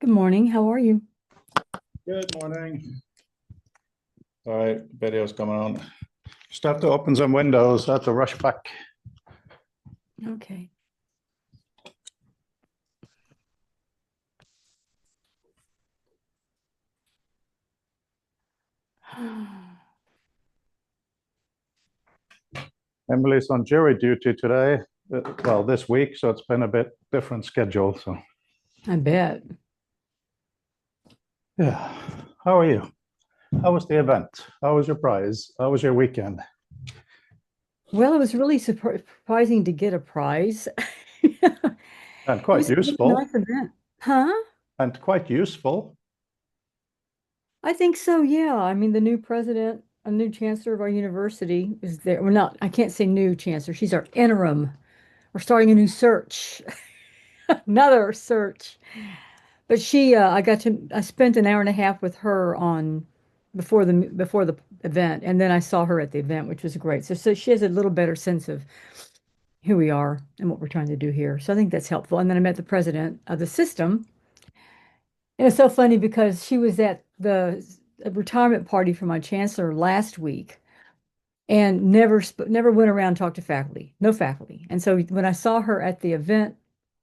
Good morning. How are you? Good morning. All right, video's coming on. Just have to open some windows. I have to rush back. Okay. Emily's on jury duty today. Well, this week, so it's been a bit different schedule. So I bet. yeah. How are you? How was the event? How was your prize? How was your weekend? Well, it was really surprising to get a prize. And It quite was a really useful. nice event. Huh? And quite useful. I think so, yeah. I mean, the new president, a new chancellor of our university is there. Well, not, I can't say new chancellor. She's our interim. We're starting a new search, another search. But I spent an hour and a half with her on before the event, and then I saw her at the event, which was great. So she has a little better sense of who we are and what we're trying to do here. So I think that's helpful. And then I met the president of the system. And it's so funny because she was at the retirement party for my chancellor last week and never went around and talked to faculty, no faculty. And so when I saw her at the event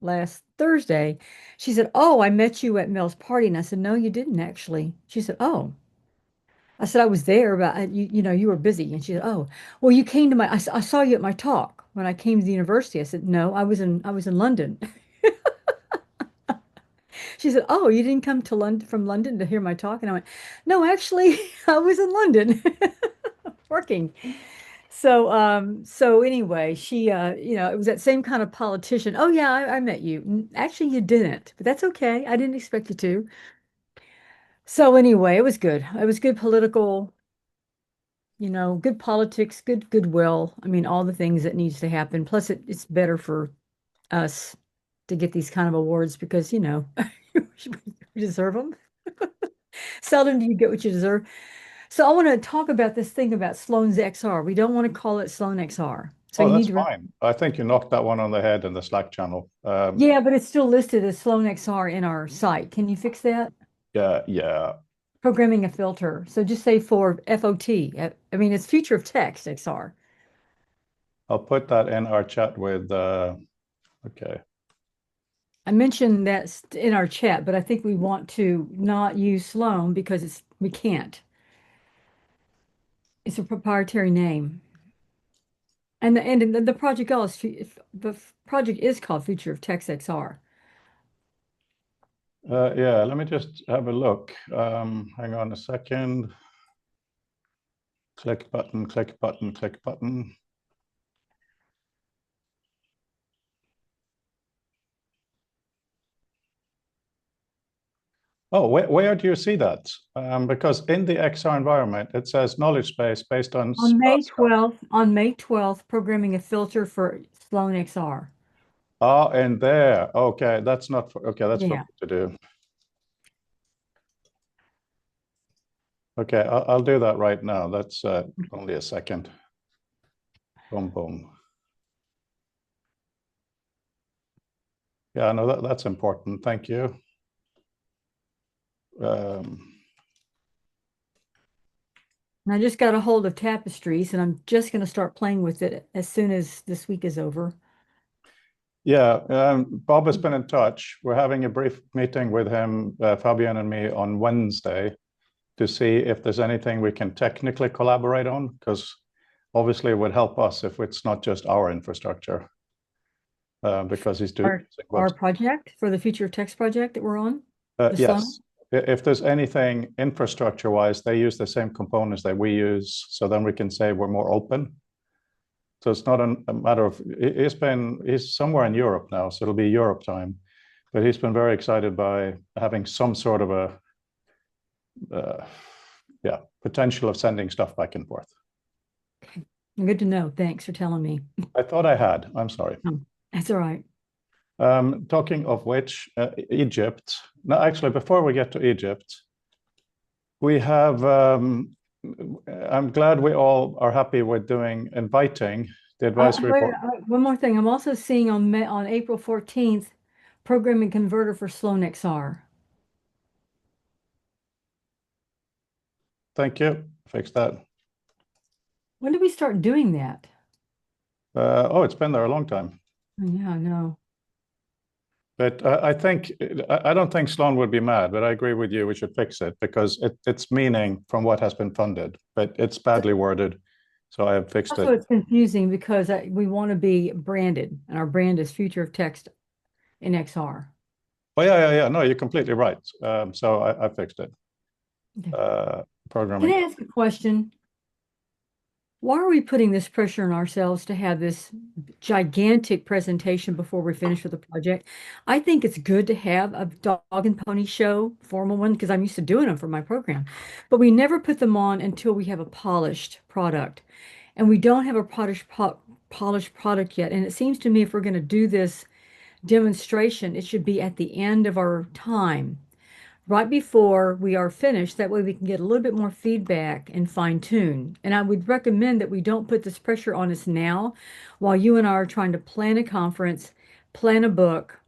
last Thursday, she said, "Oh, I met you at Mel's party." And I said, "No, you didn't actually." She said, "Oh." I said, "I was there, but you were busy." And she said, "Oh, well, you came to I saw you at my talk when I came to the university." I said, "No, I was in London." She said, "Oh, you didn't come to London from London to hear my talk?" And I went, "No, actually, I was in London working." So anyway, it was that same kind of politician. "Oh yeah, I met you." Actually, you didn't, but that's okay. I didn't expect you to. So anyway, it was good. It was good political, good politics, good goodwill. I mean, all the things that needs to happen. Plus, it's better for us to get these kind of awards because, we deserve them. Seldom do you get what you deserve. So I want to talk about this thing about Sloan's XR. We don't want to call it Sloan XR. So Oh, you need that's to, fine. I think you knocked that one on the head in the Slack channel. yeah, but it's still listed as Sloan XR in our site. Can you fix that? Yeah. Programming a filter. So just say for FOT. I mean, it's future of text XR. I'll put that in our chat with, okay. I mentioned that in our chat, but I think we want to not use Sloan because we can't. It's a proprietary name. And the project the project is called Future of Text XR. Yeah, let me just have a look. Hang on a second. Click button, click button, click button. Oh, where do you see that? Because in the XR environment, it says knowledge space based on On May 12th, programming a filter for Sloan XR. Ah, in there. Okay, that's not for, okay, that's for Yeah. me to do. Okay, I'll do that right now. That's only a second. Boom, boom. Yeah, no, that's important. Thank you. And I just got a hold of tapestries and I'm just going to start playing with it as soon as this week is over. Yeah, Bob has been in touch. We're having a brief meeting with him, Fabian and me, on Wednesday to see if there's anything we can technically collaborate on, because obviously it would help us if it's not just our infrastructure, because he's doing Our project for the Future of Text project that we're on, the Sloan. yes. If there's anything infrastructure-wise, they use the same components that we use, so then we can say we're more open. So it's not a matter of, he's somewhere in Europe now, so it'll be Europe time. But he's been very excited by having some sort of a, potential of sending stuff back and forth. Okay. Good to know. Thanks for telling me. I thought I had, I'm sorry. That's all right. Talking of which, Egypt. Now, actually, before we get to Egypt, we have, I'm glad we all are happy with inviting the advisory board. One more thing. I'm also seeing on April 14th, programming converter for Sloan XR. thank you. Fix that. When did we start doing that? Oh, it's been there a long time. Yeah, I know. But I think I don't think Sloan would be mad, but I agree with you. We should fix it because it's meaning from what has been funded, but it's badly worded. So I have fixed Also, it. it's confusing because we want to be branded, and our brand is Future of Text in XR. Oh yeah. No, you're completely right. So I fixed it. Okay. Can Programming. I ask a question? Why are we putting this pressure on ourselves to have this gigantic presentation before we're finished with the project? I think it's good to have a dog and pony show, formal one, because I'm used to doing them for my program. But we never put them on until we have a polished product. And we don't have a polished product yet. And it seems to me if we're going to do this demonstration, it should be at the end of our time, right before we are finished. That way we can get a little bit more feedback and fine tune. And I would recommend that we don't put this pressure on us now while you and I are trying to plan a conference, plan a book,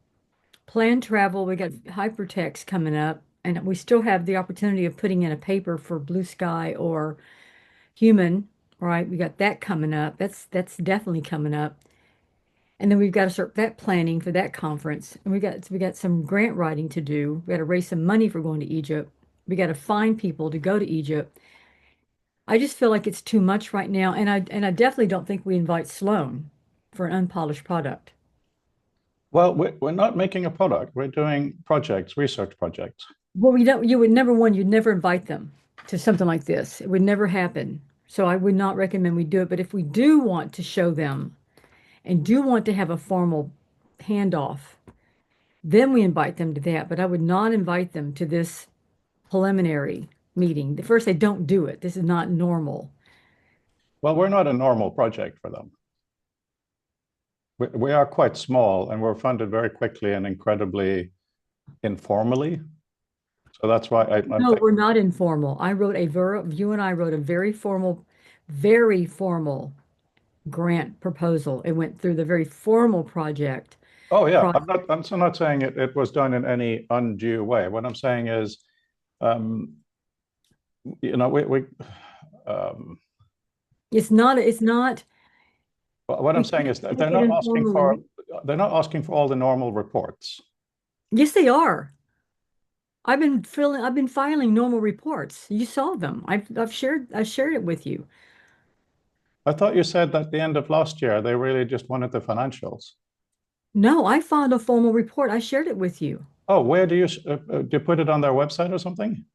plan travel. We got hypertext coming up, and we still have the opportunity of putting in a paper for Blue Sky or Human, right? We got that coming up. That's definitely coming up. And then we've got to start that planning for that conference. And we got some grant writing to do. We got to raise some money for going to Egypt. We got to find people to go to Egypt. I just feel like it's too much right now, and I definitely don't think we invite Sloan for an unpolished product. Well, we're not making a product. We're doing projects, research projects. Well, we don't. You would never one. You'd never invite them to something like this. It would never happen. So I would not recommend we do it. But if we do want to show them and do want to have a formal handoff, then we invite them to that. But I would not invite them to this preliminary meeting. First, they don't do it. This is not normal. Well, we're not a normal project for them. We are quite small and we're funded very quickly and incredibly informally. So that's why I'm No, thinking, we're not informal. You and I wrote a very formal grant proposal. It went through the very formal project oh yeah, process. I'm so not saying it was done in any undue way. What I'm saying is, um, we um, It's not, what I'm we saying can't is that take it informally. they're not asking for all the normal reports. Yes, they are. I've been filing normal reports. You saw them. I shared it with you. I thought you said that at the end of last year they really just wanted the financials. No, I filed a formal report. I shared it with you. Oh, where do you put it on their website or something?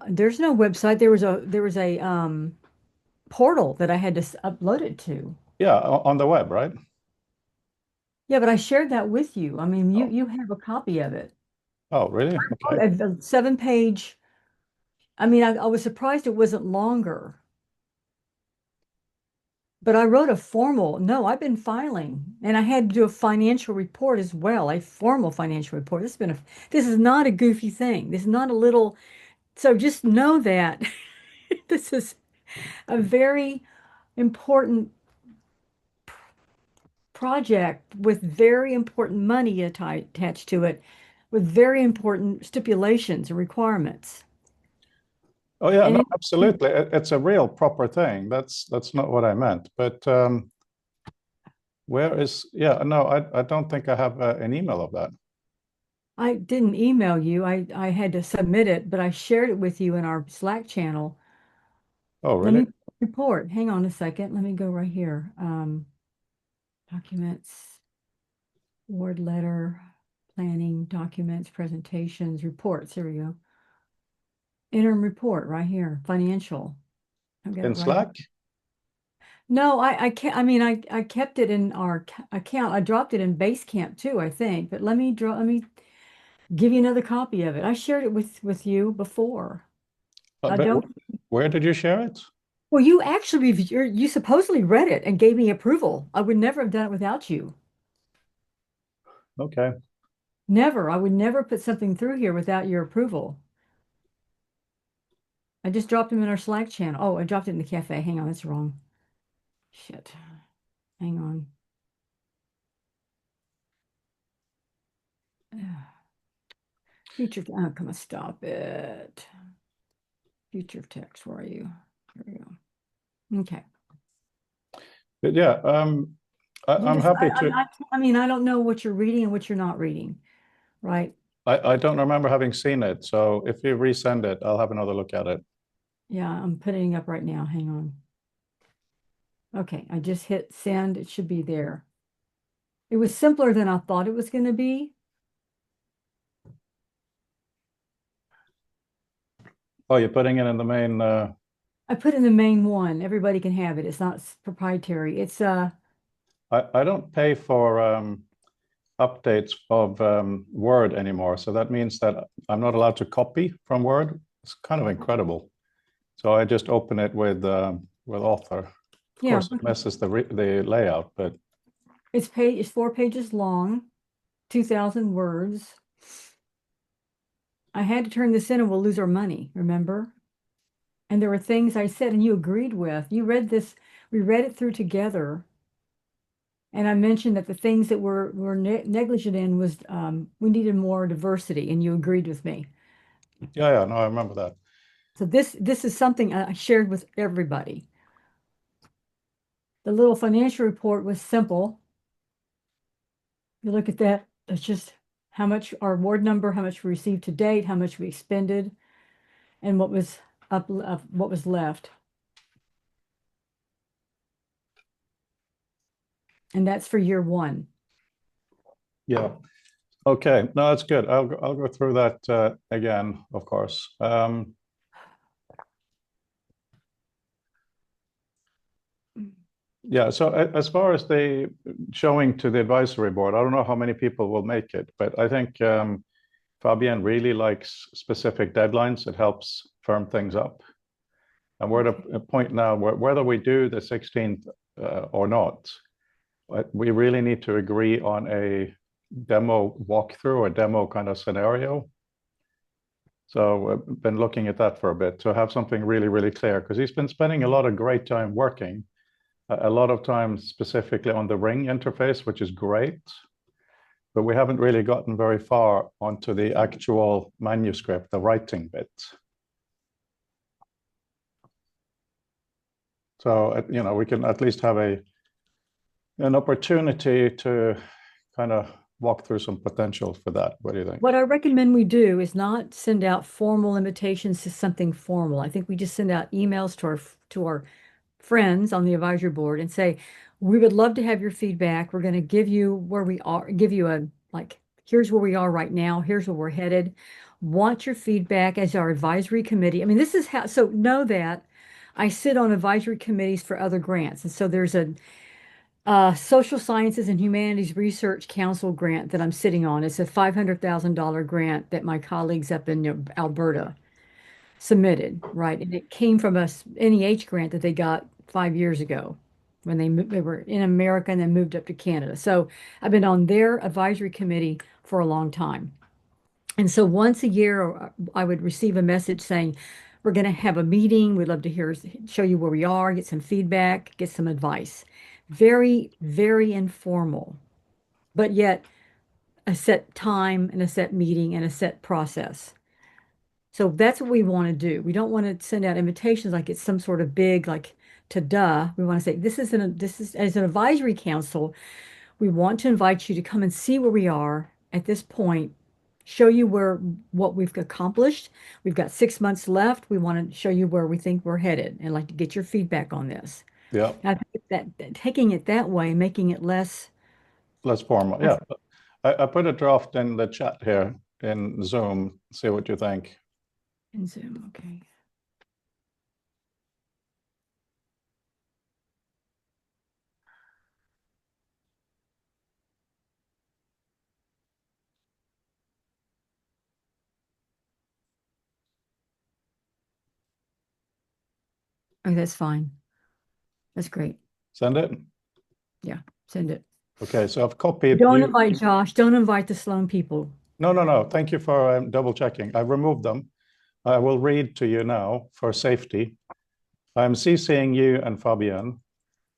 There's no website. There was a portal that I had to upload it to. Yeah, on the web, right? Yeah, but I shared that with you. I mean, you Oh, you have a copy of it. oh, really? Okay. A 7 page. I mean, I was surprised it wasn't longer, but I wrote a formal. No, I've been filing, and I had to do a financial report as well, a formal financial report. This is not a goofy thing. This is not a little. So just know that this is a very important project with very important money attached to it, with very important stipulations and requirements. Oh yeah, And no, it, absolutely. It's a real proper thing. That's not what I meant. But where is? Yeah, no, I don't think I have an email of that. I didn't email you. I had to submit it, but I shared it with you in our Slack channel. Oh, Let really? me report. Hang on a second. Let me go right here. Documents, word letter, planning, documents, presentations, reports. Here we go. Interim report right here. Financial. I've got it In right here. Slack? No, I can't. I mean, I kept it in our account. I dropped it in Basecamp too, I think. But let me give you another copy of it. I shared it with you before. I But don't. where did you share it? Well, you supposedly read it and gave me approval. I would never have done it without you. Okay. Never. I would never put something through here without your approval. I just dropped them in our Slack channel. Oh, I dropped it in the cafe. Hang on, that's wrong. Shit. Hang on. Future. Oh, come on, stop it. Future text, where are you? Here we go. Okay. But yeah, I'm happy to. I mean, I don't know what you're reading and what you're not reading, right? I don't remember having seen it, so if you resend it, I'll have another look at it. Yeah, I'm putting it up right now. Hang on. Okay, I just hit send. It should be there. It was simpler than I thought it was going to be. Oh, you're putting it in the main. I put in the main one. Everybody can have it. It's not proprietary. It's I don't pay for updates of Word anymore, so that means that I'm not allowed to copy from Word. It's kind of incredible. So I just open it with Author. Of yeah, course, it messes the layout, but it's 4 pages long, 2,000 words. I had to turn this in or we'll lose our money, remember? And there were things I said and you agreed with. You read this, we read it through together. And I mentioned that the things that were negligent in was we needed more diversity, and you agreed with me. yeah, no, I remember that. So this is something I shared with everybody. The little financial report was simple. You look at that, it's just how much our award number, how much we received to date, how much we expended, and what was what was left. And that's for year one. Yeah. Okay. No, that's good. I'll go through that again, of course. Yeah. So as far as the showing to the advisory board, I don't know how many people will make it, but I think Fabienne really likes specific deadlines. It helps firm things up. And we're at a point now where whether we do the 16th or not, we really need to agree on a demo walkthrough, a demo kind of scenario. So I've been looking at that for a bit to have something really, really clear, because he's been spending a lot of great time working, a lot of time specifically on the Ring interface, which is great. But we haven't really gotten very far onto the actual manuscript, the writing bit. So, we can at least have an opportunity to kind of walk through some potential for that. What do you think? What I recommend we do is not send out formal invitations to something formal. I think we just send out emails to our friends on the advisory board and say, we would love to have your feedback. We're going to give you where we are, give you a here's where we are right now. Here's where we're headed. Want your feedback as our advisory committee. I mean, this is how, so know that I sit on advisory committees for other grants. And so there's a Social Sciences and Humanities Research Council grant that I'm sitting on. It's a $500,000 grant that my colleagues up in Alberta submitted, right? And it came from a NEH grant that they got 5 years ago when they were in America and then moved up to Canada. So I've been on their advisory committee for a long time. And so once a year, I would receive a message saying, we're going to have a meeting. We'd love to show you where we are, get some feedback, get some advice. Very, very informal, but yet a set time and a set meeting and a set process. So that's what we want to do. We don't want to send out invitations like it's some sort of big, like ta-da. We want to say this is as an advisory council, we want to invite you to come and see where we are at this point, show you what we've accomplished. We've got 6 months left. We want to show you where we think we're headed and like to get your feedback on this. Yeah, I think that taking it that way, making it less less formal. Yeah, I put a draft in the chat here in Zoom. See what you think. in Zoom. Okay. Oh, that's fine. That's great. Send it. Yeah, send it. Okay, so I've copied Don't you. invite Josh. Don't invite the Sloan people. No, no, no. Thank you for double checking. I removed them. I will read to you now for safety. I'm CCing you and Fabienne.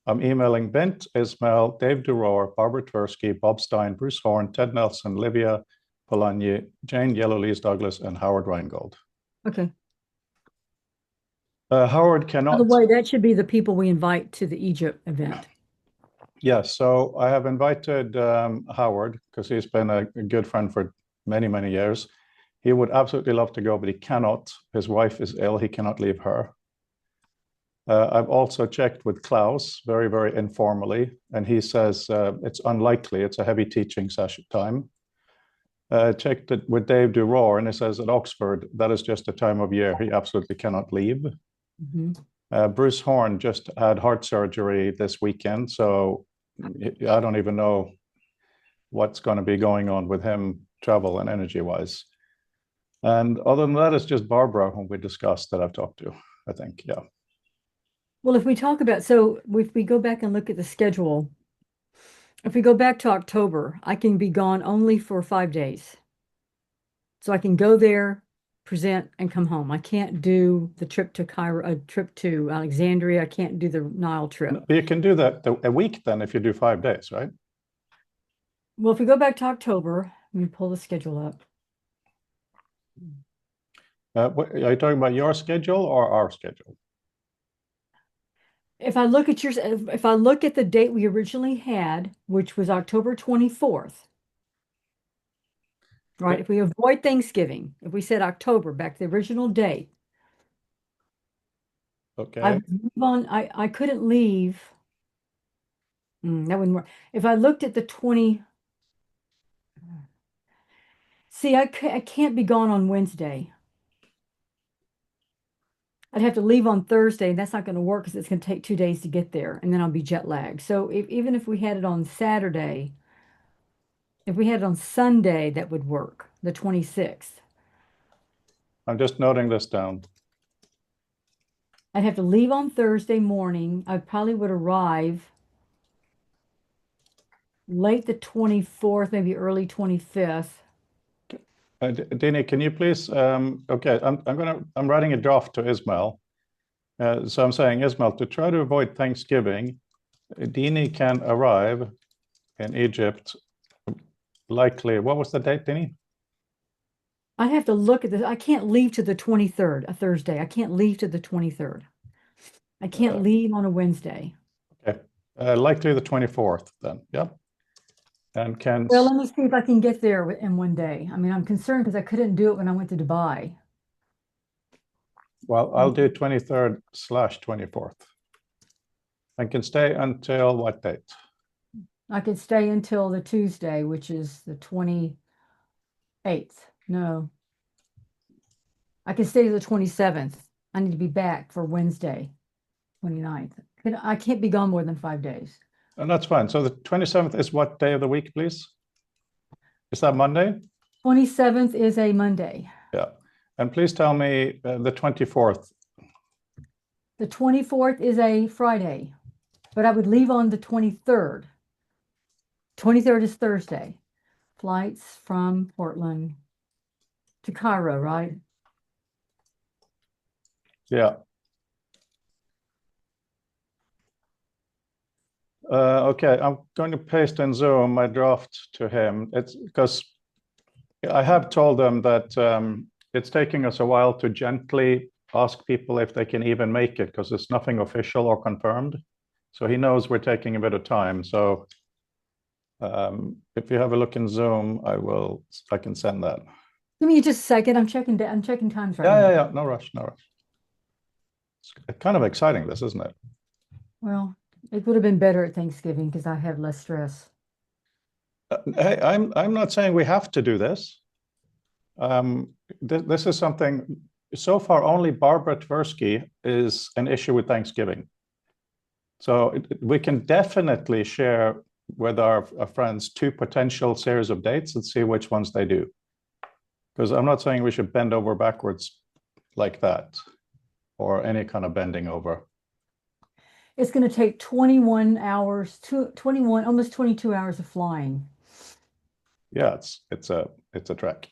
I'm emailing Bent, Ismail, Dave Durour, Barbara Tversky, Bob Stein, Bruce Horn, Ted Nelson, Livia Polanyi, Jane Yellowlees Douglas, and Howard Reingold. Okay. Howard By the cannot. way, that should be the people we invite to the Egypt event. Yes, so I have invited Howard because he's been a good friend for many, many years. He would absolutely love to go, but he cannot. His wife is ill. He cannot leave her. I've also checked with Klaus very, very informally, and he says it's unlikely. It's a heavy teaching session time. Checked it with Dave Duroor, and he says at Oxford, that is just a time of year he absolutely cannot leave. Mhm. Bruce Horn just had heart surgery this weekend, so I don't even know what's going to be going on with him travel and energy wise. And other than that, it's just Barbara whom we discussed that I've talked to, I think. Yeah. Well, if we talk about, so if we go back and look at the schedule, if we go back to October, I can be gone only for 5 days. So I can go there, present, and come home. I can't do the trip to Cairo, a trip to Alexandria. I can't do the Nile trip. But you can do that a week then if you do 5 days, right? Well, if we go back to October, let me pull the schedule up. Are you talking about your schedule or our schedule? If I look at if I look at the date we originally had, which was October 24th, right? Okay. If we avoid Thanksgiving, if we said October, back to the original date, I Okay. would leave on, I couldn't leave. That wouldn't work. If I looked at the 20, see, I can't be gone on Wednesday. I'd have to leave on Thursday, and that's not going to work because it's going to take 2 days to get there, and then I'll be jet lagged. So even if we had it on Saturday, if we had it on Sunday, that would work, the 26th. I'm just noting this down. I'd have to leave on Thursday morning. I probably would arrive late the 24th, maybe early 25th. Dini, can you please? Okay, I'm writing a draft to Ismail. So I'm saying, Ismail, to try to avoid Thanksgiving, Dini can arrive in Egypt likely. What was the date, Dini? I'd have to look at this. I can't leave to the 23rd, a Thursday. I can't leave to the 23rd. I can't leave on a Wednesday. Okay, likely the 24th then. Yeah. And can, Well, let me see if I can get there in one day. I mean, I'm concerned because I couldn't do it when I went to Dubai. well, I'll do 23rd/24th. And can stay until what date? I could stay until the Tuesday, which is the 28th. No, I could stay to the 27th. I need to be back for Wednesday, 29th. I can't be gone more than 5 days. And that's fine. So the 27th is what day of the week, please? Is that Monday? 27th is a Monday. Yeah. And please tell me the 24th. The 24th is a Friday, but I would leave on the 23rd. 23rd is Thursday. Flights from Portland to Cairo, right? Yeah. Okay, I'm going to paste in Zoom my draft to him. It's because I have told them that it's taking us a while to gently ask people if they can even make it because it's nothing official or confirmed. So he knows we're taking a bit of time. So if you have a look in Zoom, I can send that. Give me just a second. I'm checking times right Yeah, now. yeah. No rush, no rush. It's kind of exciting, this, isn't it? Well, it would have been better at Thanksgiving because I have less stress. Hey, I'm not saying we have to do this. This is something so far only Barbara Tversky is an issue with Thanksgiving. So we can definitely share with our friends two potential series of dates and see which ones they do. Because I'm not saying we should bend over backwards like that or any kind of bending over. It's going to take 21 hours, 21, almost 22 hours of flying. Yeah, it's a trek.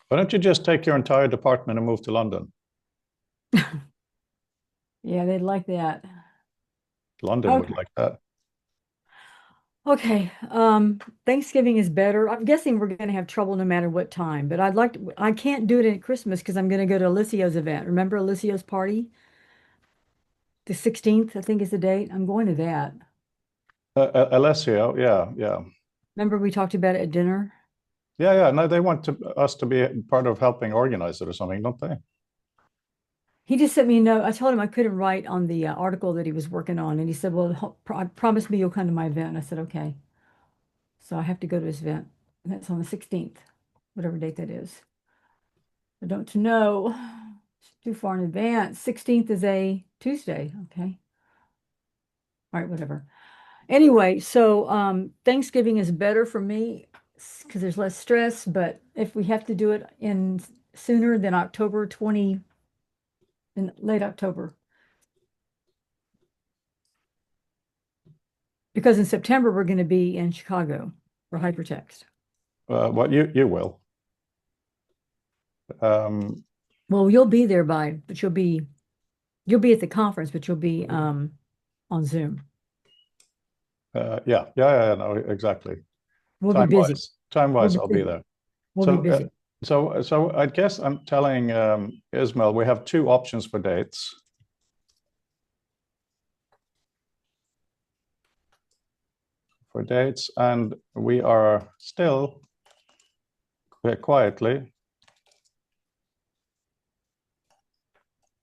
Why don't you just take your entire department and move to London? Yeah, they'd like that. London would Okay. like that. Okay, Thanksgiving is better. I'm guessing we're going to have trouble no matter what time, but I can't do it at Christmas because I'm going to go to Alessio's event. Remember Alessio's party? The 16th, I think is the date. I'm going to that. Alessio, yeah, yeah. Remember we talked about it at dinner? Yeah, yeah. No, they want us to be part of helping organize it or something, don't they? He just sent me a note. I told him I couldn't write on the article that he was working on, and he said, "Well, promise me you'll come to my event." And I said, "Okay." So I have to go to his event. That's on the 16th, whatever date that is. I don't know. It's too far in advance. 16th is a Tuesday. Okay. All right, whatever. Anyway, so Thanksgiving is better for me because there's less stress, but if we have to do it in sooner than October 20, in late October, because in September we're going to be in Chicago for hypertext. What you will. Um, Well, you'll be there but you'll be at the conference, but you'll be on Zoom. yeah, yeah, yeah, no, exactly. We'll be busy. Time We'll wise, be I'll be busy. there. We'll be So, busy. so I guess I'm telling Ismail we have two options for dates. And we are still quietly talking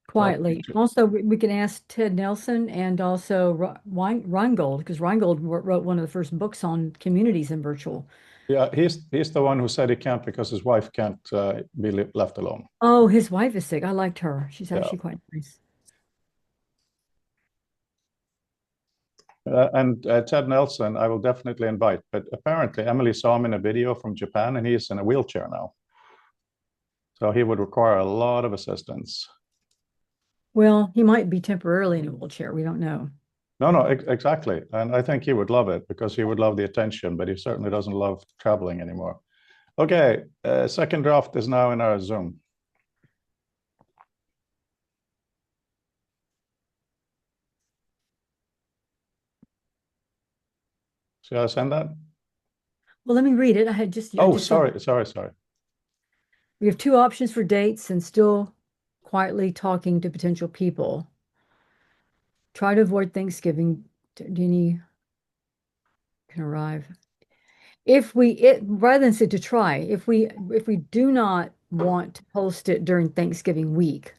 Quietly. to. Also, we can ask Ted Nelson and also Reingold, because Reingold wrote one of the first books on communities in virtual. Yeah, he's the one who said he can't because his wife can't be left alone. Oh, his wife is sick. I liked her. She's Yeah, actually quite nice. and Ted Nelson, I will definitely invite. But apparently, Emily saw him in a video from Japan, and he's in a wheelchair now, so he would require a lot of assistance. Well, he might be temporarily in a wheelchair. We don't know. No, no, exactly, and I think he would love it because he would love the attention, but he certainly doesn't love traveling anymore. Okay, second draft is now in our Zoom. Shall I send that? Well, let me read it. I Oh, just saw sorry. we have two options for dates and still quietly talking to potential people. Try to avoid Thanksgiving. Dini can arrive. If we it rather than say to try, if we do not want to host it during Thanksgiving week,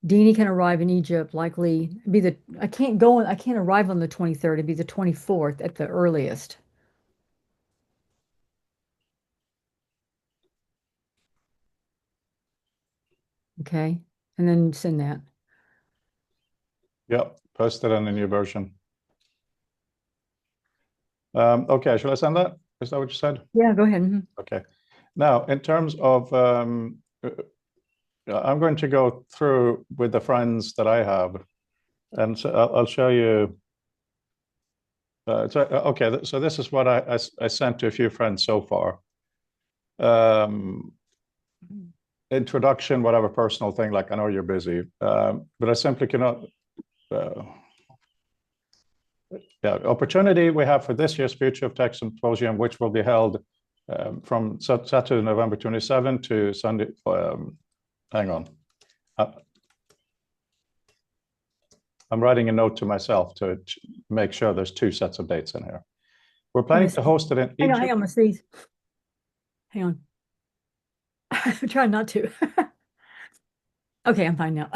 Deanie can arrive in Egypt likely be the I can't arrive on the 23rd, it'd be the 24th at the earliest. Okay. And then send that. Yep, posted in a new version. Okay, shall I send that? Is that what you said? Yeah, go ahead. Mhm. Okay. Now, in terms of, I'm going to go through with the friends that I have, and so I'll show you. Okay, so this is what I sent to a few friends so far. Um, Introduction, whatever personal thing, like I know you're busy, but I simply cannot. Uh, yeah, opportunity we have for this year's Future of Tech Symposium, which will be held from Saturday, November 27 to Sunday. Hang on. Uh, I'm writing a note to myself to make sure there's two sets of dates in here. We're I'm planning gonna to sneeze. host it in Hang on, hang on, Egypt. I'm gonna sneeze. Hang on. I'm trying not to. Okay, I'm fine now.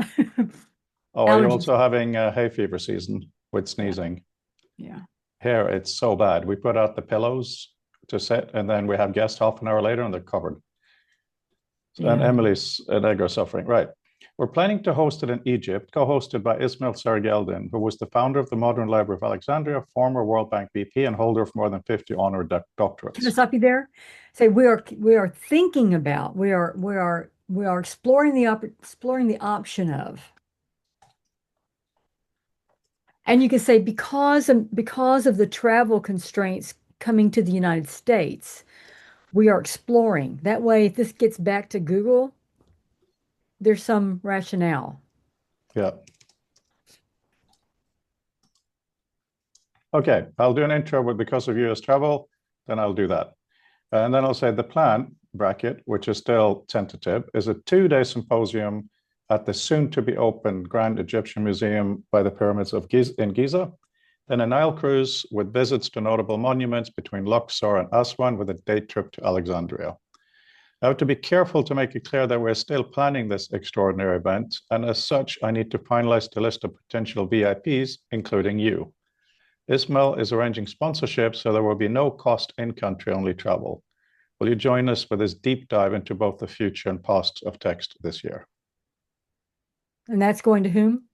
Oh, are you Allergies. also having hay fever season with Yeah, sneezing? yeah, Here, it's so bad. We put out the pillows to sit, and then we have guests half an hour later, and they're covered. And yeah. Emily's and Egg are suffering. Right. We're planning to host it in Egypt, co-hosted by Ismail Sergeldin, who was the founder of the Modern Library of Alexandria, former World Bank VP, and holder of more than 50 honored Can I doctorates. stop you there? Say we are thinking about, we are exploring the option of. And you can say because of the travel constraints coming to the United States, we are exploring. That way, if this gets back to Google, there's some rationale. Yeah. Okay, I'll do an intro with because of US travel, then I'll do that. And then I'll say the plan, bracket, which is still tentative, is a 2-day symposium at the soon-to-be open Grand Egyptian Museum by the Pyramids of Giza in Giza. Then a Nile cruise with visits to notable monuments between Luxor and Aswan with a day trip to Alexandria. I have to be careful to make it clear that we're still planning this extraordinary event, and as such, I need to finalize the list of potential VIPs, including you. Ismail is arranging sponsorship, so there will be no cost in-country only travel. Will you join us for this deep dive into both the future and past of text this year? And that's going to whom?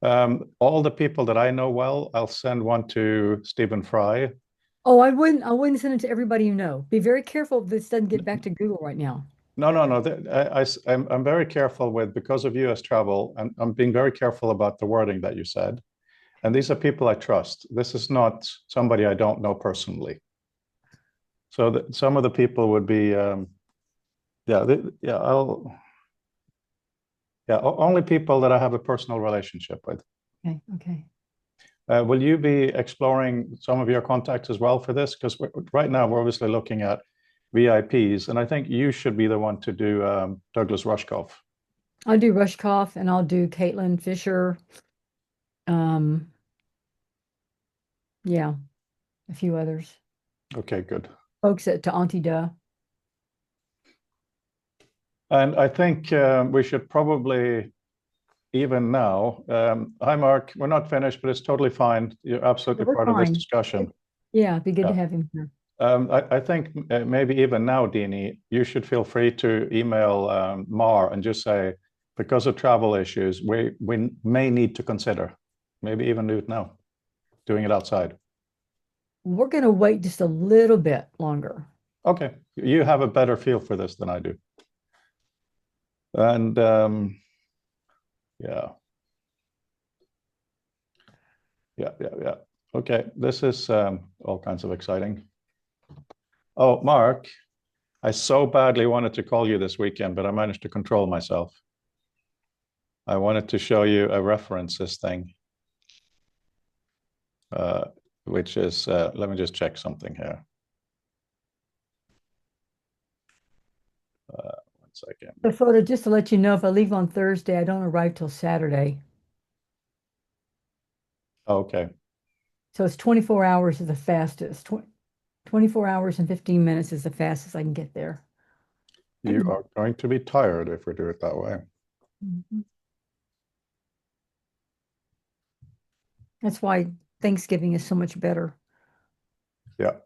All the people that I know well, I'll send one to Stephen Fry. Oh, I wouldn't send it to everybody you know. Be very careful this doesn't get back to Google right now. No, no, no. I'm very careful with, because of US travel, and I'm being very careful about the wording that you said. And these are people I trust. This is not somebody I don't know personally. So some of the people would be, only people that I have a personal relationship with. Okay, okay. Will you be exploring some of your contacts as well for this? Because right now we're obviously looking at VIPs, and I think you should be the one to do Douglas Rushkoff. I'll do Rushkoff and I'll do Caitlin Fisher. Um, yeah, a few others. Okay, good. Folks to Auntie Duh. And I think we should probably, even now, hi Mark, we're not finished, but it's totally fine. You're absolutely We're part of this fine. discussion. Yeah, it'd be good to Yeah. have him here. I think maybe even now, Dini, you should feel free to email Mar and just say, because of travel issues, we may need to consider, maybe even do it now, doing it outside. We're going to wait just a little bit longer. Okay, you have a better feel for this than I do. And yeah. Yeah. Okay, this is all kinds of exciting. Oh, Mark, I so badly wanted to call you this weekend, but I managed to control myself. I wanted to show you a references thing, which is, let me just check something here. 1 second. The photo, just to let you know, if I leave on Thursday, I don't arrive till Saturday. Okay. So it's 24 hours is the fastest. 24 hours and 15 minutes is the fastest I can get there. You are going to be tired if we do it that way. Mhm. That's why Thanksgiving is so much better. Yeah.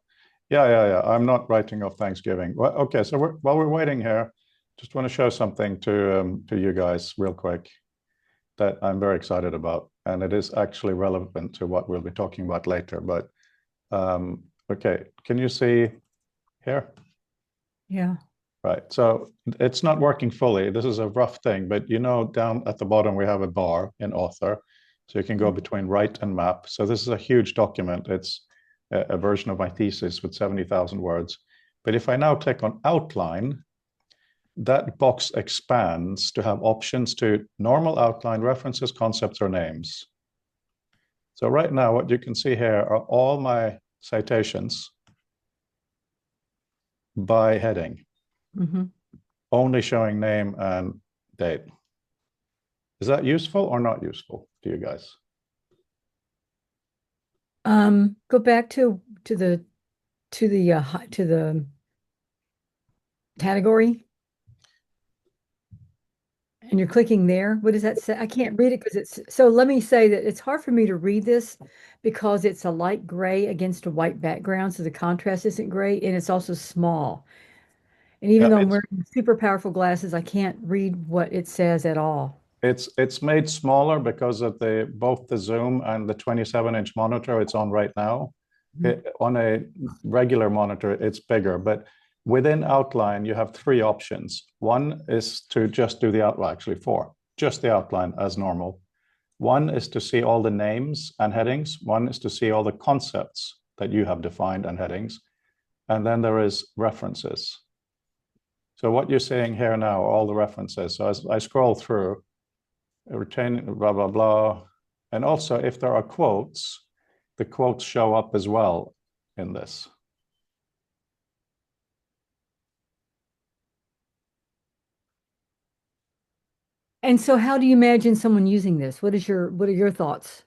I'm not writing off Thanksgiving. Well, okay, so while we're waiting here, just want to show something to you guys real quick that I'm very excited about, and it is actually relevant to what we'll be talking about later. But okay, can you see here? Yeah. Right, so it's not working fully. This is a rough thing, but you know, down at the bottom we have a bar in author, so you can go between write and map. So this is a huge document. It's a version of my thesis with 70,000 words. But if I now click on outline, that box expands to have options to normal outline, references, concepts, or names. So right now, what you can see here are all my citations by heading, only showing name and date. Is that useful or not useful to you guys? Go back to the category. And you're clicking there. What does that say? I can't read it because it's so let me say that it's hard for me to read this because it's a light gray against a white background. So the contrast isn't great and it's also small. And even Yeah, though I'm wearing super powerful glasses, I can't read what it says at all. it's made smaller because of both the zoom and the 27-inch monitor it's on right now. On a regular monitor, it's bigger, but within outline, you have 3 options. One is to just do the outline, actually 4, just the outline as normal. One is to see all the names and headings. One is to see all the concepts that you have defined and headings. And then there is references. So what you're seeing here now are all the references. So as I scroll through, retain blah, blah, blah. And also if there are quotes, the quotes show up as well in this. And so how do you imagine someone using this? What are your thoughts?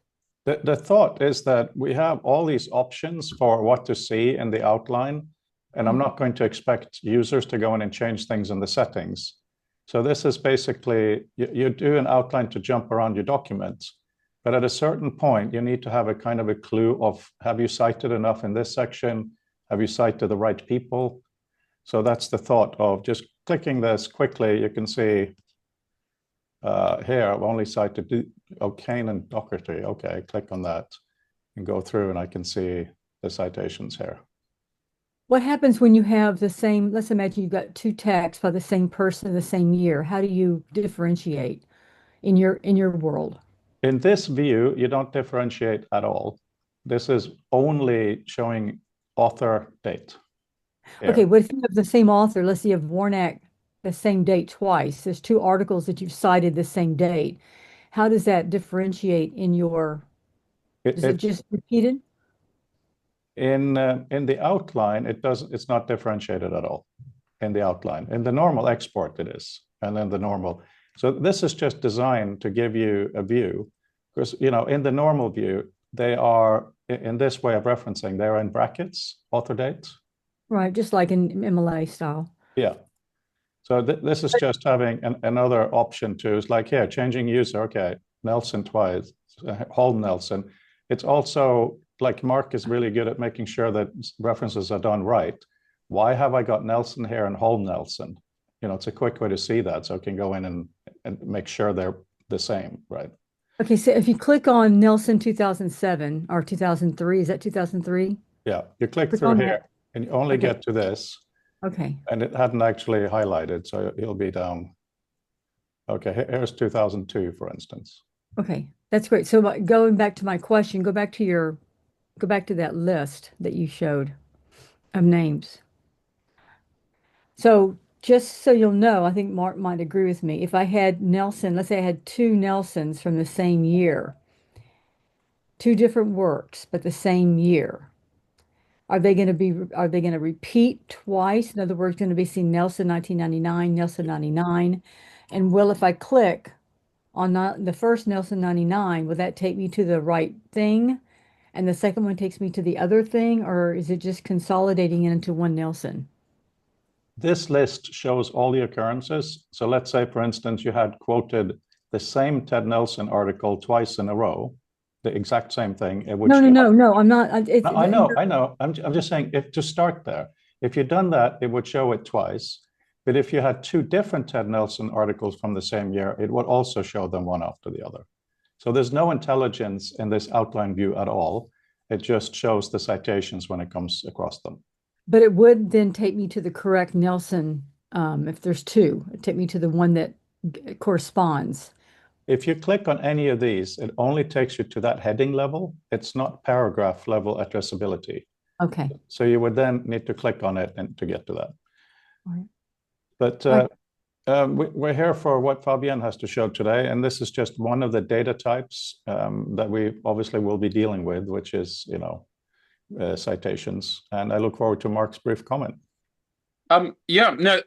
The thought is that we have all these options for what to see in the outline, and I'm not going to expect users to go in and change things in the settings. So this is basically, you do an outline to jump around your documents, but at a certain point, you need to have a kind of a clue of, have you cited enough in this section? Have you cited the right people? So that's the thought of just clicking this quickly. You can see here, I've only cited O'Kane and Doherty. Okay, click on that and go through, and I can see the citations here. What happens when you have the same, let's imagine you've got two texts by the same person in the same year. How do you differentiate in your world? In this view, you don't differentiate at all. This is only showing author date here. Okay, what if you have the same author? Let's say you have Warnack the same date twice. There's two articles that you've cited the same date. How does that differentiate in your, is it It's just repeated? in the outline, it's not differentiated at all in the outline. In the normal export, it is, and then the normal. So this is just designed to give you a view, because in the normal view, they are in this way of referencing, they're in brackets, author dates. Right, just like in MLA style. Yeah. So this is just having another option too. It's like here, changing user. Okay, Nelson twice, Holm Nelson. It's also like Mark is really good at making sure that references are done right. Why have I got Nelson here and Holm Nelson? It's a quick way to see that, so I can go in and make sure they're the same, right? Okay, so if you click on Nelson 2007 or 2003, is that 2003? Yeah, you click Click through on here that. and you only Okay, get to this, okay, and it hadn't actually highlighted, so it'll be down. Okay, here's 2002, for instance. okay. That's great. So going back to my question, go back to that list that you showed of names. So just so you'll know, I think Mark might agree with me. If I had Nelson, let's say I had two Nelsons from the same year, two different works, but the same year. Are they going to repeat twice? In other words, going to be seen Nelson 1999, Nelson 99. And will, if I click on not the first Nelson 99, will that take me to the right thing? And the second one takes me to the other thing, or is it just consolidating it into one Nelson? This list shows all the occurrences. So let's say, for instance, you had quoted the same Ted Nelson article twice in a row, the exact same thing. It would No, no, show no, no. I'm not. No, I know. I'm just saying, if to start there, if you'd done that, it would show it twice. But if you had two different Ted Nelson articles from the same year, it would also show them one after the other. So there's no intelligence in this outline view at all. It just shows the citations when it comes across them. But it would then take me to the correct Nelson. If there's two, it'd take me to the one that corresponds. If you click on any of these, it only takes you to that heading level. It's not paragraph level addressability. Okay. So you would then need to click on it and to get to that. All right. But we're here for what Fabienne has to show today, and this is just one of the data types that we obviously will be dealing with, which is, citations. And I look forward to Mark's brief comment. Yeah, no,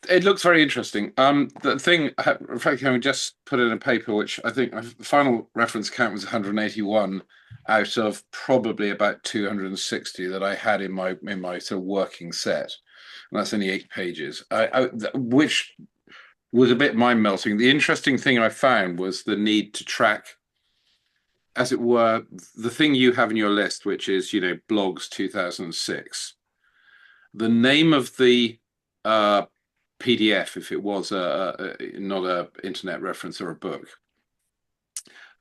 it looks very interesting. The thing, in fact, I just put in a paper, which I think the final reference count was 181 out of probably about 260 that I had in my sort of working set, and that's only 8 pages, which was a bit mind melting. The interesting thing I found was the need to track, as it were, the thing you have in your list, which is blogs 2006. The name of the PDF, if it was not a internet reference or a book,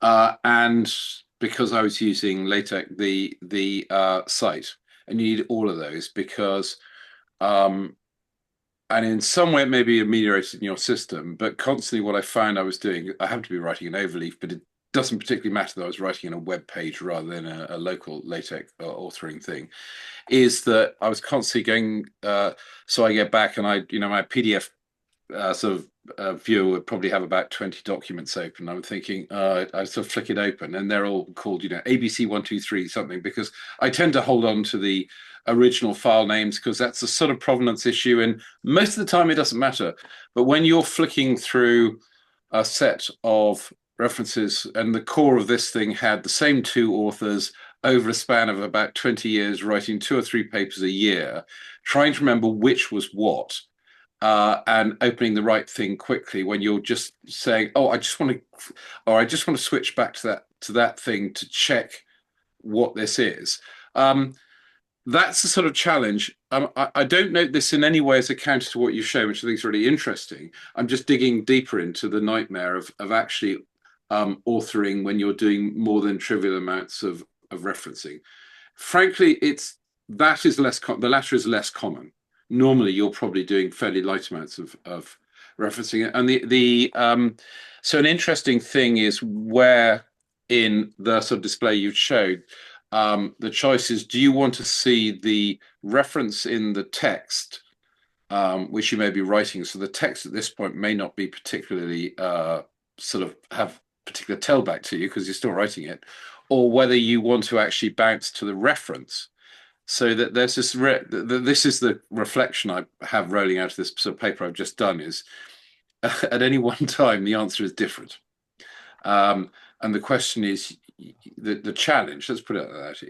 and because I was using LaTeX, the site, and you need all of those because, and in some way it may be ameliorated in your system, but constantly what I found I was doing, I have to be writing an overleaf, but it doesn't particularly matter that I was writing in a web page rather than a local LaTeX authoring thing, is that I was constantly going, so I get back and my PDF sort of viewer would probably have about 20 documents open. I'm thinking, I sort of flick it open, and they're all called, ABC 123 something, because I tend to hold on to the original file names because that's a sort of provenance issue, and most of the time it doesn't matter. But when you're flicking through a set of references, and the core of this thing had the same two authors over a span of about 20 years, writing 2 or 3 papers a year, trying to remember which was what, and opening the right thing quickly when you're just saying, "Oh, I just want to switch back to that thing to check what this is." That's the sort of challenge. I don't note this in any way as a counter to what you show, which I think is really interesting. I'm just digging deeper into the nightmare of actually authoring when you're doing more than trivial amounts of referencing. Frankly, the latter is less common. Normally, you're probably doing fairly light amounts of referencing. And so an interesting thing is where in the sort of display you've showed, the choice is, do you want to see the reference in the text, which you may be writing? So the text at this point may not be particularly sort of have particular tailback to you because you're still writing it, or whether you want to actually bounce to the reference. So that there's this, this is the reflection I have rolling out of this sort of paper I've just done, is at any one time, the answer is different. And the question is, the challenge, let's put it like that,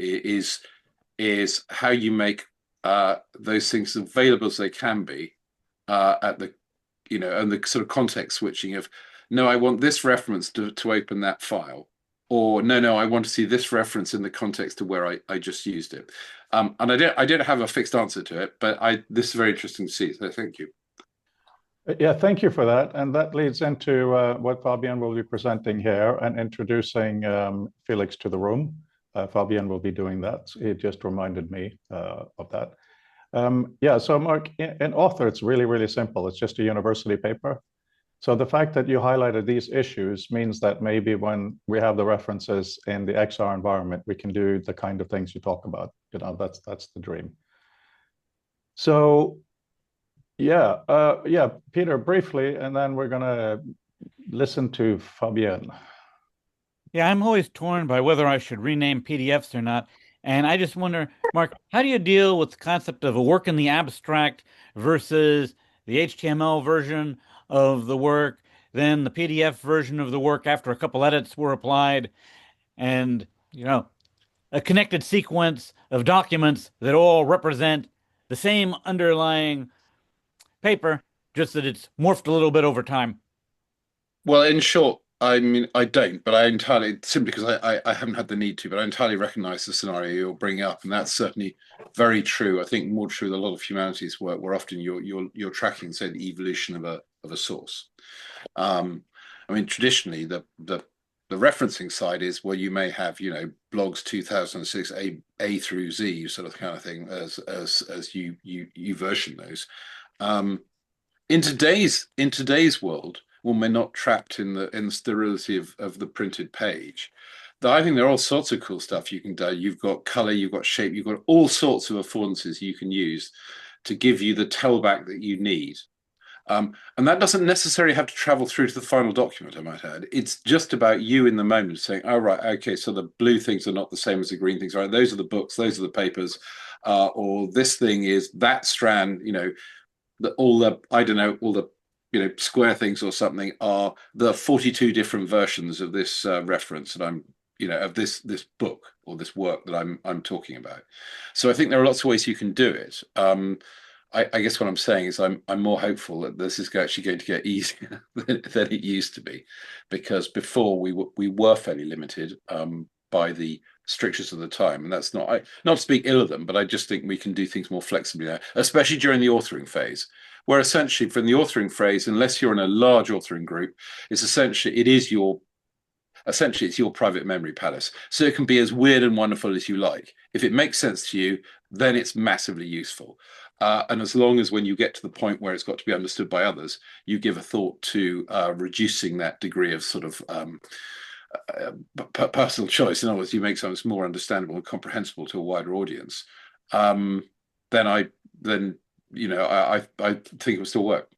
is how you make those things available as they can be at the, and the sort of context switching of, no, I want this reference to open that file, or no, I want to see this reference in the context of where I just used it. And I don't have a fixed answer to it, but this is very interesting to see. So thank you. Yeah, thank you for that. And that leads into what Fabian will be presenting here and introducing Felix to the room. Fabian will be doing that. He just reminded me of that. Yeah, so Mark, in author, it's really, really simple. It's just a university paper. So the fact that you highlighted these issues means that maybe when we have the references in the XR environment, we can do the kind of things you talk about. That's the dream. So yeah, Peter, briefly, and then we're gonna listen to Fabian. Yeah, I'm always torn by whether I should rename PDFs or not. And I just wonder, Mark, how do you deal with the concept of a work in the abstract versus the HTML version of the work, then the PDF version of the work after a couple edits were applied, and, a connected sequence of documents that all represent the same underlying paper, just that it's morphed a little bit over time? Well, in short, I mean, I don't, but I entirely, simply because I haven't had the need to, but I entirely recognize the scenario you're bringing up, and that's certainly very true. I think more true than a lot of humanities work, where often you're tracking, say, the evolution of a source. I mean, traditionally, the referencing side is where you may have, blogs 2006 A through Z sort of kind of thing as you version those. In today's world, when we're not trapped in the sterility of the printed page, I think there are all sorts of cool stuff you can do. You've got color, you've got shape, you've got all sorts of affordances you can use to give you the tailback that you need. And that doesn't necessarily have to travel through to the final document, I might add. It's just about you in the moment saying, oh, right, okay, so the blue things are not the same as the green things, right? Those are the books, those are the papers, or this thing is that strand, all the square things or something are the 42 different versions of this reference that I'm, of this book or this work that I'm talking about. So I think there are lots of ways you can do it. I guess what I'm saying is I'm more hopeful that this is actually going to get easier than it used to be, because before we were fairly limited by the strictures of the time, and that's not to speak ill of them, but I just think we can do things more flexibly now, especially during the authoring phase, where essentially from the authoring phase, unless you're in a large authoring group, it's your private memory palace. So it can be as weird and wonderful as you like. If it makes sense to you, then it's massively useful. And as long as when you get to the point where it's got to be understood by others, you give a thought to reducing that degree of sort of personal choice. In other words, you make something more understandable and comprehensible to a wider audience. Then I think it will still work.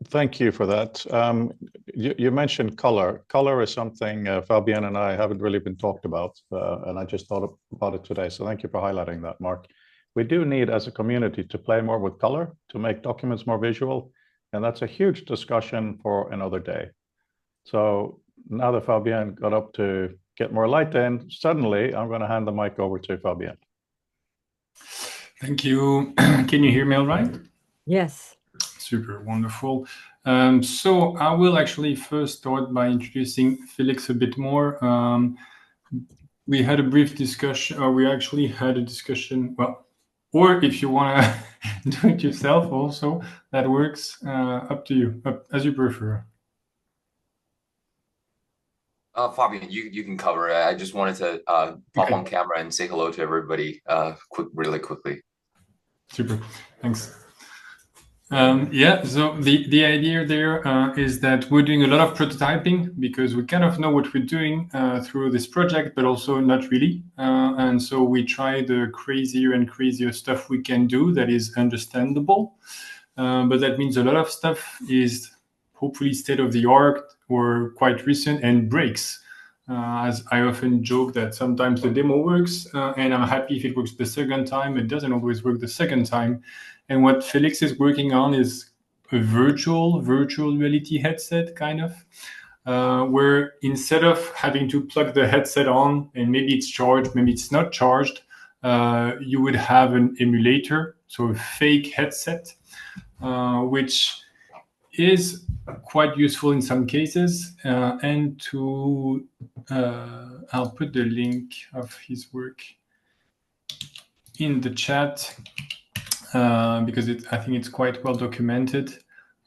Thank you for that. You mentioned color. Color is something Fabienne and I haven't really been talked about, and I just thought about it today. So thank you for highlighting that, Mark. We do need, as a community, to play more with color, to make documents more visual, and that's a huge discussion for another day. So now that Fabienne got up to get more light in, suddenly I'm going to hand the mic over to Fabienne. Thank you. Can you hear me all right? Yes. Super, wonderful. So I will actually first start by introducing Felix a bit more. We had a brief discussion, or we actually had a discussion, well, or if you want to do it yourself also, that works. Up to you, as you prefer. Fabian, you can cover it. I just wanted to pop on camera and say hello to everybody really quickly. Super, thanks. Yeah, so the idea there is that we're doing a lot of prototyping because we kind of know what we're doing through this project, but also not really. And so we try the crazier and crazier stuff we can do that is understandable. But that means a lot of stuff is hopefully state of the art or quite recent and breaks. As I often joke that sometimes the demo works and I'm happy if it works the second time. It doesn't always work the second time. And what Felix is working on is a virtual reality headset, kind of, where instead of having to plug the headset on and maybe it's charged, maybe it's not charged, you would have an emulator, so a fake headset, which is quite useful in some cases. And to, I'll put the link of his work in the chat. Because I think it's quite well documented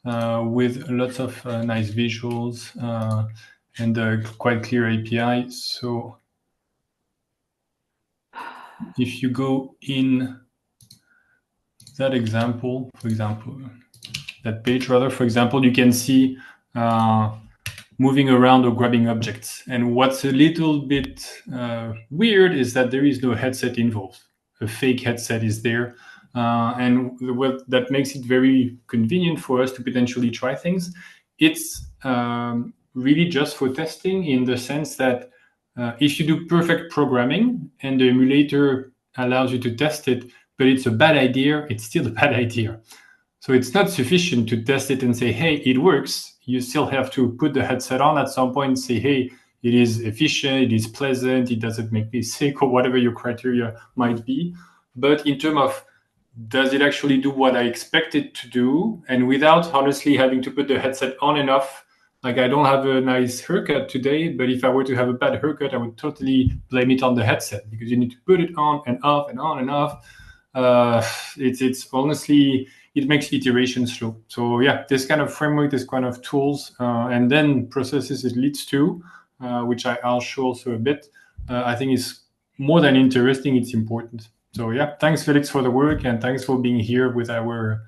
with lots of nice visuals and quite clear API. So if you go in that example, for example, that page rather, for example, you can see moving around or grabbing objects. And what's a little bit weird is that there is no headset involved. A fake headset is there. And that makes it very convenient for us to potentially try things. It's really just for testing in the sense that if you do perfect programming and the emulator allows you to test it, but it's a bad idea, it's still a bad idea. So it's not sufficient to test it and say, hey, it works. You still have to put the headset on at some point and say, hey, it is efficient, it is pleasant, it doesn't make me sick, or whatever your criteria might be. But in terms of does it actually do what I expect it to do? And without honestly having to put the headset on and off, like I don't have a nice haircut today, but if I were to have a bad haircut, I would totally blame it on the headset because you need to put it on and off and on and off. It's honestly, it makes iteration slow. So yeah, this kind of framework, this kind of tools, and then processes it leads to, which I'll show also a bit, I think is more than interesting, it's important. So yeah, thanks Felix for the work and thanks for being here with our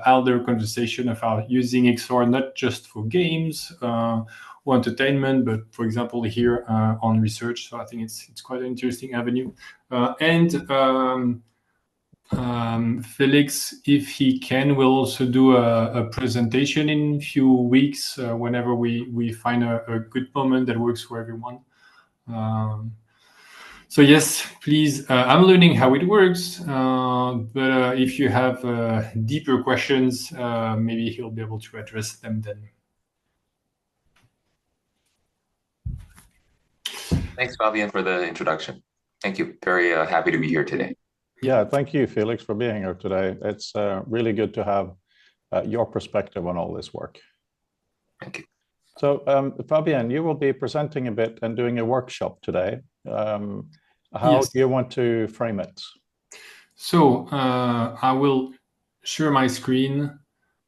elder conversation about using XR not just for games or entertainment, but for example here on research. So I think it's quite an interesting avenue. Felix, if he can, will also do a presentation in a few weeks whenever we find a good moment that works for everyone. So yes, please, I'm learning how it works, but if you have deeper questions, maybe he'll be able to address them then. Thanks, Fabian, for the introduction. Thank you. Very happy to be here today. Yeah, thank you, Felix, for being here today. It's really good to have your perspective on all this work. Thank you. So, Fabienne, you will be presenting a bit and doing a workshop today. How do you want to frame it? So, I will share my screen.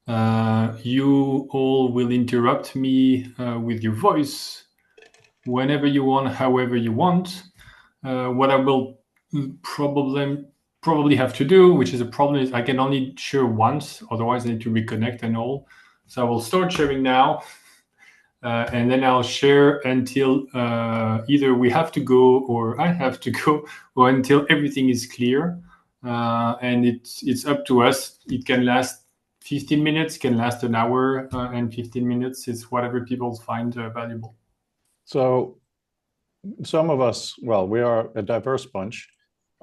You all will interrupt me with your voice whenever you want, however you want. What I will probably have to do, which is a problem, is I can only share once, otherwise I need to reconnect and all. So I will start sharing now. And then I'll share until either we have to go or I have to go, or until everything is clear. And it's up to us. It can last 15 minutes, can last an hour and 15 minutes. It's whatever people find valuable. So some of us, well, we are a diverse bunch.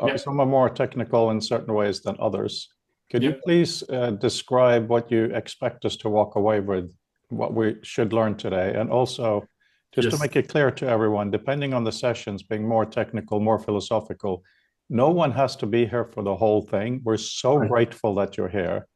Yeah. Some are more technical in certain ways than others. Could you Yeah. please describe what you expect us to walk away with, what we should learn today? And also, just to Yes. make it clear to everyone, depending on the sessions being more technical, more philosophical, no one has to be here for the whole thing. We're so Right. grateful that you're here,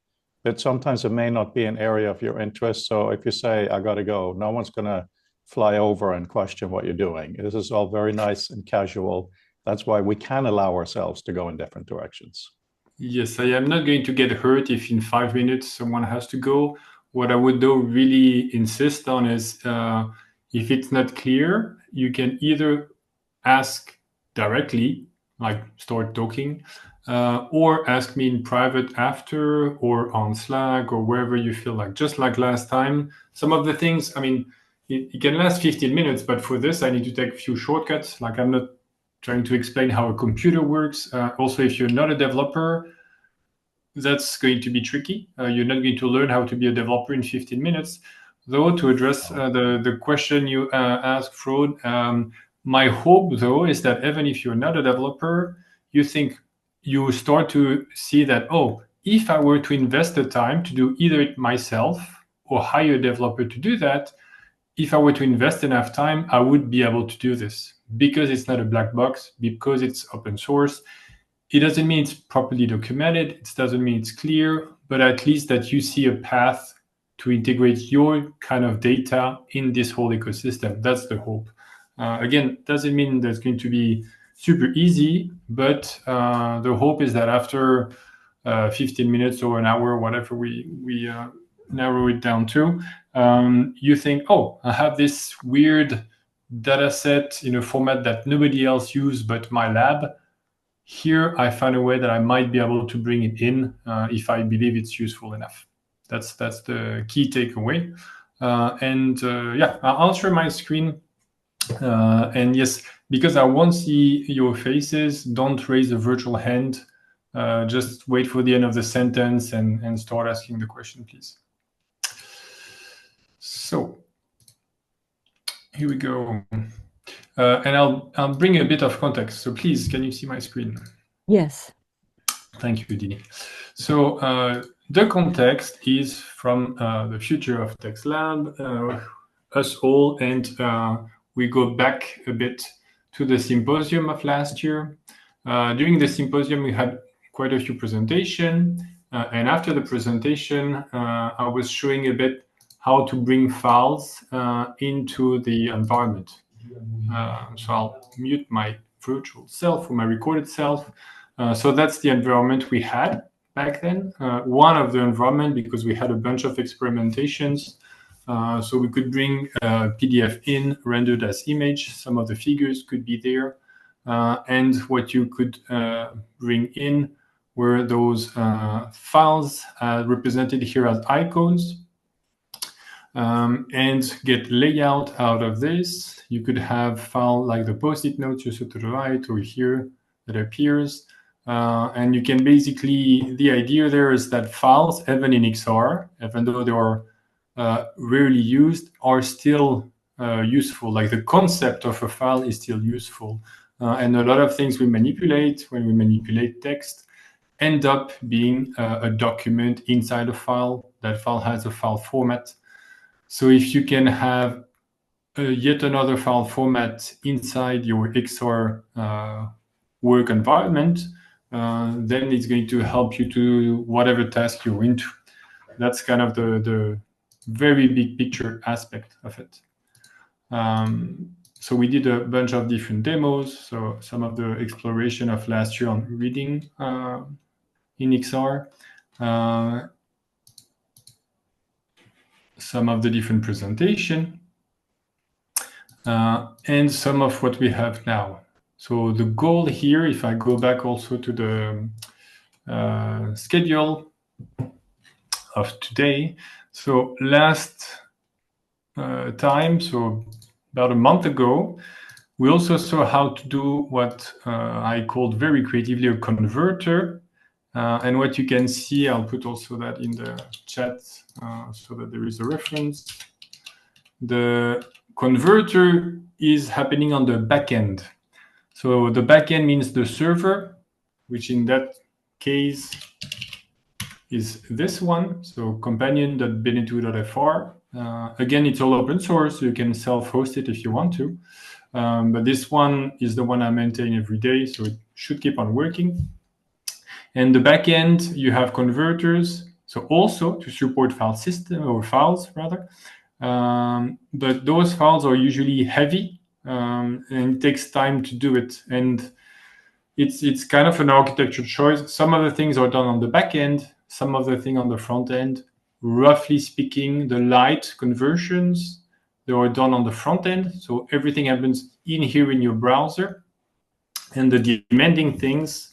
but sometimes it may not be an area of your interest. So if you say, I got to go, no one's going to fly over and question what you're doing. This is all very nice and casual. That's why we can allow ourselves to go in different directions. Yes, I am not going to get hurt if in 5 minutes someone has to go. What I would though really insist on is if it's not clear, you can either ask directly, like start talking, or ask me in private after, or on Slack, or wherever you feel like. Just like last time, some of the things, I mean, it can last 15 minutes, but for this, I need to take a few shortcuts. Like I'm not trying to explain how a computer works. Also, if you're not a developer, that's going to be tricky. You're not going to learn how to be a developer in 15 minutes. Though, to address the question you asked, Frode, my hope, though, is that even if you're not a developer, you start to see that, oh, if I were to invest the time to do either it myself or hire a developer to do that, if I were to invest enough time, I would be able to do this because it's not a black box, because it's open source. It doesn't mean it's properly documented. It doesn't mean it's clear, but at least that you see a path to integrate your kind of data in this whole ecosystem. That's the hope. Again, doesn't mean that's going to be super easy, but the hope is that after 15 minutes or an hour, whatever we narrow it down to, you think, oh, I have this weird data set in a format that nobody else uses but my lab. Here, I find a way that I might be able to bring it in if I believe it's useful enough. That's the key takeaway. Yeah, I'll share my screen. And yes, because I won't see your faces, don't raise a virtual hand. Just wait for the end of the sentence and start asking the question, please. So here we go. And I'll bring a bit of context. So please, can you see my screen? Yes. Thank you, Dini. So the context is from the Future of Text Lab, us all, and we go back a bit to the symposium of last year. During the symposium, we had quite a few presentations. And after the presentation, I was showing a bit how to bring files into the environment. So I'll mute my virtual self or my recorded self. So that's the environment we had back then. One of the environment, because we had a bunch of experimentations. So we could bring PDF in, rendered as image. Some of the figures could be there. And what you could bring in were those files represented here as icons. And get layout out of this. You could have file like the post-it notes just to the right or here that appears. And you can basically, the idea there is that files, even in XR, even though they are rarely used, are still useful. Like the concept of a file is still useful. And a lot of things we manipulate when we manipulate text end up being a document inside a file. That file has a file format. So if you can have yet another file format inside your XR work environment, then it's going to help you to whatever task you're into. That's kind of the very big picture aspect of it. So we did a bunch of different demos. So some of the exploration of last year on reading in XR. Some of the different presentation, and some of what we have now. So the goal here, if I go back also to the schedule of today. So last time, so about a month ago, we also saw how to do what I called very creatively a converter. And what you can see, I'll put also that in the chat so that there is a reference. The converter is happening on the backend. So the backend means the server, which in that case is this one. So companion.benetoo.fr. Again, it's all open source, so you can self-host it if you want to. But this one is the one I maintain every day, so it should keep on working. And the backend, you have converters, so also to support file system or files rather. But those files are usually heavy, and it takes time to do it. And it's kind of an architecture choice. Some of the things are done on the back end, some of the things on the front end. Roughly speaking, the light conversions, they are done on the front end. So everything happens in here in your browser. And the demanding things,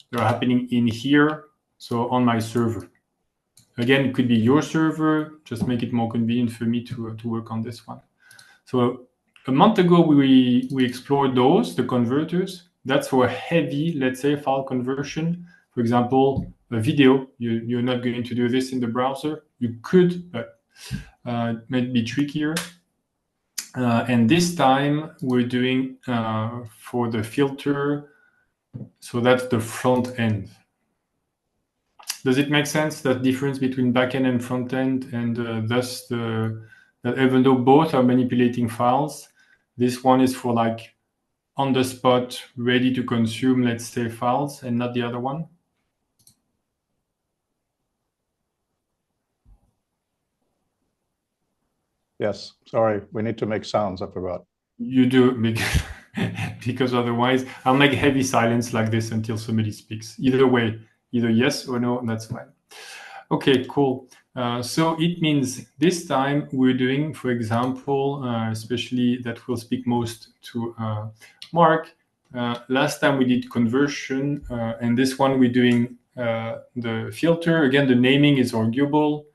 they're happening in here, so on my server. Again, it could be your server, just make it more convenient for me to work on this one. So a month ago, we explored those, the converters. That's for heavy, let's say, file conversion. For example, a video, you're not going to do this in the browser. You could, but it might be trickier. And this time we're doing for the filter, so that's the front end. Does it make sense, that difference between backend and front end, and thus that even though both are manipulating files, this one is for like on the spot, ready to consume, let's say, files, and not the other one? Yes, sorry, we need to make sounds, I forgot. You do, because otherwise I'll make heavy silence like this until somebody speaks. Either way, either yes or no, that's fine. Okay, cool. So it means this time we're doing, for example, especially that will speak most to Mark. Last time we did conversion, and this one we're doing the filter. Again, the naming is arguable.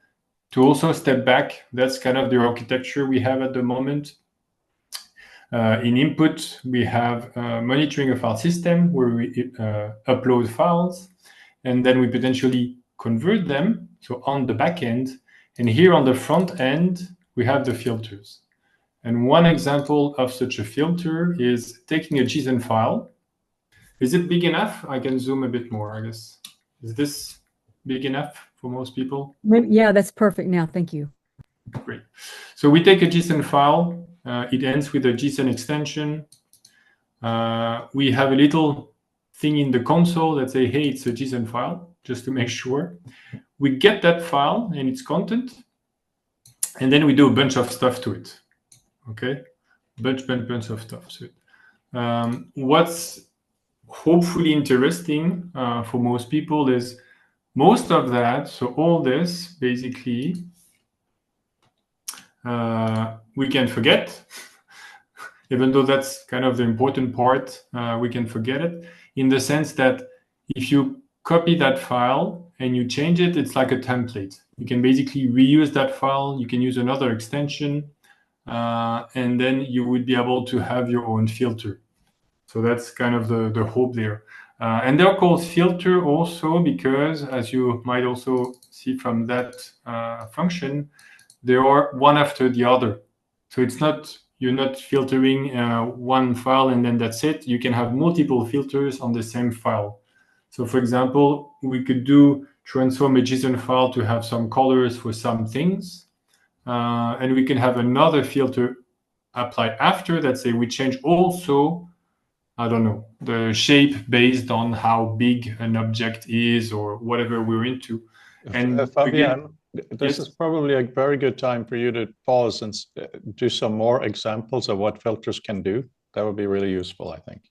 To also step back, that's kind of the architecture we have at the moment. In input, we have monitoring a file system where we upload files, and then we potentially convert them, so on the back end. And here on the front end, we have the filters. And one example of such a filter is taking a JSON file. Is it big enough? I can zoom a bit more, I guess. Is this big enough for most people? Yeah, that's perfect now. Thank you. Great. So we take a JSON file. It ends with a JSON extension. We have a little thing in the console that say, hey, it's a JSON file, just to make sure. We get that file and its content, and then we do a bunch of stuff to it. Okay, bunch of stuff to it. What's hopefully interesting for most people is most of that, so all this basically we can forget. Even though that's kind of the important part, we can forget it in the sense that if you copy that file and you change it, it's like a template. You can basically reuse that file. You can use another extension, and then you would be able to have your own filter. So that's kind of the hope there. And they're called filter also because, as you might also see from that function, they are one after the other. So it's not, you're not filtering one file and then that's it. You can have multiple filters on the same file. So for example, we could transform a JSON file to have some colors for some things. And we can have another filter applied after that say we change also, I don't know, the shape based on how big an object is or whatever we're into. And Fabien, this yes? is probably a very good time for you to pause and do some more examples of what filters can do. That would be really useful, I think.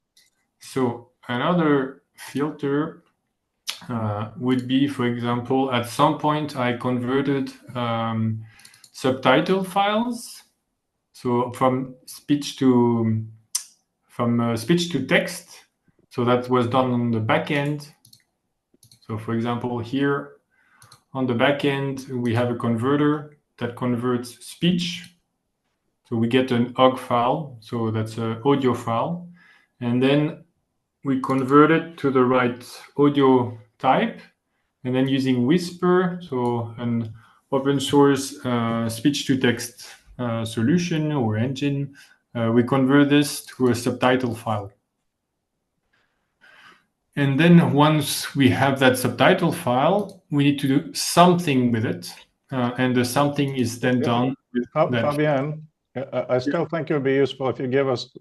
So another filter would be, for example, at some point I converted subtitle files. So from speech to text. So that was done on the back end. So for example, here on the back end, we have a converter that converts speech. So we get an OGG file. So that's an audio file. And then we convert it to the right audio type. and then using Whisper, so an open source speech-to-text solution or engine, we convert this to a subtitle file. And then once we have that subtitle file, we need to do something with it. And the something is then done with that. Fabienne, I still think it would be useful if you give us,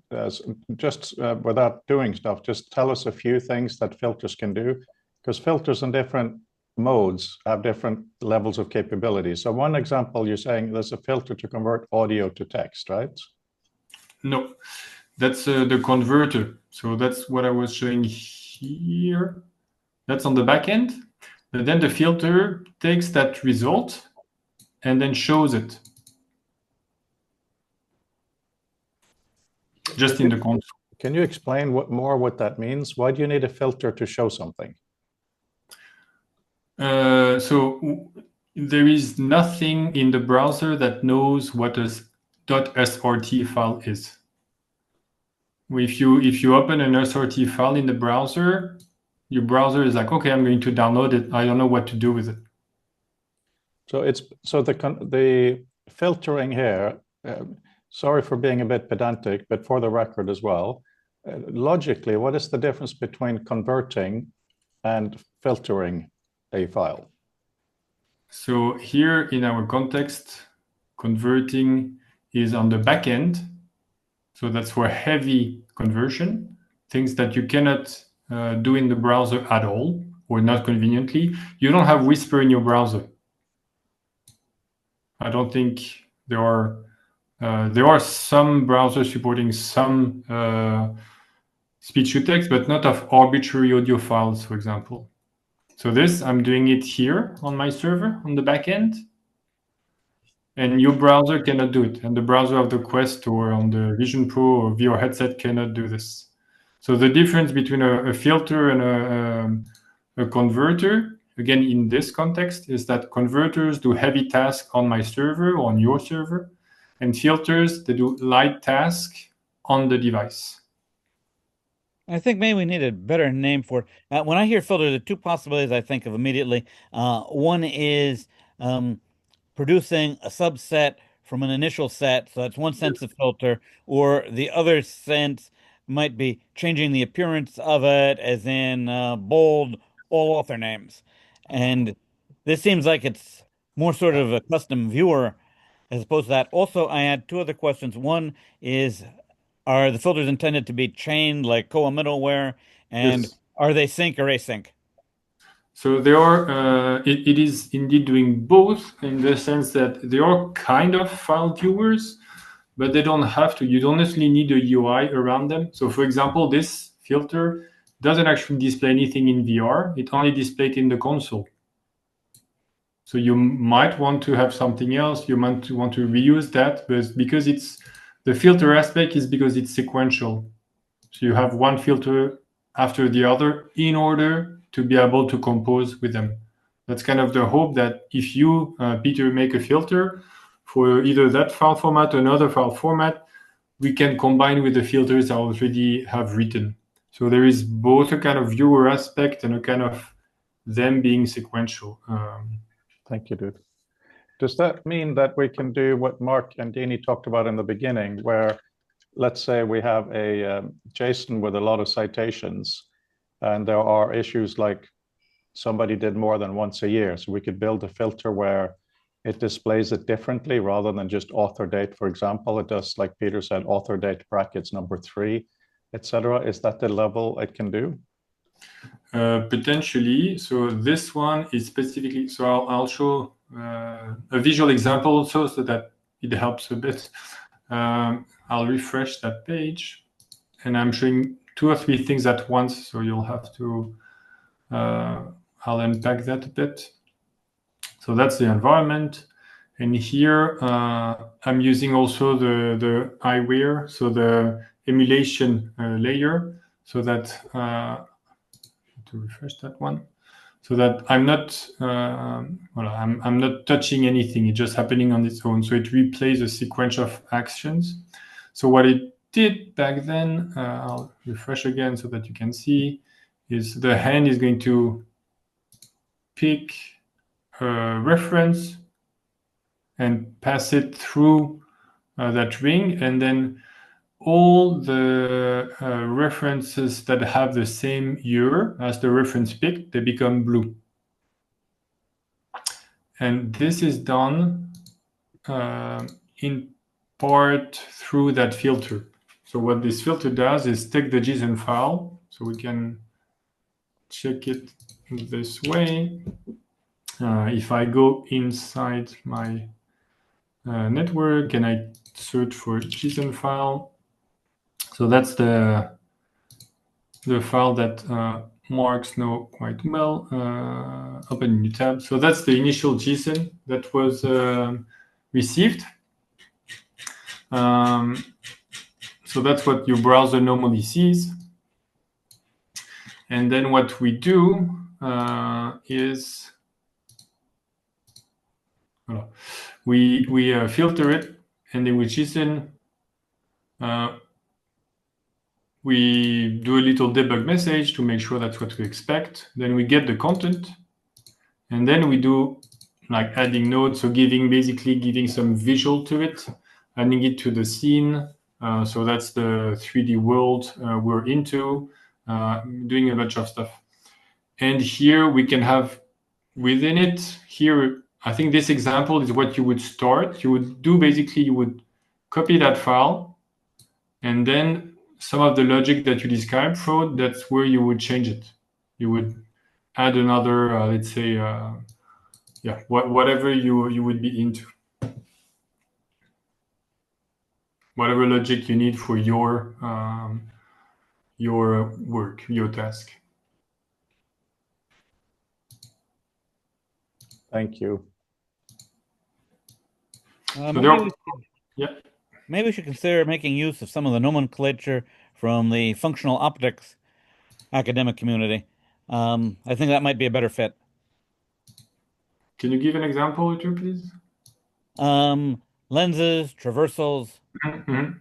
just without doing stuff, just tell us a few things that filters can do, because filters in different modes have different levels of capability. So one example, you're saying there's a filter to convert audio to text, right? No, that's the converter. So that's what I was showing here. That's on the back end. But then the filter takes that result and then shows it just in the console. Can you explain what that means? Why do you need a filter to show something? So there is nothing in the browser that knows what a .srt file is. If you open an SRT file in the browser, your browser is like, okay, I'm going to download it. I don't know what to do with it. So the filtering here. Sorry for being a bit pedantic, but for the record as well, logically, what is the difference between converting and filtering a file? So here in our context, converting is on the back end. So that's for heavy conversion, things that you cannot do in the browser at all, or not conveniently. You don't have Whisper in your browser. I don't think there are some browsers supporting some speech-to-text, but not of arbitrary audio files, for example. So this, I'm doing it here on my server on the back end. And your browser cannot do it. And the browser of the Quest or on the Vision Pro or VR headset cannot do this. So the difference between a filter and a converter, again, in this context, is that converters do heavy tasks on my server or on your server. And filters, they do light tasks on the device. I think maybe we need a better name for it. When I hear filter, the two possibilities I think of immediately. One is producing a subset from an initial set, so that's one sense of filter, or the other sense might be changing the appearance of it, as in bold all author names. And this seems like it's more sort of a custom viewer as opposed to that. Also, I had two other questions. One is, are the filters intended to be chained like Koa middleware? And Yes. are they sync or async? So they are, it is indeed doing both in the sense that they are kind of file viewers, but they don't have to. You don't necessarily need a UI around them. So for example, this filter doesn't actually display anything in VR. It only displays in the console. So you might want to have something else. You might want to reuse that, but because it's the filter aspect is because it's sequential. So you have one filter after the other in order to be able to compose with them. That's kind of the hope that if you, Peter, make a filter for either that file format or another file format, we can combine with the filters I already have written. So there is both a kind of viewer aspect and a kind of them being sequential. Thank you, dude. Does that mean that we can do what Mark and Dini talked about in the beginning, where let's say we have a JSON with a lot of citations, and there are issues like somebody did more than once a year. So we could build a filter where it displays it differently rather than just author date, for example. It does, like Peter said, author date brackets number 3, etc. Is that the level it can do? Potentially. So this one is specifically, so I'll show a visual example also so that it helps a bit. I'll refresh that page and I'm showing 2 or 3 things at once. So you'll have to, I'll unpack that a bit. So that's the environment. And here I'm using also the eyewear, so the emulation layer, so that to refresh that one, so that I'm not I'm not touching anything. It's just happening on its own. So it replays a sequence of actions. So what it did back then, I'll refresh again so that you can see, is the hand is going to pick a reference and pass it through that ring, and then all the references that have the same year as the reference picked, they become blue. And this is done in part through that filter. So what this filter does is take the JSON file, so we can check it this way. If I go inside my network and I search for JSON file, so that's the file that Marks know quite well. Open a new tab. So that's the initial JSON that was received. So that's what your browser normally sees. And then what we do is we filter it, and then with JSON, we do a little debug message to make sure that's what we expect. Then we get the content, and then we do like adding nodes, so basically giving some visual to it, adding it to the scene. So that's the 3D world we're into, doing a bunch of stuff. And here we can have within it, here, I think this example is what you would start. You would copy that file, and then some of the logic that you described, Frode, that's where you would change it. You would add another, let's say, whatever you would be into. Whatever logic you need for your work, your task. Thank you. Maybe we should consider making use of some of the nomenclature from the functional optics academic community. I think that might be a better fit. Can you give an example or two, please? Lenses, traversals. Mm-hmm.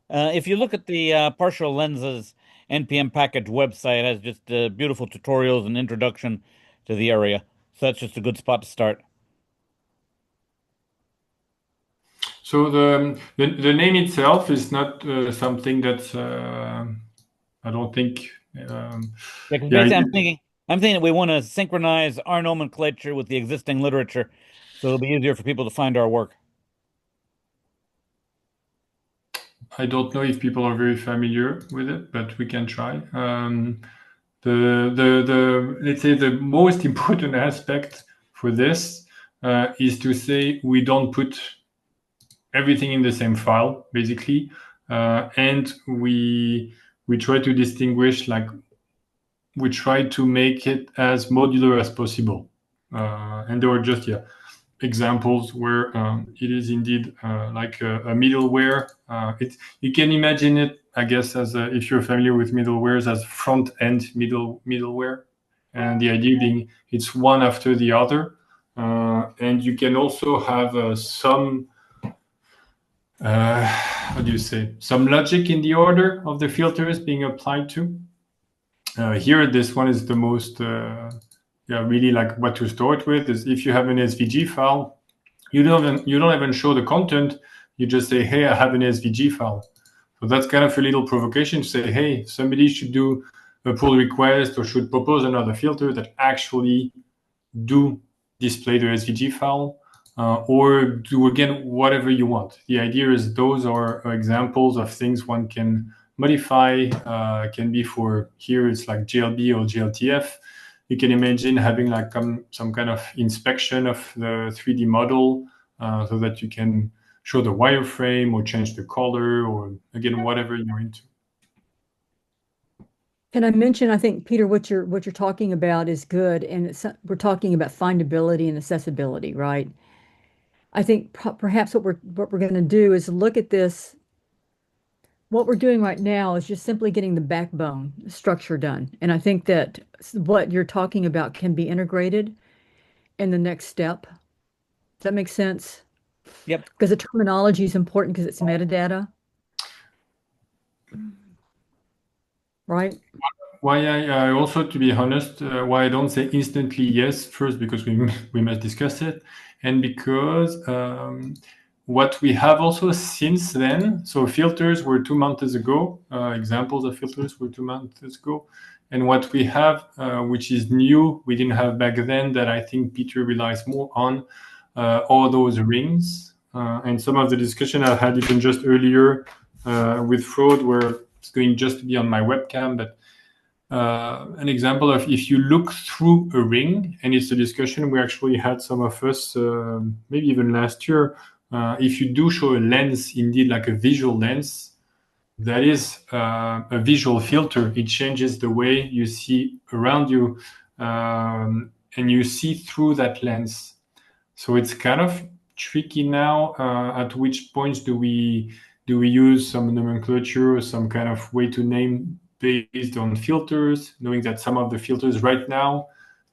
If you look at the partial lenses NPM package website, it has just beautiful tutorials and introduction to the area. So that's just a good spot to start. So the name itself is not something that's I don't think. Basically, I'm thinking that we want to synchronize our nomenclature with the existing literature, so it'll be easier for people to find our work. I don't know if people are very familiar with it, but we can try. Let's say the most important aspect for this is to say we don't put everything in the same file, basically, and we try to distinguish, like we try to make it as modular as possible. And there are just examples where it is indeed like a middleware. You can imagine it, I guess, as if you're familiar with middlewares, as front-end middleware, and the idea being it's one after the other. And you can also have some some logic in the order of the filters being applied to. Here, this one is the most really like what to start with is if you have an SVG file, you don't even show the content. You just say, hey, I have an SVG file. So that's kind of a little provocation to say, hey, somebody should do a pull request or should propose another filter that actually do display the SVG file, or do again whatever you want. The idea is those are examples of things one can modify. Can be for here it's like GLB or GLTF. You can imagine having like some kind of inspection of the 3D model so that you can show the wireframe or change the color or again whatever you're into. Can I mention, I think, Peter, what you're talking about is good, and we're talking about findability and accessibility, right? I think perhaps what we're going to do is look at this. What we're doing right now is just simply getting the backbone structure done, and I think that what you're talking about can be integrated in the next step. Does that make sense? Yep. Because the terminology is important because it's metadata. Right? why I also, to be honest, why I don't say instantly yes, first because we must discuss it, and because what we have also since then, so filters were 2 months ago, examples of filters were 2 months ago, and what we have, which is new, we didn't have back then, that I think Peter relies more on, are those rings, and some of the discussion I had even just earlier with Frode, where it's going just to be on my webcam, but an example of if you look through a ring, and it's a discussion we actually had some of us, maybe even last year, if you do show a lens, indeed like a visual lens, that is a visual filter. It changes the way you see around you, and you see through that lens. So it's kind of tricky now. At which points do we use some nomenclature or some kind of way to name based on filters, knowing that some of the filters right now,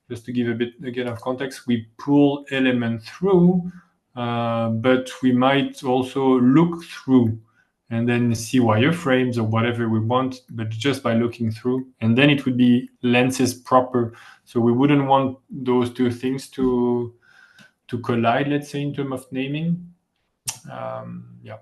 just to give a bit again of context, we pull element through, but we might also look through and then see wireframes or whatever we want, but just by looking through. And then it would be lenses proper. So we wouldn't want those two things to collide, let's say, in terms of naming. Yeah.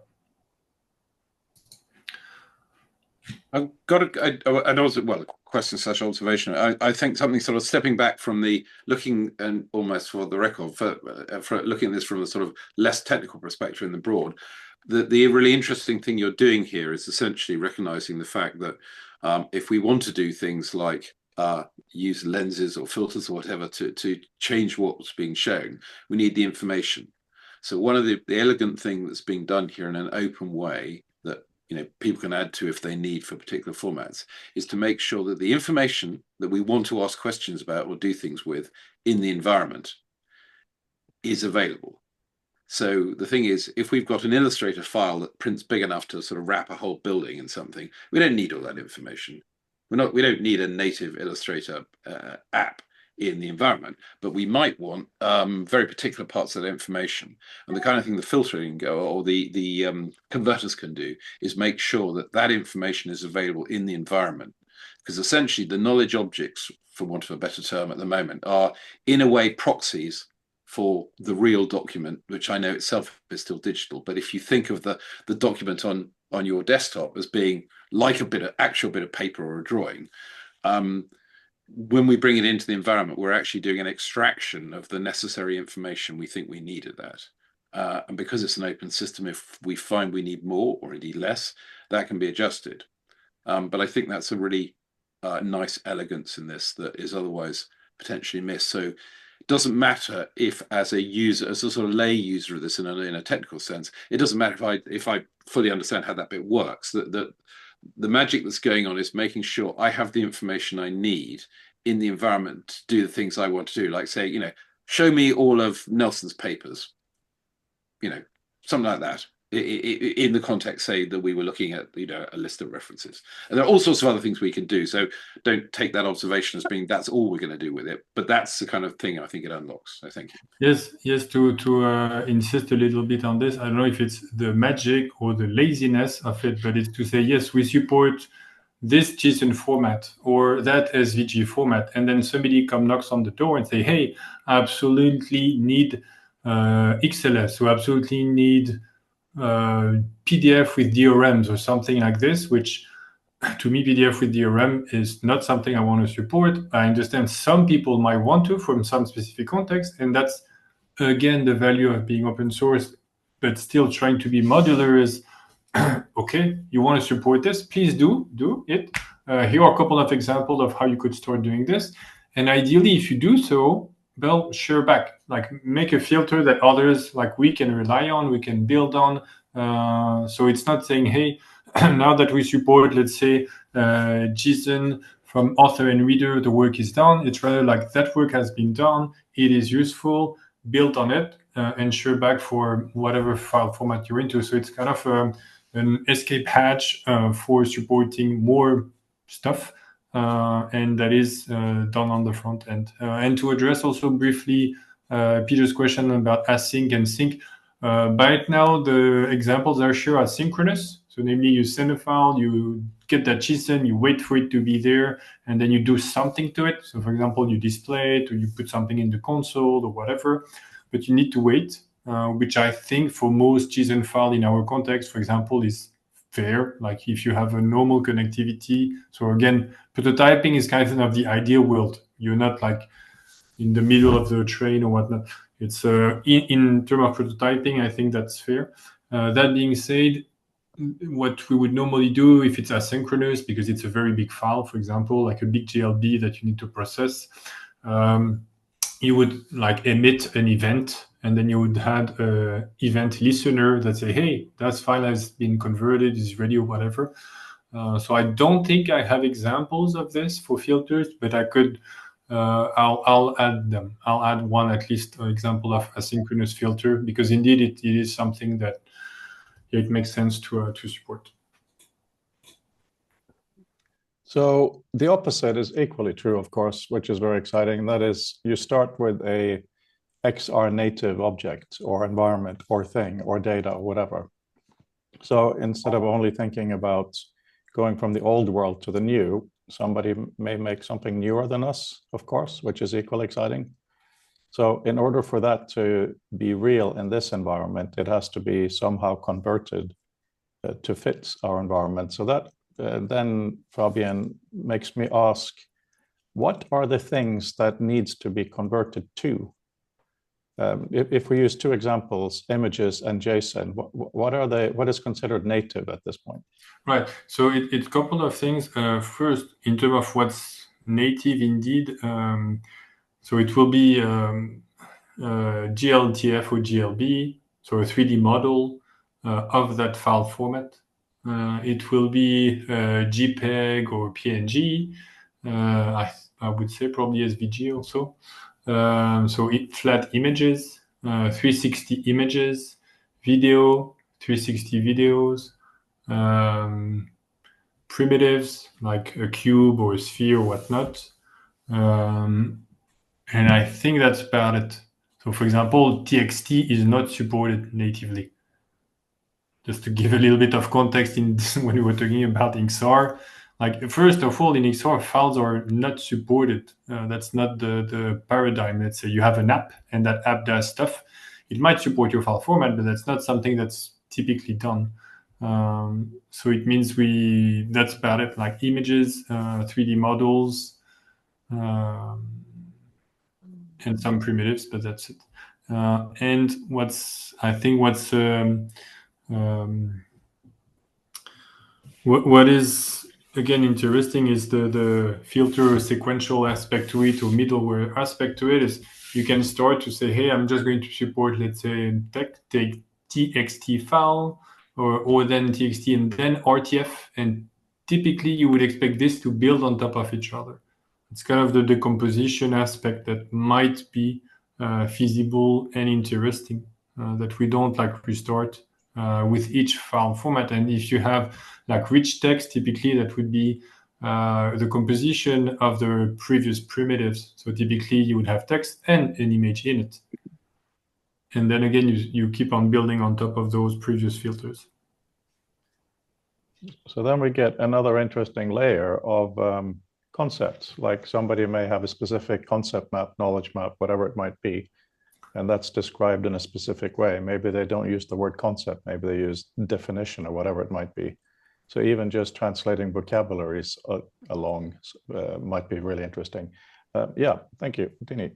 I've got a question / observation. I think something sort of stepping back from the looking, and almost for the record, for looking at this from a sort of less technical perspective in the broad, the really interesting thing you're doing here is essentially recognizing the fact that if we want to do things like use lenses or filters or whatever to change what's being shown, we need the information. So one of the elegant thing that's being done here in an open way that people can add to if they need for particular formats is to make sure that the information that we want to ask questions about or do things with in the environment is available. So the thing is, if we've got an Illustrator file that prints big enough to sort of wrap a whole building in something, we don't need all that information. We don't need a native Illustrator app in the environment, but we might want very particular parts of that information. And the kind of thing the filtering or the converters can do is make sure that that information is available in the environment. Because essentially the knowledge objects, for want of a better term at the moment, are in a way proxies for the real document, which I know itself is still digital. But if you think of the document on your desktop as being like a actual bit of paper or a drawing, when we bring it into the environment, we're actually doing an extraction of the necessary information we think we need of that. And because it's an open system, if we find we need more or indeed less, that can be adjusted. But I think that's a really nice elegance in this that is otherwise potentially missed. So it doesn't matter if, as a user, as a sort of lay user of this in a technical sense, it doesn't matter if I fully understand how that bit works. The magic that's going on is making sure I have the information I need in the environment to do the things I want to do. Like say, show me all of Nelson's papers, something like that. In the context, say, that we were looking at, a list of references. And there are all sorts of other things we can do. So don't take that observation as being that's all we're going to do with it. But that's the kind of thing I think it unlocks. So thank you. Yes. To insist a little bit on this, I don't know if it's the magic or the laziness of it, but it's to say, yes, we support this JSON format or that SVG format. And then somebody knocks on the door and say, hey, I absolutely need XLS. So absolutely need PDF with DRMs or something like this, which to me, PDF with DRM is not something I want to support. I understand some people might want to from some specific context, and that's, again, the value of being open source, but still trying to be modular is, okay, you want to support this, please do it. Here are a couple of examples of how you could start doing this. And ideally, if you do so, well, share back, like make a filter that others like we can rely on, we can build on. So it's not saying, hey, now that we support, let's say, JSON from author and reader, the work is done. It's rather like that work has been done. It is useful, build on it, and share back for whatever file format you're into. So it's kind of an escape hatch for supporting more stuff. And that is done on the front end. And to address also briefly Peter's question about async and sync, Right now, the examples are sure asynchronous. So namely, you send a file, you get that JSON, you wait for it to be there, and then you do something to it. So for example, you display it or you put something in the console or whatever, but you need to wait, which I think for most JSON file in our context, for example, is fair. Like if you have a normal connectivity. So again, prototyping is kind of the ideal world. You're not like in the middle of the train or whatnot. It's in terms of prototyping, I think that's fair. That being said, what we would normally do if it's asynchronous, because it's a very big file, for example, like a big GLB that you need to process, you would like emit an event, and then you would have an event listener that say, hey, that file has been converted, is ready or whatever. So I don't think I have examples of this for filters, but I could. I'll add them. I'll add one at least example of asynchronous filter, because indeed it is something that it makes sense to support. So the opposite is equally true, of course, which is very exciting. That is, you start with a XR native object or environment or thing or data or whatever. So instead of only thinking about going from the old world to the new, somebody may make something newer than us, of course, which is equally exciting. So in order for that to be real in this environment, it has to be somehow converted to fit our environment. So that then, Fabian, makes me ask, what are the things that needs to be converted to? If we use two examples, images and JSON, what is considered native at this point? Right. So it's a couple of things. First, in terms of what's native indeed, so it will be GLTF or GLB, so a 3D model of that file format. It will be JPEG or PNG. I would say probably SVG also. So flat images, 360 images, video, 360 videos, primitives like a cube or a sphere or whatnot. And I think that's about it. So for example, TXT is not supported natively. Just to give a little bit of context in this, when we were talking about XR, like first of all, in XR, files are not supported. That's not the paradigm. Let's say you have an app and that app does stuff. It might support your file format, but that's not something that's typically done. So it means that's about it, like images, 3D models, and some primitives, but that's it. And what is again interesting is the filter sequential aspect to it, or middleware aspect to it. Is you can start to say, hey, I'm just going to support, let's say, take TXT file or then TXT and then RTF, and typically you would expect this to build on top of each other. It's kind of the decomposition aspect that might be feasible and interesting, that we don't like restart with each file format. And if you have like rich text, typically that would be the composition of the previous primitives. So typically you would have text and an image in it. And then again, you keep on building on top of those previous filters. So then we get another interesting layer of concepts, like somebody may have a specific concept map, knowledge map, whatever it might be, and that's described in a specific way. Maybe they don't use the word concept, maybe they use definition or whatever it might be. So even just translating vocabularies along might be really interesting. Yeah, thank you, Dini.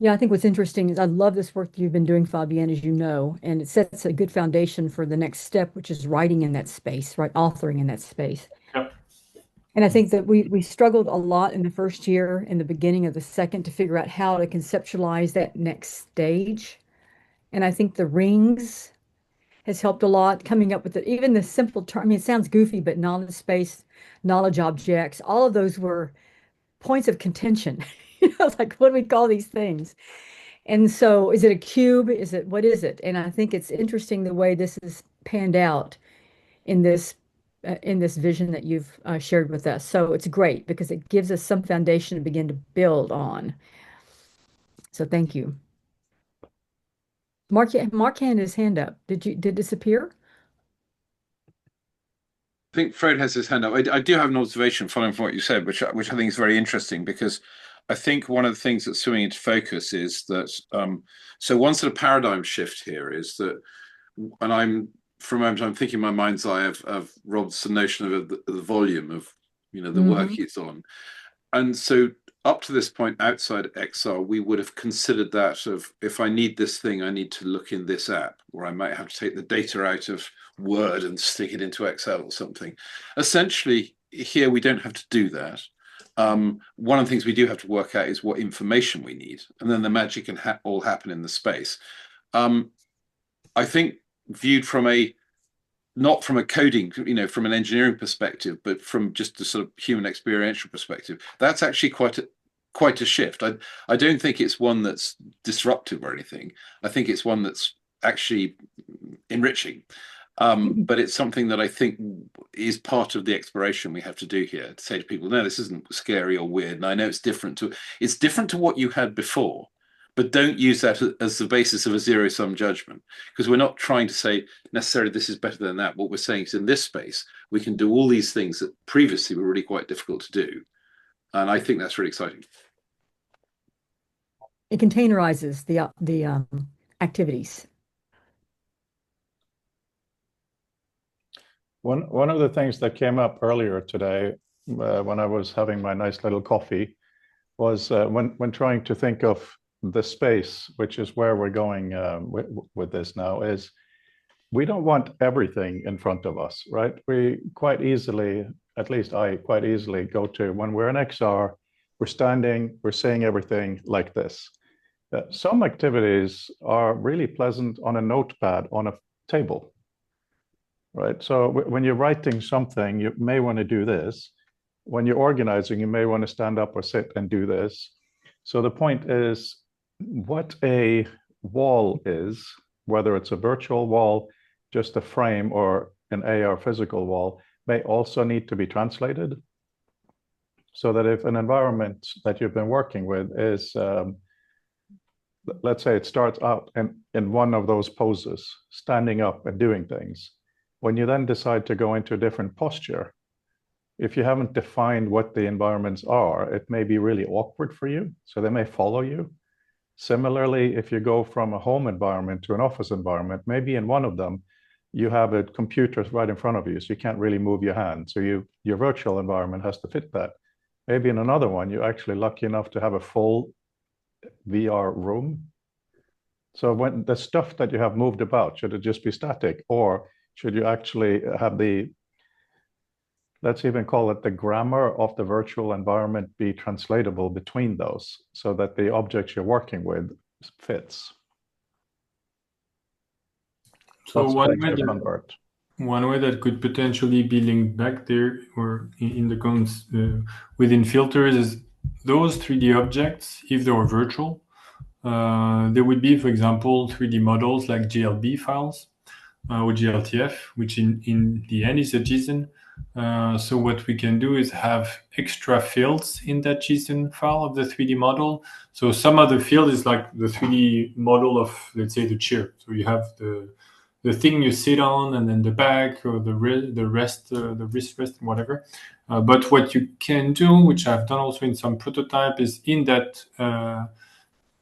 Yeah, I think what's interesting is I love this work you've been doing, Fabienne, as you know, and it sets a good foundation for the next step, which is writing in that space, right? Authoring in that space. Yep. And I think that we struggled a lot in the first year, in the beginning of the second, to figure out how to conceptualize that next stage. And I think the rings has helped a lot coming up with it. Even the simple term, I mean, it sounds goofy, but knowledge space, knowledge objects, all of those were points of contention. Like, what do we call these things? And so is it a cube? What is it? And I think it's interesting the way this is panned out in this vision that you've shared with us. So it's great because it gives us some foundation to begin to build on. So thank you. Mark had his hand up. Did it disappear? I think Fred has his hand up. I do have an observation following from what you said, which I think is very interesting because I think one of the things that's swimming into focus is that so one sort of paradigm shift here is that, and I'm for a moment I'm thinking in my mind's eye of Rob's notion of the volume of the work he's on, and so up to this point outside XR, we would have considered that of if I need this thing, I need to look in this app, or I might have to take the data out of Word and stick it into Excel or something. Essentially, here we don't have to do that. One of the things we do have to work out is what information we need, and then the magic can all happen in the space. I think viewed from not from a coding, from an engineering perspective, but from just a sort of human experiential perspective, that's actually quite a shift. I don't think it's one that's disruptive or anything. I think it's one that's actually enriching. But it's something that I think is part of the exploration we have to do here, to say to people, no, this isn't scary or weird. And I know it's different to what you had before, but don't use that as the basis of a zero-sum judgment, because we're not trying to say necessarily this is better than that. What we're saying is in this space, we can do all these things that previously were really quite difficult to do. And I think that's really exciting. It containerizes the activities. One of the things that came up earlier today, when I was having my nice little coffee, was when trying to think of the space, which is where we're going with this now, is we don't want everything in front of us, right? We quite easily, at least I quite easily go to, when we're in XR, we're standing, we're saying everything like this. Some activities are really pleasant on a notepad on a table, right? So when you're writing something, you may want to do this. When you're organizing, you may want to stand up or sit and do this. So the point is, what a wall is, whether it's a virtual wall, just a frame, or an AR physical wall, may also need to be translated. So that if an environment that you've been working with is, let's say it starts out in one of those poses, standing up and doing things. When you then decide to go into a different posture, if you haven't defined what the environments are, it may be really awkward for you. So they may follow you. Similarly, if you go from a home environment to an office environment, maybe in one of them, you have a computer right in front of you, so you can't really move your hand. So your virtual environment has to fit that. Maybe in another one, you're actually lucky enough to have a full VR room. So when the stuff that you have moved about, should it just be static, or should you actually have let's even call it the grammar of the virtual environment be translatable between those, so that the objects you're working with fits? So one way that could potentially be linked back there, or in the within filters, is those 3D objects, if they were virtual, there would be, for example, 3D models like GLB files or GLTF, which in the end is a JSON. So what we can do is have extra fields in that JSON file of the 3D model. So some of the field is like the 3D model of, let's say, the chair. So you have the thing you sit on, and then the back, or the wrist rest, whatever. But what you can do, which I've done also in some prototype, is in that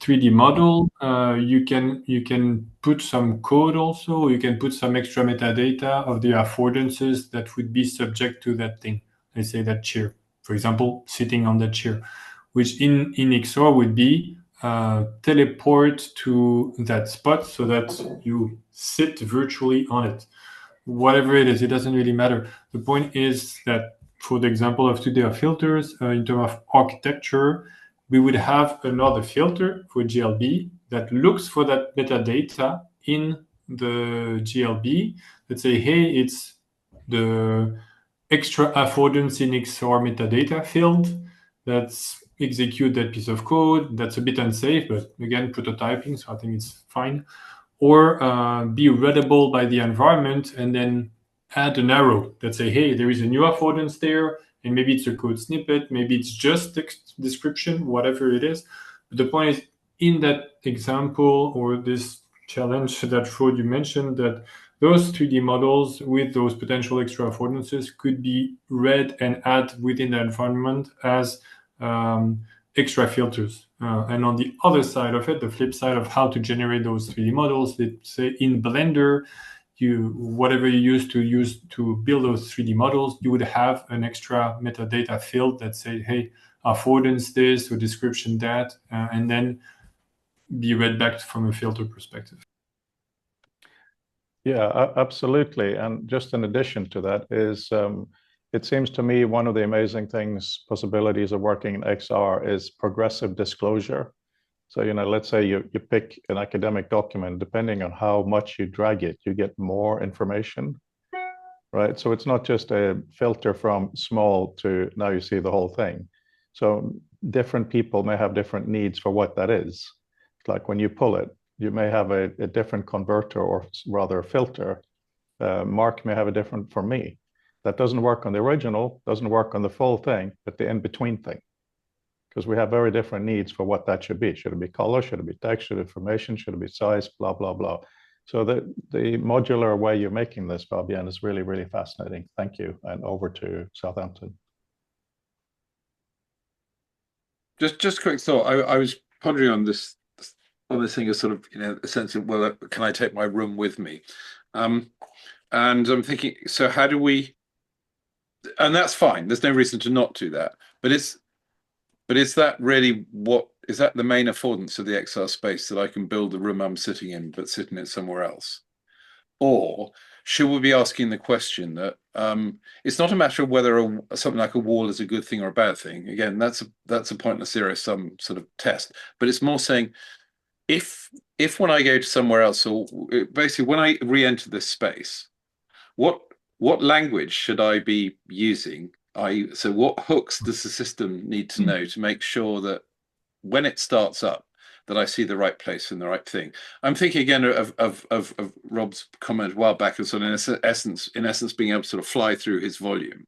3D model, you can put some code also. You can put some extra metadata of the affordances that would be subject to that thing. Let's say that chair, for example, sitting on that chair, which in XR would be teleport to that spot so that you sit virtually on it. Whatever it is, it doesn't really matter. The point is that for the example of today of filters, in terms of architecture, we would have another filter for GLB that looks for that metadata in the GLB. Let's say, hey, it's the extra affordance in XR metadata field. That's execute that piece of code. That's a bit unsafe, but again, prototyping, so I think it's fine. Or be readable by the environment, and then add an arrow that say, hey, there is a new affordance there, and maybe it's a code snippet, maybe it's just text description, whatever it is. But the point is, in that example or this challenge that Rod you mentioned, that those 3D models with those potential extra affordances could be read and add within the environment as extra filters. And on the other side of it, the flip side of how to generate those 3D models, let's say in Blender, whatever you use to build those 3D models, you would have an extra metadata field that say, hey, affordance this or description that, and then be read back from a filter perspective. Yeah, absolutely. And just in addition to that is, it seems to me one of the amazing possibilities of working in XR is progressive disclosure. So, let's say you pick an academic document, depending on how much you drag it, you get more information, right? So it's not just a filter from small to now you see the whole thing. So different people may have different needs for what that is. Like when you pull it, you may have a different converter or rather a filter. Mark may have a different for me. That doesn't work on the original, doesn't work on the full thing, but the in-between thing. Because we have very different needs for what that should be. Should it be color? Should it be text? Should it be information? Should it be size? Blah, blah, blah. So the modular way you're making this, Fabienne, is really, really fascinating. Thank you. And over to Southampton. Just a quick thought. I was pondering on this thing as sort of, a sense of, well, can I take my room with me? And I'm thinking, so how do we, and that's fine. There's no reason to not do that. But is that really is that the main affordance of the XR space, that I can build the room I'm sitting in, but sit in it somewhere else? Or should we be asking the question that it's not a matter of whether something like a wall is a good thing or a bad thing. Again, that's a pointless zero-sum sort of test. But it's more saying, if when I go to somewhere else, or basically when I re-enter this space, what language should I be using? So what hooks does the system need to know to make sure that when it starts up, that I see the right place and the right thing? I'm thinking again of Rob's comment a while back, and sort of in essence being able to sort of fly through his volume.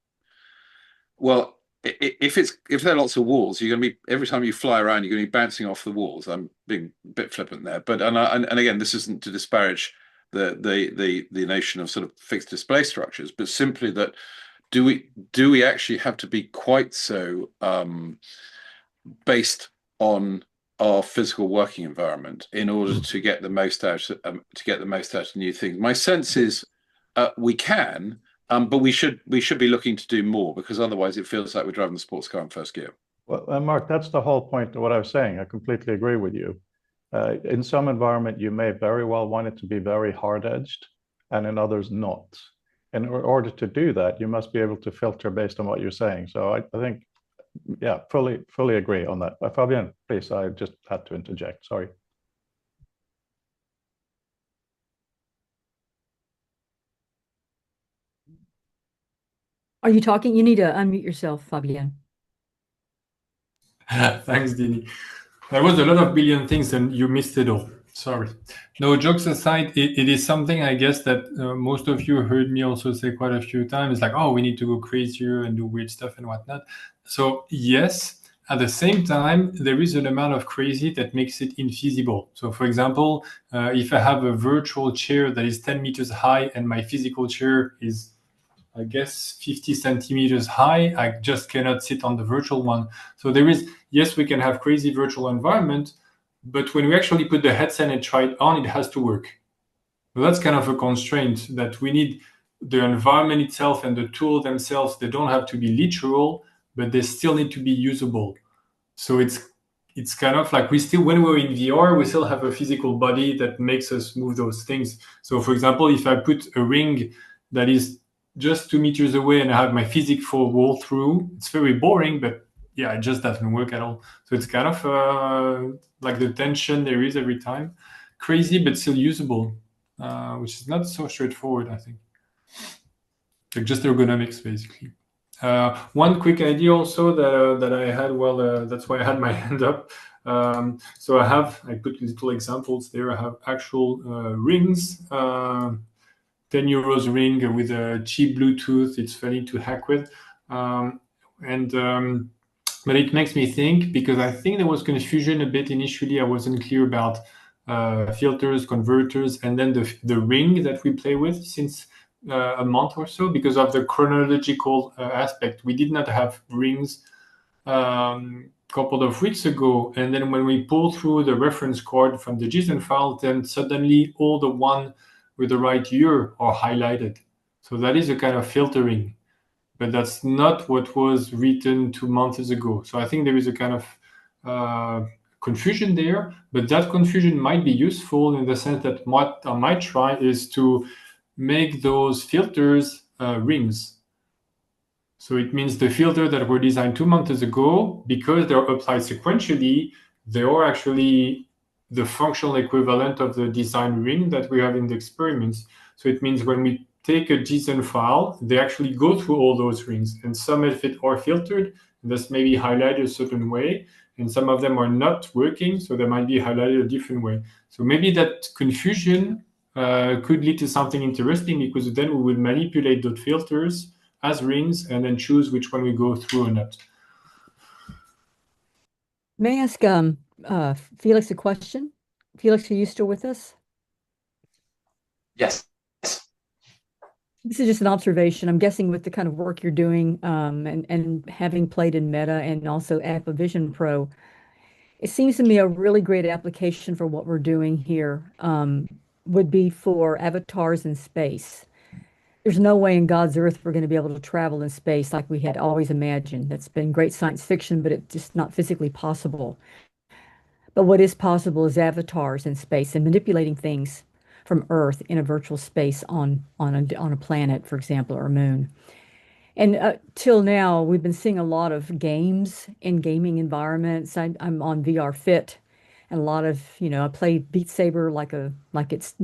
Well, if there are lots of walls, you're going to be, every time you fly around, you're going to be bouncing off the walls. I'm being a bit flippant there, but and again, this isn't to disparage the notion of sort of fixed display structures, but simply that do we actually have to be quite so based on our physical working environment in order to get the most out of new things? My sense is we can, but we should be looking to do more, because otherwise it feels like we're driving the sports car in first gear. Well, Mark, that's the whole point of what I was saying. I completely agree with you. In some environment, you may very well want it to be very hard-edged, and in others not. In order to do that, you must be able to filter based on what you're saying. So I think, yeah, fully agree on that. Fabienne, please, I just had to interject. Sorry. Are you talking? You need to unmute yourself, Fabienne. Thanks, Dini. There was a lot of billion things and you missed it all. Sorry. No, jokes aside, it is something, I guess, that most of you heard me also say quite a few times. It's like, oh, we need to go crazier and do weird stuff and whatnot. So yes, at the same time, there is an amount of crazy that makes it infeasible. So for example, if I have a virtual chair that is 10 meters high and my physical chair is, I guess, 50 centimeters high, I just cannot sit on the virtual one. So there is, yes, we can have crazy virtual environment, but when we actually put the headset and try it on, it has to work. So that's kind of a constraint, that we need the environment itself and the tool themselves. They don't have to be literal, but they still need to be usable. So it's kind of like when we're in VR, we still have a physical body that makes us move those things. So for example, if I put a ring that is just 2 meters away and I have my physical wall through, it's very boring, but yeah, it just doesn't work at all. So it's kind of like the tension there is every time. Crazy, but still usable, which is not so straightforward, I think. Like just ergonomics, basically. One quick idea also that I had, that's why I had my hand up. So I put little examples there. I have actual rings, 10 euros ring with a cheap Bluetooth. It's funny to hack with. But it makes me think, because I think there was confusion a bit initially. I wasn't clear about filters, converters, and then the ring that we play with since a month or so because of the chronological aspect. We did not have rings couple of weeks ago, and then when we pull through the reference code from the JSON file, then suddenly all the one with the right year are highlighted. So that is a kind of filtering, but that's not what was written 2 months ago. So I think there is a kind of confusion there, but that confusion might be useful in the sense that what I might try is to make those filters rings. So it means the filter that were designed 2 months ago, because they're applied sequentially, they are actually the functional equivalent of the design ring that we have in the experiments. So it means when we take a JSON file, they actually go through all those rings, and some of it are filtered, and that's maybe highlighted a certain way, and some of them are not working, so they might be highlighted a different way. So maybe that confusion could lead to something interesting, because then we would manipulate those filters as rings and then choose which one we go through or not. May I ask Felix a question? Felix, are you still with us? Yes. This is just an observation. I'm guessing with the kind of work you're doing and having played in Meta and also Applivision Pro, it seems to me a really great application for what we're doing here would be for avatars in space. There's no way in God's earth we're going to be able to travel in space like we had always imagined. That's been great science fiction, but it's just not physically possible. But what is possible is avatars in space and manipulating things from Earth in a virtual space on a planet, for example, or a moon. And till now, we've been seeing a lot of games in gaming environments. I'm on VR Fit, and a lot of, I play Beat Saber like there's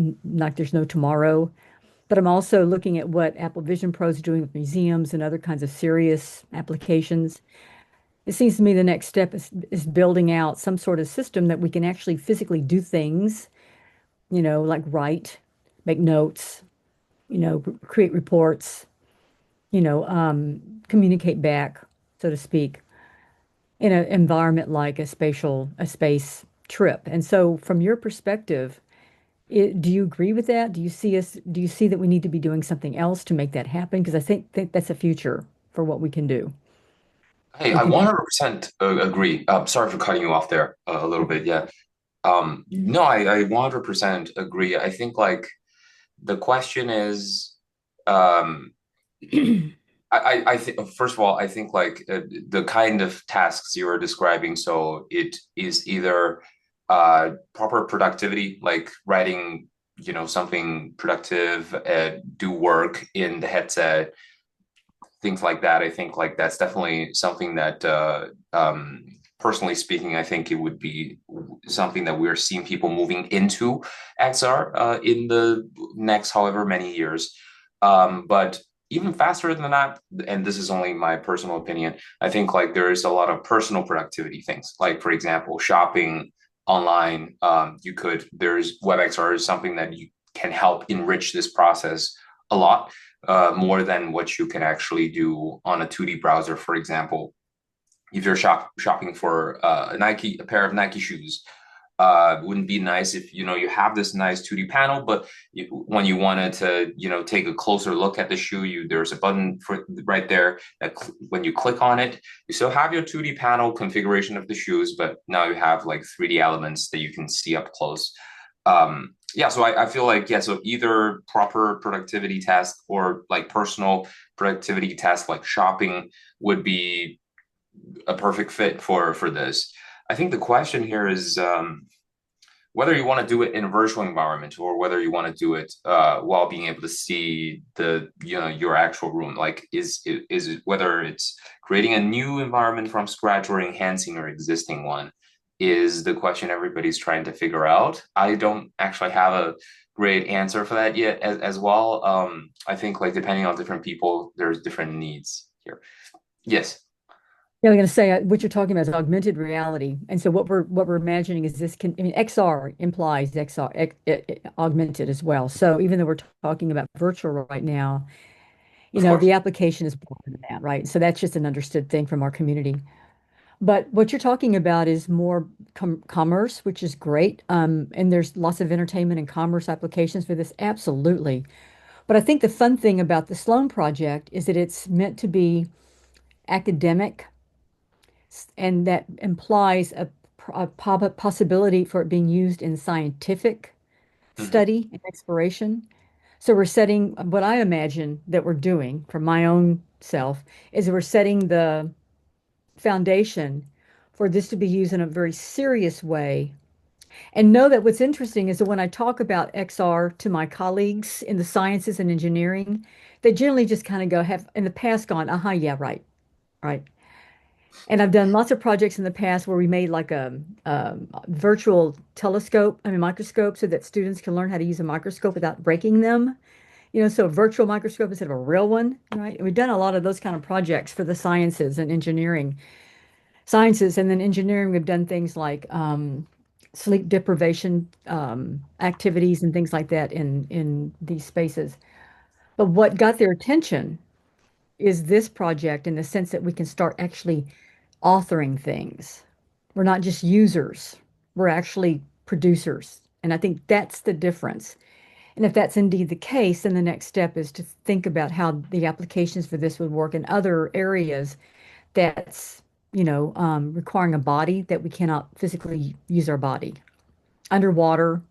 no tomorrow. But I'm also looking at what Apple Vision Pro is doing with museums and other kinds of serious applications. It seems to me the next step is building out some sort of system that we can actually physically do things, like write, make notes, create reports, communicate back, so to speak, in an environment like a space trip. And so from your perspective, do you agree with that? Do you see that we need to be doing something else to make that happen? Because I think that's a future for what we can do. Hey, I 100% agree. Sorry for cutting you off there a little bit. Yeah. No, I 100% agree. I think like the question is, I think first of all, I think like the kind of tasks you are describing, so it is either proper productivity, like writing, something productive, do work in the headset, things like that. I think like that's definitely something that personally speaking, I think it would be something that we're seeing people moving into XR in the next however many years. But even faster than that, and this is only my personal opinion, I think like there's a lot of personal productivity things. Like for example, shopping online, there's WebXR is something that you can help enrich this process a lot more than what you can actually do on a 2D browser, for example. If you're shopping for a pair of Nike shoes, wouldn't be nice if you have this nice 2D panel, but when you wanted to take a closer look at the shoe, there's a button right there that when you click on it, you still have your 2D panel configuration of the shoes, but now you have like 3D elements that you can see up close. Yeah, so I feel like so either proper productivity task or like personal productivity task like shopping would be a perfect fit for this. I think the question here is whether you want to do it in a virtual environment or whether you want to do it while being able to see your actual room. Like, is it whether it's creating a new environment from scratch or enhancing your existing one is the question everybody's trying to figure out. I don't actually have a great answer for that yet as well. I think like depending on different people, there's different needs here. Yes. Yeah, I'm going to say what you're talking about is augmented reality, and so what we're imagining is XR implies augmented as well. So even though we're talking about virtual right now, the application is broader than that, right? So that's just an understood thing from our community. But what you're talking about is more commerce, which is great. And there's lots of entertainment and commerce applications for this. Absolutely. But I think the fun thing about the Sloan Project is that it's meant to be academic, and that implies a possibility for it being used in scientific Mhm. study and exploration. So we're setting what I imagine that we're doing for my own self is we're setting the foundation for this to be used in a very serious way. And know that what's interesting is that when I talk about XR to my colleagues in the sciences and engineering, they generally just kind of go, have in the past gone, uh-huh, yeah, right, right. And I've done lots of projects in the past where we made like a virtual telescope, I mean microscope, so that students can learn how to use a microscope without breaking them. So a virtual microscope instead of a real one, right? And we've done a lot of those kind of projects for the sciences and engineering. Sciences and then engineering, we've done things like sleep deprivation activities and things like that in these spaces. But what got their attention is this project in the sense that we can start actually authoring things. We're not just users, we're actually producers. And I think that's the difference. And if that's indeed the case, then the next step is to think about how the applications for this would work in other areas that's, requiring a body that we cannot physically use our body. Underwater,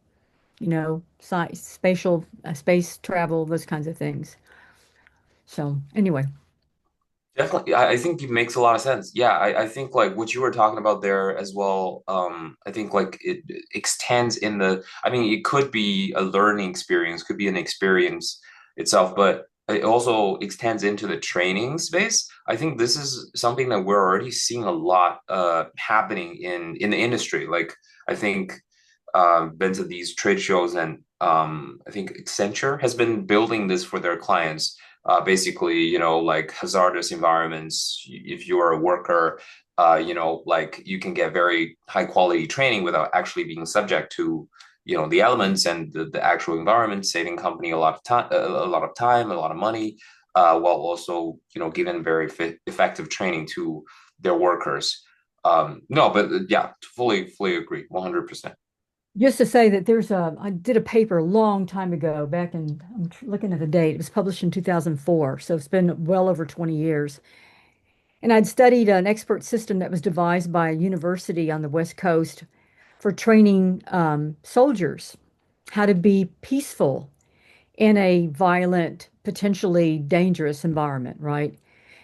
spatial, space travel, those kinds of things. So anyway, Definitely, I think it makes a lot of sense. Yeah, I think like what you were talking about there as well. I think like it extends in the. I mean, it could be a learning experience, could be an experience itself, but it also extends into the training space. I think this is something that we're already seeing a lot happening in the industry. Like I think been to these trade shows, and I think Accenture has been building this for their clients. Basically, like hazardous environments. If you are a worker, like you can get very high quality training without actually being subject to, the elements and the actual environment, saving company a lot of time, a lot of money, while also, giving very effective training to their workers. No, but yeah, fully agree, 100%. just to say that I did a paper a long time ago, back in, looking at the date, it was published in 2004, so it's been well over 20 years. And I'd studied an expert system that was devised by a university on the West Coast for training soldiers how to be peaceful in a violent, potentially dangerous environment, right?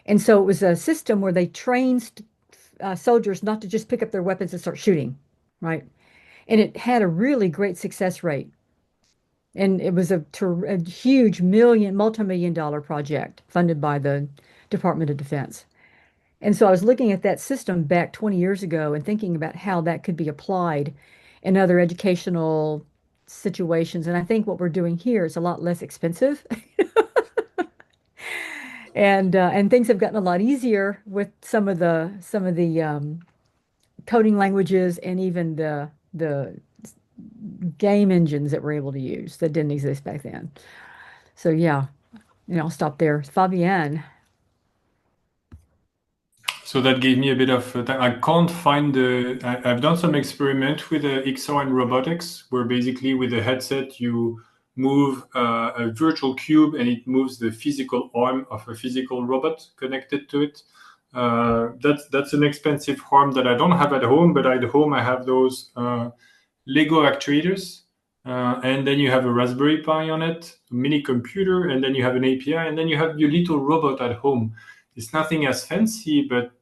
And so it was a system where they trained soldiers not to just pick up their weapons and start shooting, right? And it had a really great success rate. And it was a huge multi-million dollar project funded by the Department of Defense. And so I was looking at that system back 20 years ago and thinking about how that could be applied in other educational situations. And I think what we're doing here is a lot less expensive. And things have gotten a lot easier with some of the coding languages and even the game engines that we're able to use that didn't exist back then. So yeah, I'll stop there. Fabienne. So that gave me a bit of time. I can't find I've done some experiment with XR and robotics, where basically with a headset you move a virtual cube and it moves the physical arm of a physical robot connected to it. That's an expensive arm that I don't have at home, but at home I have those Lego actuators. And then you have a Raspberry Pi on it, a mini computer, and then you have an API, and then you have your little robot at home. It's nothing as fancy, but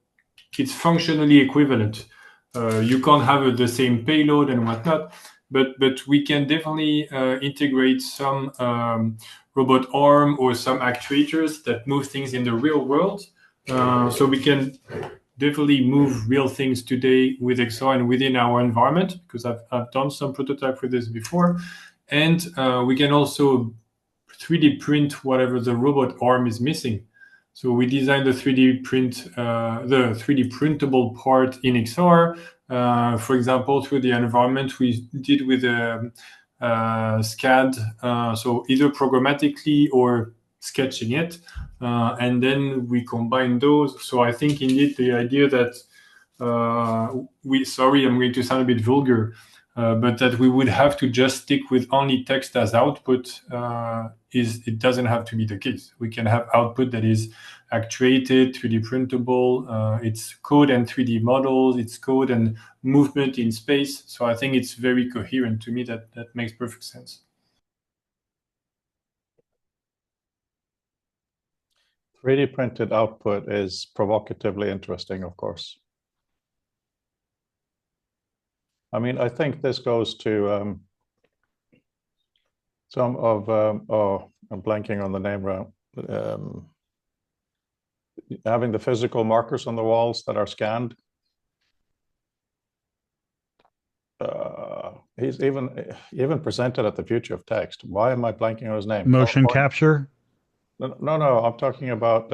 it's functionally equivalent. You can't have the same payload and whatnot, but we can definitely integrate some robot arm or some actuators that move things in the real world. So we can definitely move real things today with XR and within our environment, because I've done some prototype with this before. And we can also 3D print whatever the robot arm is missing. So we designed the 3D printable part in XR. For example, through the environment we did with SCAD, so either programmatically or sketching it, and then we combine those. So I think indeed the idea that sorry, I'm going to sound a bit vulgar, but that we would have to just stick with only text as output, it doesn't have to be the case. We can have output that is actuated, 3D printable, it's code and 3D models, it's code and movement in space. So I think it's very coherent to me. That makes perfect sense. 3D printed output is provocatively interesting, of course. I mean, I think this goes to some of, oh, I'm blanking on the name now. Having the physical markers on the walls that are scanned. He's even presented at the Future of Text. Why am I blanking on his name? Motion capture? No, I'm talking about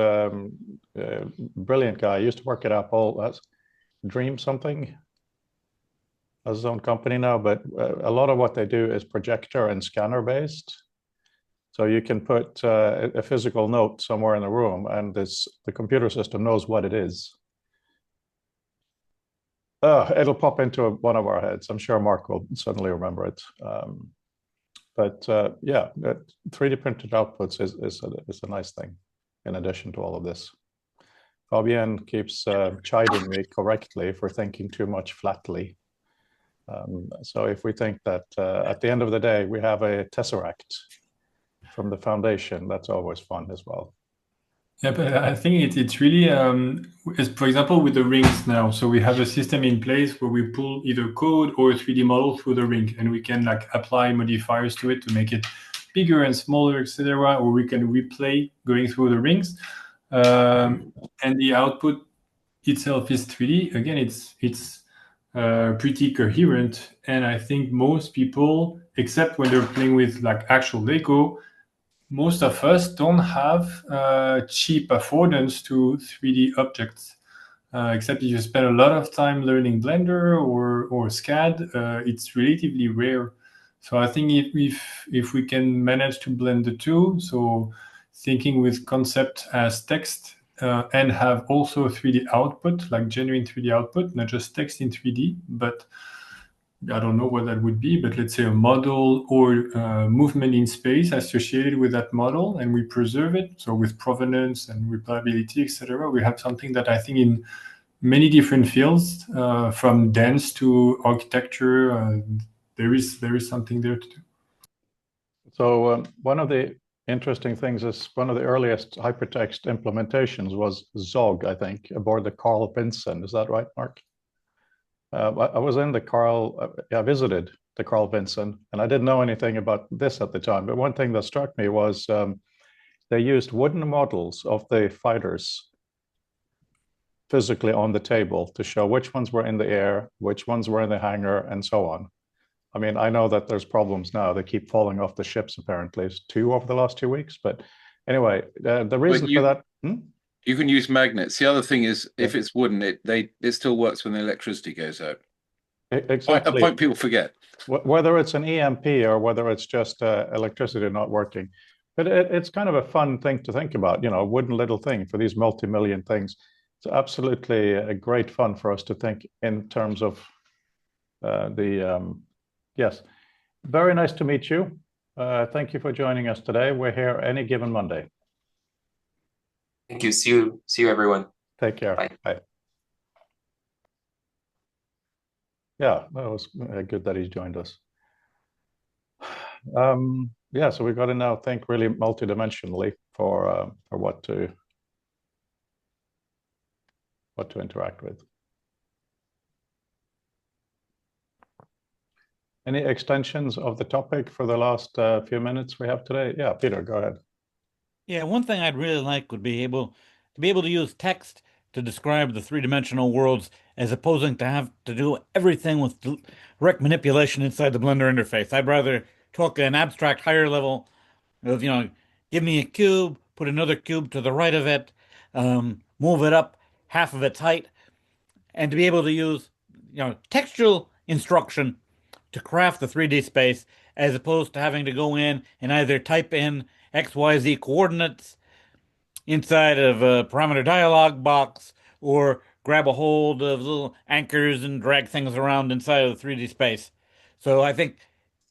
brilliant guy. Used to work at Apple. That's Dream something. Has his own company now, but a lot of what they do is projector and scanner based. So you can put a physical note somewhere in the room, and the computer system knows what it is. It'll pop into one of our heads. I'm sure Mark will suddenly remember it. But yeah, 3D printed outputs is a nice thing in addition to all of this. Fabienne keeps chiding me correctly for thinking too much flatly. So if we think that at the end of the day, we have a tesseract from the foundation, that's always fun as well. Yeah, but I think it's really, for example, with the rings now. So we have a system in place where we pull either code or a 3D model through the ring, and we can like apply modifiers to it to make it bigger and smaller, etc. Or we can replay going through the rings, and the output itself is 3D. Again, it's pretty coherent, and I think most people, except when they're playing with like actual Lego, most of us don't have cheap affordance to 3D objects. Except if you spend a lot of time learning Blender or SCAD, it's relatively rare. So I think if we can manage to blend the two, so thinking with concept as text, and have also 3D output, like genuine 3D output, not just text in 3D, but I don't know what that would be, but let's say a model or movement in space associated with that model, and we preserve it. So with provenance and replayability, etc., we have something that I think in many different fields, from dance to architecture, there is something there to do. So one of the interesting things is one of the earliest hypertext implementations was Zog, I think, aboard the Carl Vinson. Is that right, Mark? I was in the I visited the Carl Vinson, and I didn't know anything about this at the time. But one thing that struck me was they used wooden models of the fighters physically on the table to show which ones were in the air, which ones were in the hangar, and so on. I mean, I know that there's problems now. They keep falling off the ships, apparently. It's 2 over the last 2 weeks. But anyway, the reason for that... You can use magnets. The other thing is, if it's wooden, it still works when the electricity goes out. Exactly. A point people forget. Whether it's an EMP or whether it's just electricity not working. But it's kind of a fun thing to think about, you know, a wooden little thing for these multi-million things. It's absolutely a great fun for us to think in terms of yes. Very nice to meet you. Thank you for joining us today. We're here any given Monday. Thank you. See you, everyone. Take care. Bye. Bye. Yeah, that was good that he's joined us. Yeah, so we've got to now think really multidimensionally for what to interact with. Any extensions of the topic for the last few minutes we have today? Yeah, Peter, go ahead. Yeah, one thing I'd really like would be to be able to use text to describe the three-dimensional worlds, as opposing to have to do everything with direct manipulation inside the Blender interface. I'd rather talk at an abstract higher level of, you know, give me a cube, put another cube to the right of it, move it up half of its height, and to be able to use, you know, textual instruction to craft the 3D space, as opposed to having to go in and either type in XYZ coordinates inside of a parameter dialog box, or grab a hold of little anchors and drag things around inside of the 3D space. So I think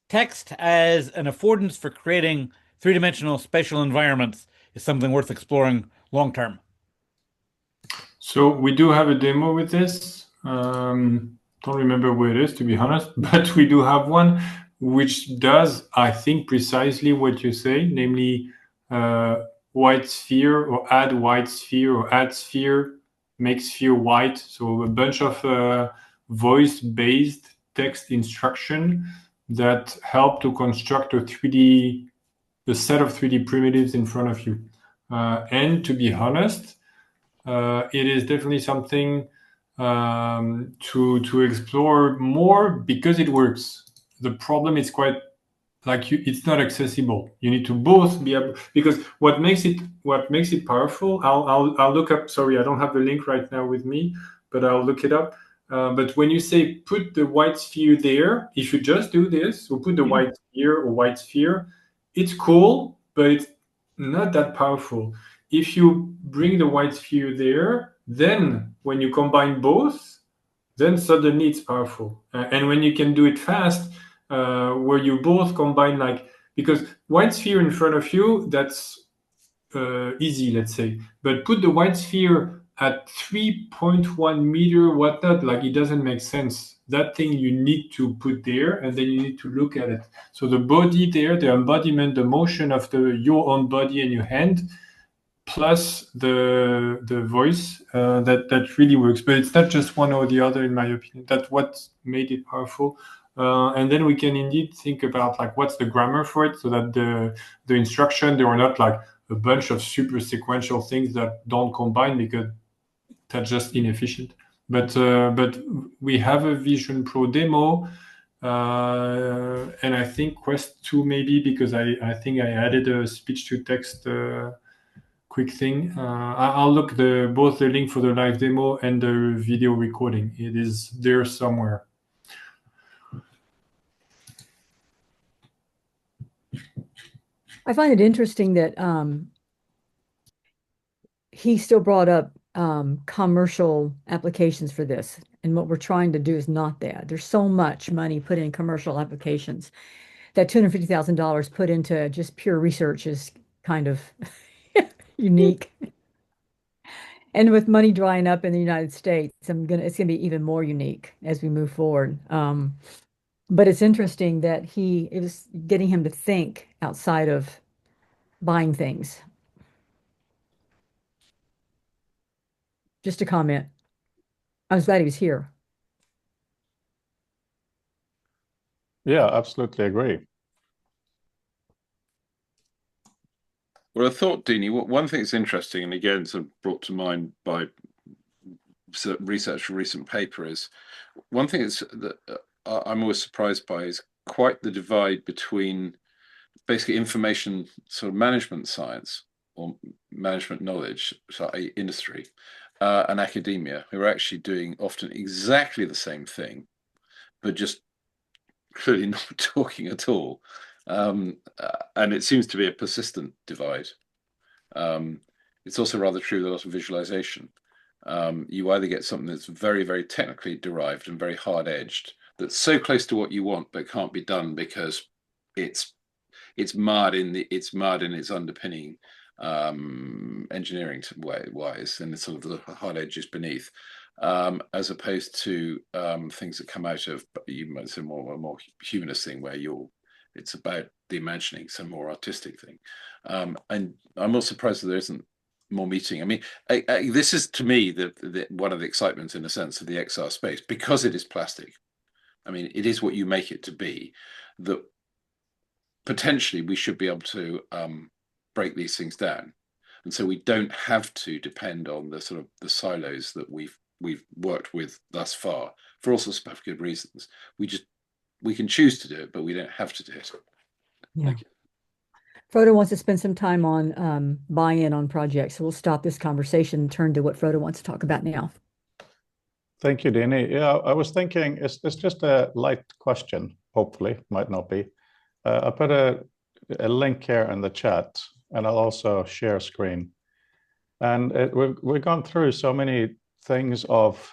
text as an affordance for creating three-dimensional spatial environments is something worth exploring long term. So we do have a demo with this. Don't remember where it is, to be honest, but we do have one which does, I think, precisely what you say, namely white sphere or add white sphere or add sphere, make sphere white. So a bunch of voice-based text instruction that help to construct a set of 3D primitives in front of you. And to be honest, it is definitely something to explore more because it works. The problem is quite it's not accessible. You need to both be able, because what makes it powerful. I'll look up. Sorry, I don't have the link right now with me, but I'll look it up. But when you say put the white sphere there, if you just do this, or put the white sphere or white sphere, it's cool, but it's not that powerful. If you bring the white sphere there, then when you combine both, then suddenly it's powerful. And when you can do it fast, where you both combine, because white sphere in front of you, that's easy, let's say. But put the white sphere at 3.1 meter, whatnot, it doesn't make sense. That thing you need to put there, and then you need to look at it. So the body there, the embodiment, the motion of your own body and your hand, plus the voice, that really works. But it's not just one or the other, in my opinion. That's what made it powerful. And then we can indeed think about what's the grammar for it, so that the instruction, they are not a bunch of super sequential things that don't combine, because that's just inefficient. But we have a Vision Pro demo, and I think Quest 2 maybe, because I think I added a speech to text quick thing. I'll look both the link for the live demo and the video recording. It is there somewhere. I find it interesting that he still brought up commercial applications for this. And what we're trying to do is not that. There's so much money put in commercial applications that $250,000 put into just pure research is kind of unique. And with money drying up in the United States, it's gonna be even more unique as we move forward. But it's interesting that it was getting him to think outside of buying things. Just a comment. I was glad he was here. Yeah, absolutely agree. Well, I thought, Dini, one thing that's interesting, and again, sort of brought to mind by research for a recent paper, is one thing that I'm always surprised by is quite the divide between basically information sort of management science or management knowledge, so industry, and academia, who are actually doing often exactly the same thing, but just clearly not talking at all. And it seems to be a persistent divide. It's also rather true with a lot of visualization. You either get something that's very, very technically derived and very hard-edged, that's so close to what you want but can't be done because it's marred in its underpinning, engineering wise, and it's sort of the hard edges beneath, as opposed to things that come out of, you might say, a more humanist thing, where it's about the imagining, some more artistic thing. And I'm not surprised that there isn't more meeting. I mean, this is, to me, the one of the excitements, in a sense, of the XR space, because it is plastic. I mean, it is what you make it to be. That potentially we should be able to break these things down, and so we don't have to depend on the sort of the silos that we've worked with thus far, for all sorts of good reasons. We can choose to do it, but we don't have to do it. Yeah. Frodo wants to spend some time on buy-in on projects, so we'll stop this conversation and turn to what Frodo wants to talk about now. Thank you, Dini. Yeah, I was thinking it's just a light question, hopefully, might not be. I put a link here in the chat, and I'll also share screen. And we've gone through so many things of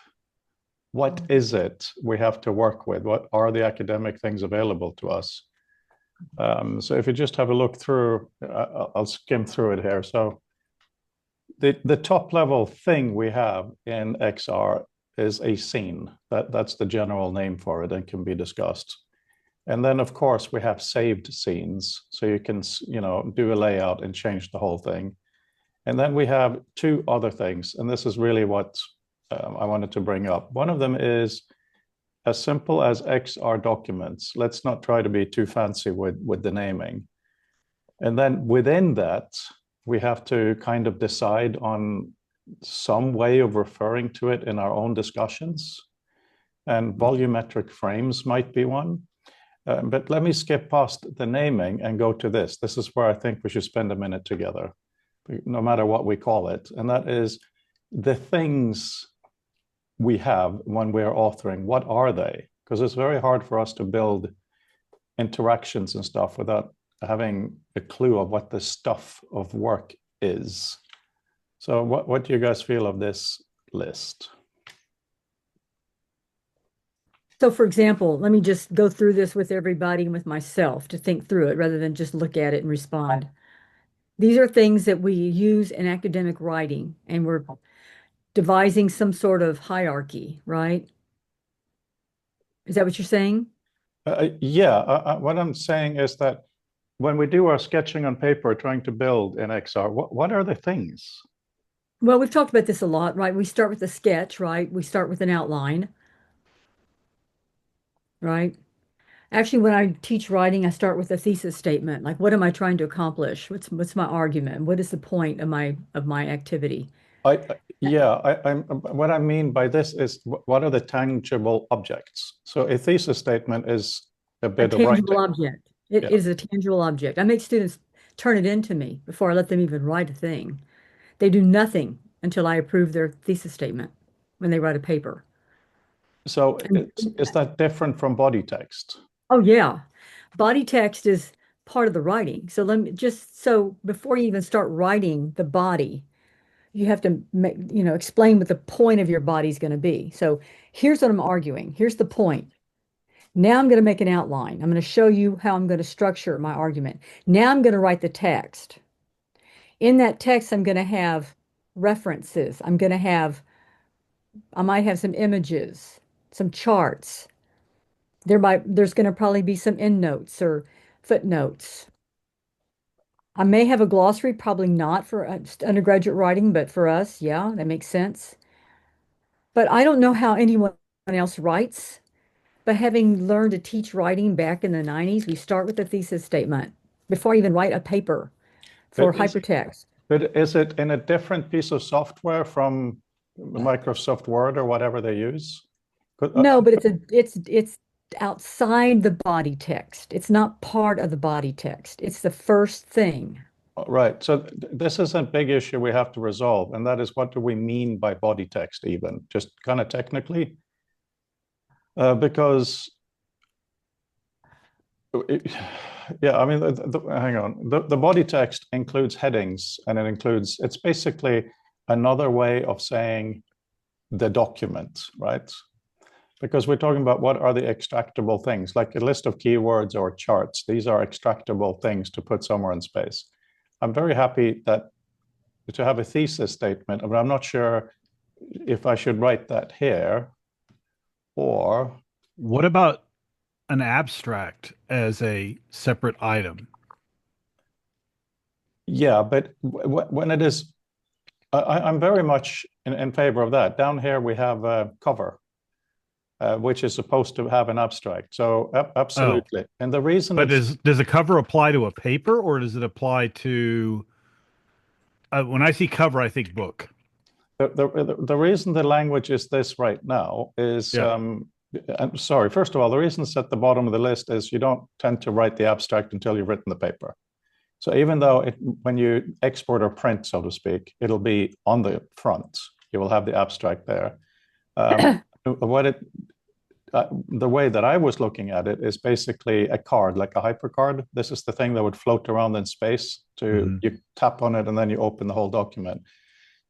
what is it we have to work with? What are the academic things available to us? So if you just have a look through, I'll skim through it here. So the top level thing we have in XR is a scene. That's the general name for it and can be discussed. And then, of course, we have saved scenes. So you can, do a layout and change the whole thing. And then we have two other things. And this is really what I wanted to bring up. One of them is as simple as XR documents. Let's not try to be too fancy with the naming. And then within that, we have to kind of decide on some way of referring to it in our own discussions. And volumetric frames might be one. But let me skip past the naming and go to this. This is where I think we should spend a minute together, no matter what we call it. And that is the things we have when we're authoring. What are they? Because it's very hard for us to build interactions and stuff without having a clue of what the stuff of work is. So what do you guys feel of this list? So for example, let me just go through this with everybody and with myself to think through it rather than just look at it and respond. These are things that we use in academic writing, and we're devising some sort of hierarchy, right? Is that what you're saying? Yeah, what I'm saying is that when we do our sketching on paper, trying to build in XR, what are the things? Well, we've talked about this a lot, right? We start with a sketch, right? We start with an outline, right? Actually, when I teach writing, I start with a thesis statement. Like, what am I trying to accomplish? What's my argument? What is the point of my activity? What I mean by this is what are the tangible objects? So a thesis statement is a bit of tangible writing. object. It is a tangible object. I make students turn it into me before I let them even write a thing. They do nothing until I approve their thesis statement when they write a paper. So is that different from body text? Oh yeah. Body text is part of the writing. So so before you even start writing the body, you have to explain what the point of your body is going to be. So here's what I'm arguing. Here's the point. Now I'm going to make an outline. I'm going to show you how I'm going to structure my argument. Now I'm going to write the text. In that text, I'm going to have references. I might have some images, some charts. There's going to probably be some endnotes or footnotes. I may have a glossary, probably not for undergraduate writing, but for us, yeah, that makes sense. But I don't know how anyone else writes. But having learned to teach writing back in the 90s, we start with the thesis statement before I even write a paper for hypertext. But is it in a different piece of software from Microsoft Word or whatever they use? No, but it's outside the body text. It's not part of the body text. It's the first thing. Right. So this is a big issue we have to resolve, and that is, what do we mean by body text even? Just kind of technically? Because hang on. The body text includes headings, and it's basically another way of saying the document, right? Because we're talking about what are the extractable things, like a list of keywords or charts. These are extractable things to put somewhere in space. I'm very happy to have a thesis statement, but I'm not sure if I should write that here. Or what about an abstract as a separate item? Yeah, but when it is, I'm very much in favor of that. Down here we have a cover, which is supposed to have an abstract. So absolutely. And the reason, but does a cover apply to a paper, or does it apply to? When I see cover, I think book. The reason the language is this right now is, I'm sorry, first of all, the reason it's at the bottom of the list is you don't tend to write the abstract until you've written the paper. So even though when you export or print, so to speak, it'll be on the front, you will have the abstract there. The way that I was looking at it is basically a card, like a HyperCard. This is the thing that would float around in space. You tap on it and then you open the whole document.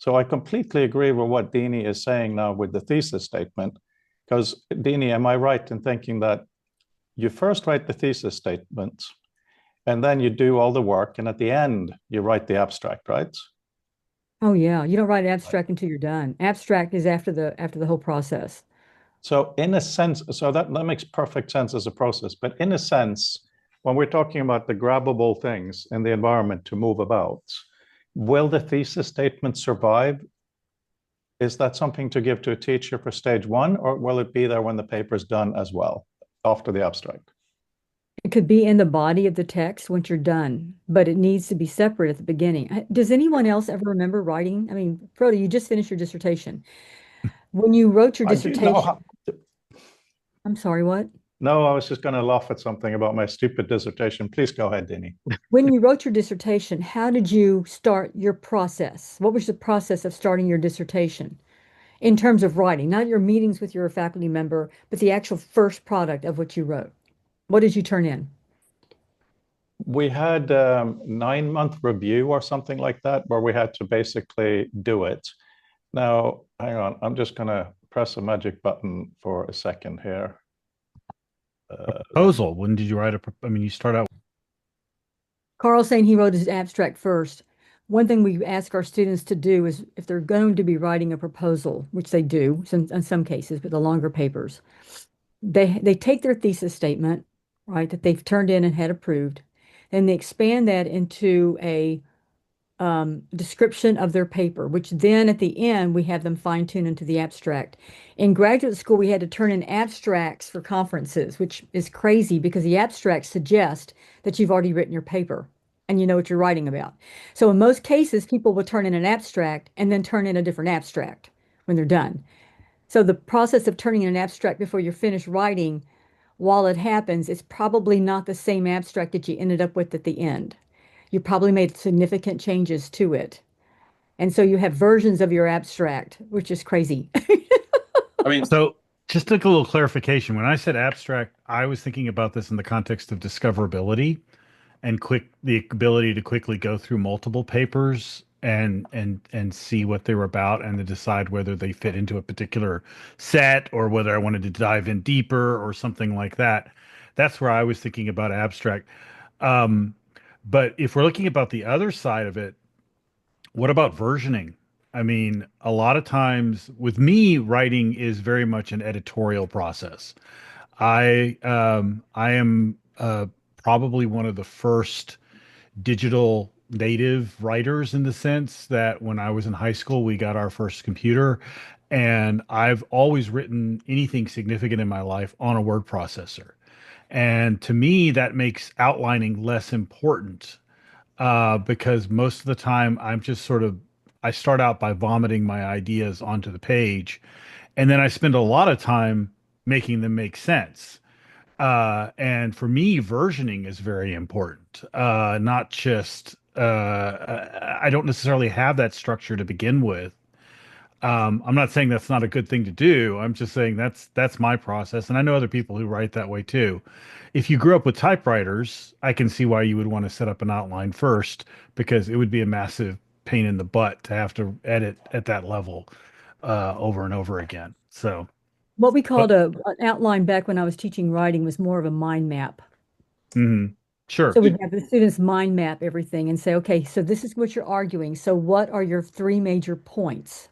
So I completely agree with what Dini is saying now with the thesis statement. Because Dini, am I right in thinking that you first write the thesis statement and then you do all the work, and at the end you write the abstract, right? Oh yeah, you don't write abstract until you're done. Abstract is after the whole process. So in a sense, so that makes perfect sense as a process, but in a sense, when we're talking about the grabbable things in the environment to move about, will the thesis statement survive? Is that something to give to a teacher for stage one, or will it be there when the paper's done as well, after the abstract? It could be in the body of the text once you're done, but it needs to be separate at the beginning. Does anyone else ever remember writing? I mean, Frodo, you just finished your dissertation. When you wrote your I do know dissertation, how, I'm sorry, what? no, I was just going to laugh at something about my stupid dissertation. Please go ahead, Dini. When you wrote your dissertation, how did you start your process? What was the process of starting your dissertation in terms of writing? Not your meetings with your faculty member, but the actual first product of what you wrote. What did you turn in? We had 9-month review or something like that, where we had to basically do it. Now, hang on, I'm just going to press a magic button for a second here. Proposal. When did you write I mean, you start out. Carl's saying he wrote his abstract first. One thing we ask our students to do is if they're going to be writing a proposal, which they do in some cases, but the longer papers, they take their thesis statement, right, that they've turned in and had approved, and they expand that into a description of their paper, which then at the end we have them fine tune into the abstract. In graduate school, we had to turn in abstracts for conferences, which is crazy because the abstracts suggest that you've already written your paper and you know what you're writing about. So in most cases, people will turn in an abstract and then turn in a different abstract when they're done. So the process of turning in an abstract before you're finished writing, while it happens, it's probably not the same abstract that you ended up with at the end. You probably made significant changes to it. And so you have versions of your abstract, which is crazy. I mean, So just a little clarification. When I said abstract, I was thinking about this in the context of discoverability and the ability to quickly go through multiple papers and see what they were about and to decide whether they fit into a particular set or whether I wanted to dive in deeper or something like that. That's where I was thinking about abstract. Um, but if we're looking about the other side of it, what about versioning? I mean, a lot of times with me, writing is very much an editorial process. I am probably one of the first digital native writers in the sense that when I was in high school, we got our first computer, and I've always written anything significant in my life on a word processor. And to me, that makes outlining less important because most of the time I'm just I start out by vomiting my ideas onto the page, and then I spend a lot of time making them make sense. And for me, versioning is very important. Not just I don't necessarily have that structure to begin with. I'm not saying that's not a good thing to do. I'm just saying that's my process, and I know other people who write that way too. If you grew up with typewriters, I can see why you would want to set up an outline first because it would be a massive pain in the butt to have to edit at that level over and over again. So, What we but called an outline back when I was teaching writing was more of a mind map. sure. So we'd have the students mind map everything and say, okay, so this is what you're arguing. So what are your three major points?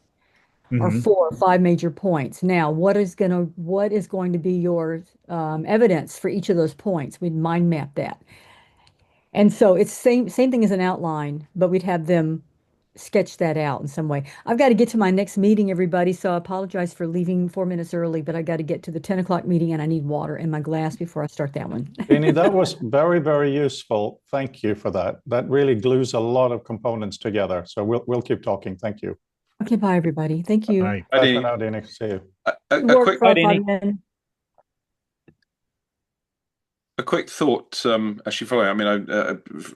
Or hmm 4 or 5 major points. Now, what is going to be your evidence for each of those points? We'd mind map that. And so it's same thing as an outline, but we'd have them sketch that out in some way. I've got to get to my next meeting, everybody, so I apologize for leaving 4 minutes early, but I got to get to the 10 o'clock meeting and I need water in my glass before I start that one. Dini, that was very, very useful. Thank you for that. That really glues a lot of components together. So we'll keep talking. Thank you. Okay, bye, everybody. Thank you. Right. Bye for now, Dini. See you. a Good work, quick Fabian. a quick thought, actually following. I mean,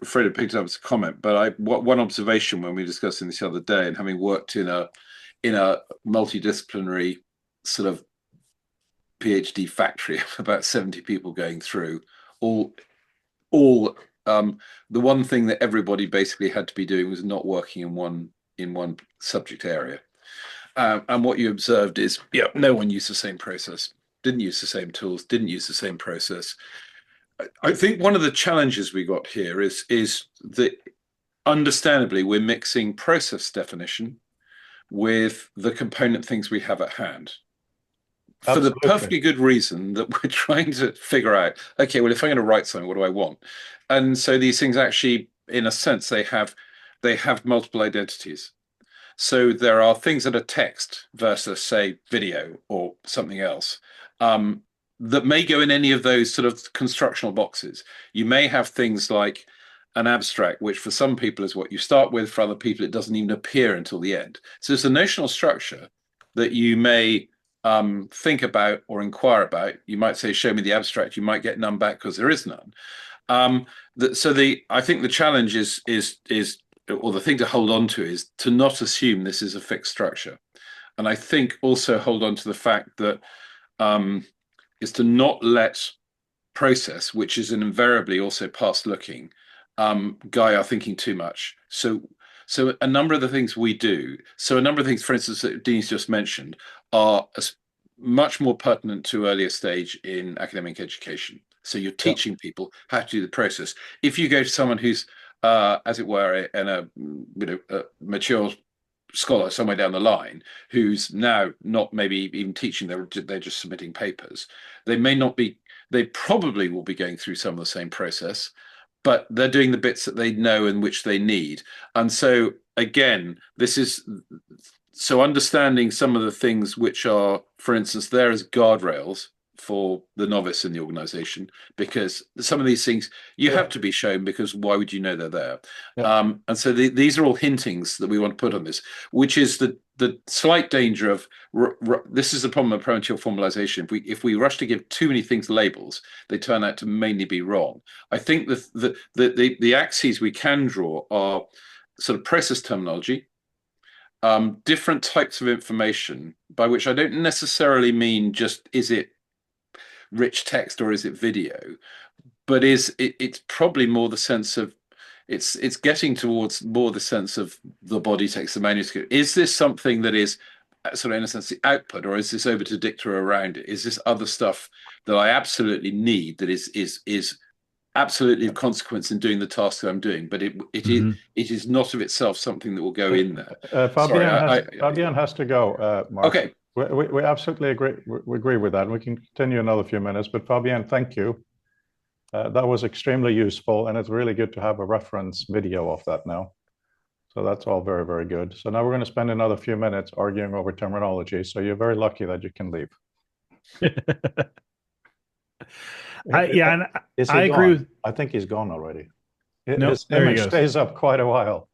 Fred had picked it up as a comment, but one observation when we were discussing this the other day, and having worked in a multidisciplinary sort of PhD factory of about 70 people going through, all the one thing that everybody basically had to be doing was not working in one in one subject area. And what you observed is, yeah, no one used the same process, didn't use the same tools, didn't use the same process. I think one of the challenges we got here is that understandably we're mixing process definition with the component things we have at hand. For the Absolutely. perfectly good reason that we're trying to figure out, okay, well, if I'm going to write something, what do I want? And so these things actually, in a sense, they have multiple identities. So there are things that are text versus, say, video or something else, that may go in any of those sort of constructional boxes. You may have things like an abstract, which for some people is what you start with. For other people, it doesn't even appear until the end. So it's a notional structure that you may think about or inquire about. You might say, show me the abstract. You might get none back because there is none. I think the challenge is, or the thing to hold on to is to not assume this is a fixed structure. And I think also hold on to the fact that is to not let process, which is invariably also past looking, guide our thinking too much. So a number of the things we do, a number of things, for instance, that Dean's just mentioned, are much more pertinent to earlier stage in academic education. So you're teaching people how to do the process. If you go to someone who's, as it were, a mature scholar somewhere down the line, who's now not maybe even teaching, they're just submitting papers, they probably will be going through some of the same process, but they're doing the bits that they know and which they need. And so again, understanding some of the things which are, for instance, there as guardrails for the novice in the organization, because some of these things you have to be shown, because why would you know they're there? And so these are all hintings that we want to put on this, which is the slight danger of this is the problem of premature formalization. If we rush to give too many things labels, they turn out to mainly be wrong. I think the axes we can draw are sort of process terminology, different types of information, by which I don't necessarily mean just is it rich text or is it video, but it's probably more the sense of it's getting towards more the sense of the body text, the manuscript. Is this something that is sort of, in a sense, the output, or is this obiter-dicta around it? Is this other stuff that I absolutely need, that is absolutely of consequence in doing the task that I'm doing, but it is not of itself something that will go in there. Fabian has to go, Mark. Okay. We absolutely agree. We agree with that. We can continue another few minutes, but Fabian, thank you. That was extremely useful, and it's really good to have a reference video of that now. So that's all very, very good. So now we're going to spend another few minutes arguing over terminology. So you're very lucky that you can leave. I agree. I think he's gone already. His image stays up quite a while.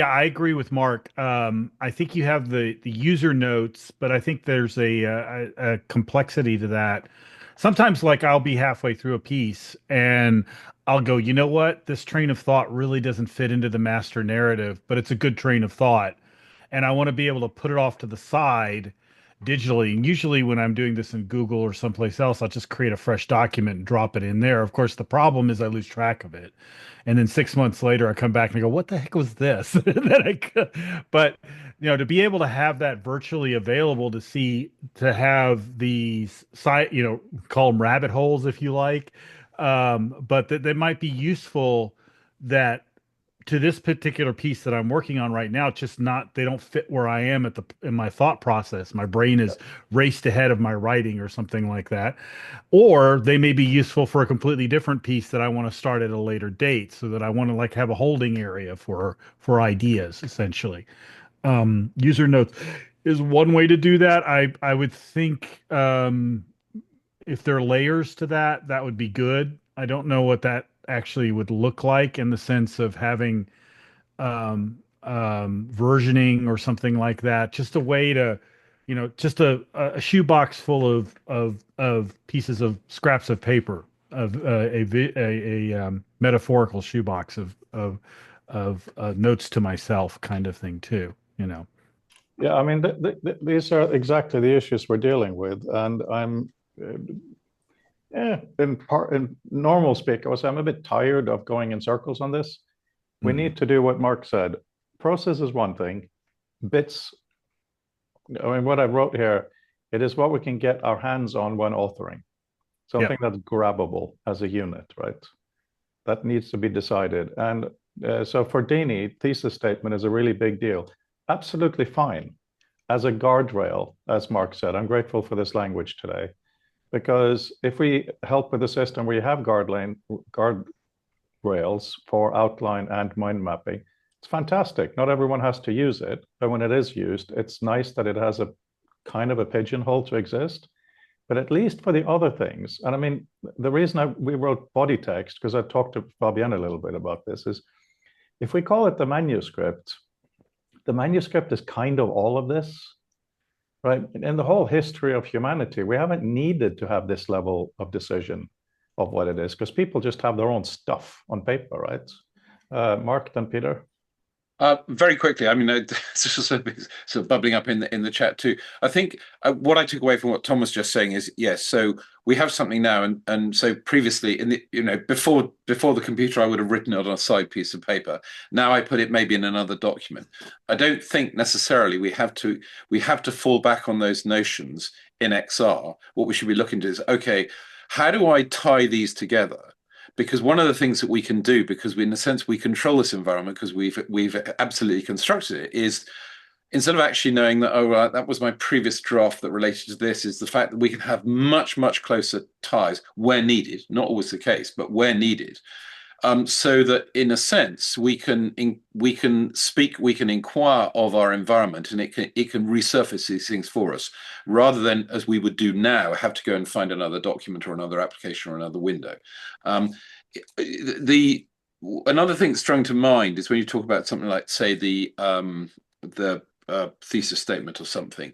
I agree with Mark. I think you have the user notes, but I think there's a complexity to that. Sometimes, like, I'll be halfway through a piece and I'll go, you know what? This train of thought really doesn't fit into the master narrative, but it's a good train of thought. And I want to be able to put it off to the side digitally. And usually when I'm doing this in Google or someplace else, I'll just create a fresh document and drop it in there. Of course, the problem is I lose track of it. And then 6 months later, I come back and I go, what the heck was this? But, to be able to have that virtually available to have these call them rabbit holes, if you like. But that might be useful that to this particular piece that I'm working on right now, it's just they don't fit where I am in my thought process. My brain is raced ahead of my writing or something like that. Or they may be useful for a completely different piece that I want to start at a later date, so that I want to have a holding area for ideas, essentially. User notes is one way to do that. I would think if there are layers to that would be good. I don't know what that actually would look like in the sense of having versioning or something like that. Just a way to, just a shoebox full of pieces of scraps of paper, of a metaphorical shoebox of notes to myself kind of thing too. Yeah, I mean, these are exactly the issues we're dealing with, and I'm. In normal speak, I'm a bit tired of going in circles on this. We need to do what Mark said. Process is one thing. Bits, I mean, what I wrote here, it is what we can get our hands on when authoring. Something that's grabbable as a unit, right? That needs to be decided. And so for Dini, thesis statement is a really big deal. Absolutely fine. As a guardrail, as Mark said, I'm grateful for this language today, because if we help with a system where you have guardrails for outline and mind mapping, it's fantastic. Not everyone has to use it, but when it is used, it's nice that it has a kind of a pigeonhole to exist. But at least for the other things, and I mean, the reason we wrote body text, because I talked to Fabienne a little bit about this, is if we call it the manuscript is kind of all of this, right? In the whole history of humanity, we haven't needed to have this level of decision of what it is, because people just have their own stuff on paper, right? Mark, then Peter. Very quickly, I mean, it's just sort of bubbling up in the chat too. I think what I took away from what Tom was just saying is, yes, so we have something now, and so previously in the before the computer, I would have written it on a side piece of paper. Now I put it maybe in another document. I don't think necessarily we have to fall back on those notions in XR. What we should be looking to is, okay, how do I tie these together? Because one of the things that we can do, because in a sense we control this environment because we've absolutely constructed it, is instead of actually knowing that, oh, right, that was my previous draft that related to this, is the fact that we can have much, much closer ties where needed, not always the case, but where needed. So that in a sense we can inquire of our environment, and it can resurface these things for us, rather than, as we would do now, have to go and find another document or another application or another window. Another thing that sprung to mind is when you talk about something like, say, the thesis statement or something,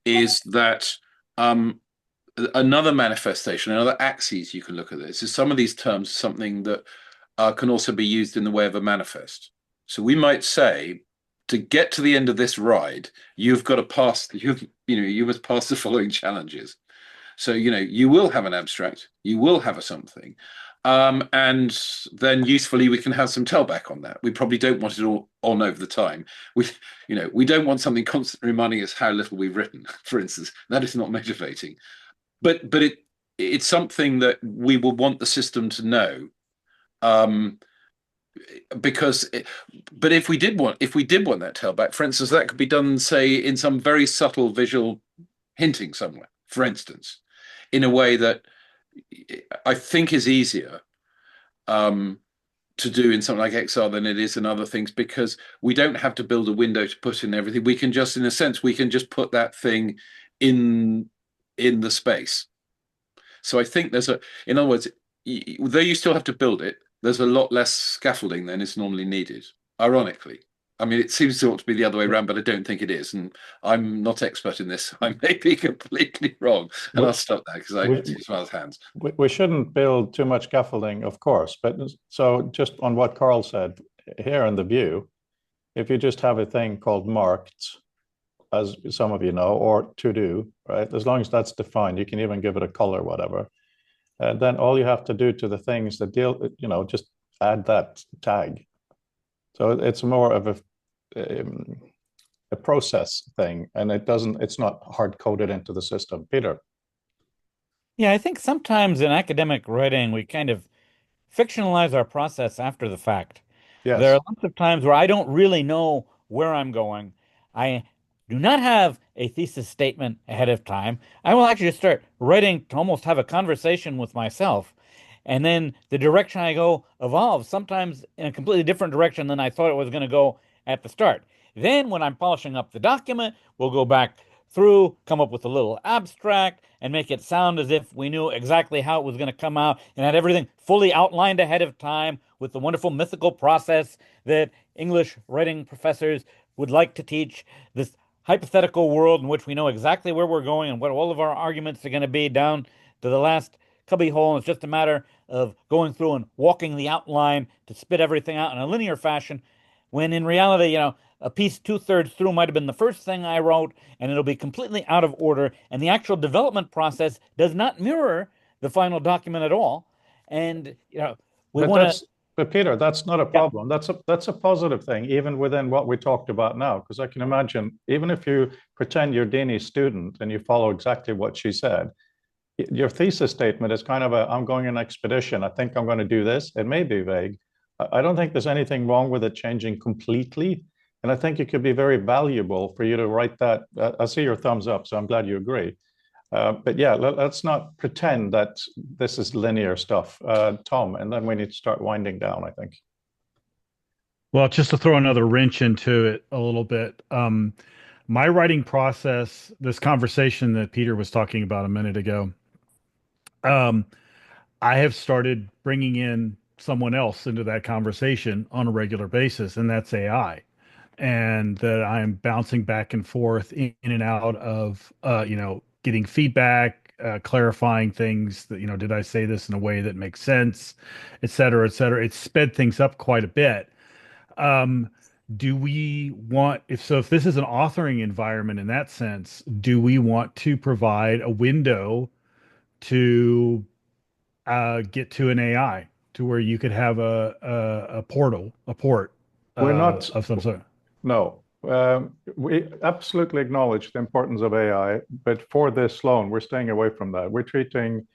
is that another manifestation, another axis you can look at this is some of these terms, something that can also be used in the way of a manifest. So we might say, to get to the end of this ride, you've got to pass, you must pass the following challenges. So, you will have an abstract, you will have a something, and then usefully we can have some tailback on that. We probably don't want it all on over the time. We don't want something constantly reminding us how little we've written, for instance. That is not motivating. But it's something that we will want the system to know. But if we did want that tailback, for instance, that could be done, say, in some very subtle visual hinting somewhere, for instance, in a way that I think is easier to do in something like XR than it is in other things, because we don't have to build a window to put in everything. We can just, in a sense, put that thing in the space. So I think in other words, though you still have to build it, there's a lot less scaffolding than is normally needed, ironically. I mean, it seems to be the other way around, but I don't think it is. And I'm not expert in this. I may be completely wrong. And I'll stop there because I use my hands. We shouldn't build too much scaffolding, of course. But so just on what Carl said, here in the view, if you just have a thing called marked, as some of you know, or to do, right? As long as that's defined, you can even give it a color, whatever. Then all you have to do to the things that deal, just add that tag. So it's more of a process thing, and it's not hard coded into the system. Peter. Yeah, I think sometimes in academic writing, we kind of fictionalize our process after the fact. Yes. There are lots of times where I don't really know where I'm going. I do not have a thesis statement ahead of time. I will actually just start writing to almost have a conversation with myself. And then the direction I go evolves, sometimes in a completely different direction than I thought it was going to go at the start. Then when I'm polishing up the document, we'll go back through, come up with a little abstract, and make it sound as if we knew exactly how it was going to come out and had everything fully outlined ahead of time with the wonderful mythical process that English writing professors would like to teach, this hypothetical world in which we know exactly where we're going and what all of our arguments are going to be down to the last cubby hole. And it's just a matter of going through and walking the outline to spit everything out in a linear fashion, when in reality, a piece 2/3 through might have been the first thing I wrote, and it'll be completely out of order. And the actual development process does not mirror the final document at all. And, we want to... But Peter, that's not a problem. That's a positive thing, even within what we talked about now. Because I can imagine, even if you pretend you're Dini's student and you follow exactly what she said, your thesis statement is kind of a, I'm going on an expedition. I think I'm going to do this. It may be vague. I don't think there's anything wrong with it changing completely. And I think it could be very valuable for you to write that. I see your thumbs up, so I'm glad you agree. But yeah, let's not pretend that this is linear stuff, Tom, and then we need to start winding down, I think. Well, just to throw another wrench into it a little bit, my writing process, this conversation that Peter was talking about a minute ago, I have started bringing in someone else into that conversation on a regular basis, and that's AI. And that I'm bouncing back and forth in and out of, getting feedback, clarifying things that, did I say this in a way that makes sense, et cetera, et cetera. It's sped things up quite a bit. Do we want, if this is an authoring environment in that sense, do we want to provide a window to get to an AI to where you could have a port We're not of some sort? No, we absolutely acknowledge the importance of AI, but for this loan, we're staying away from that. We're treating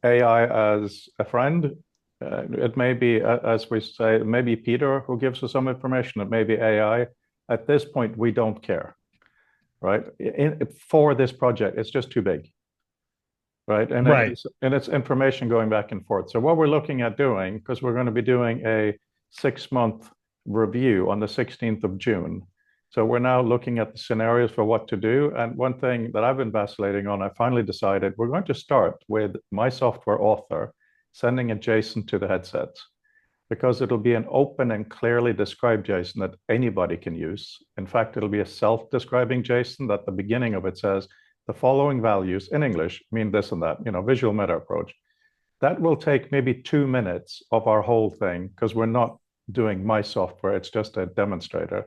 AI as a friend. It may be, as we say, it may be Peter who gives us some information. It may be AI. At this point, we don't care, right? For this project, it's just too big, right? And Right. it's information going back and forth. So what we're looking at doing, because we're going to be doing a 6-month review on the 16th of June. So we're now looking at the scenarios for what to do. And one thing that I've been vacillating on, I finally decided we're going to start with my software author sending a JSON to the headsets, because it'll be an open and clearly described JSON that anybody can use. In fact, it'll be a self-describing JSON that the beginning of it says the following values in English mean this and that, visual meta approach. That will take maybe 2 minutes of our whole thing, because we're not doing my software, it's just a demonstrator.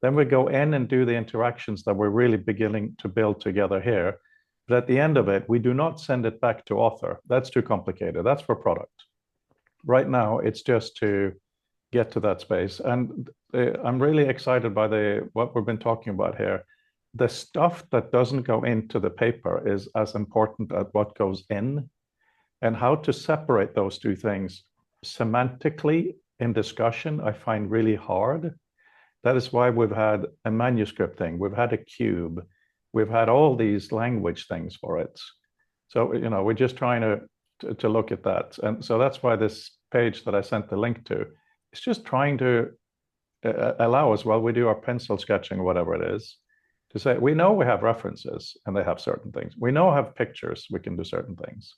Then we go in and do the interactions that we're really beginning to build together here. But at the end of it, we do not send it back to author. That's too complicated. That's for product. Right now, it's just to get to that space. And I'm really excited by what we've been talking about here. The stuff that doesn't go into the paper is as important as what goes in, and how to separate those two things semantically in discussion, I find really hard. That is why we've had a manuscript thing, we've had a cube, we've had all these language things for it. So, we're just trying to look at that. And so that's why this page that I sent the link to, it's just trying to allow us, while we do our pencil sketching, whatever it is, to say, we know we have references and they have certain things. We know I have pictures, we can do certain things.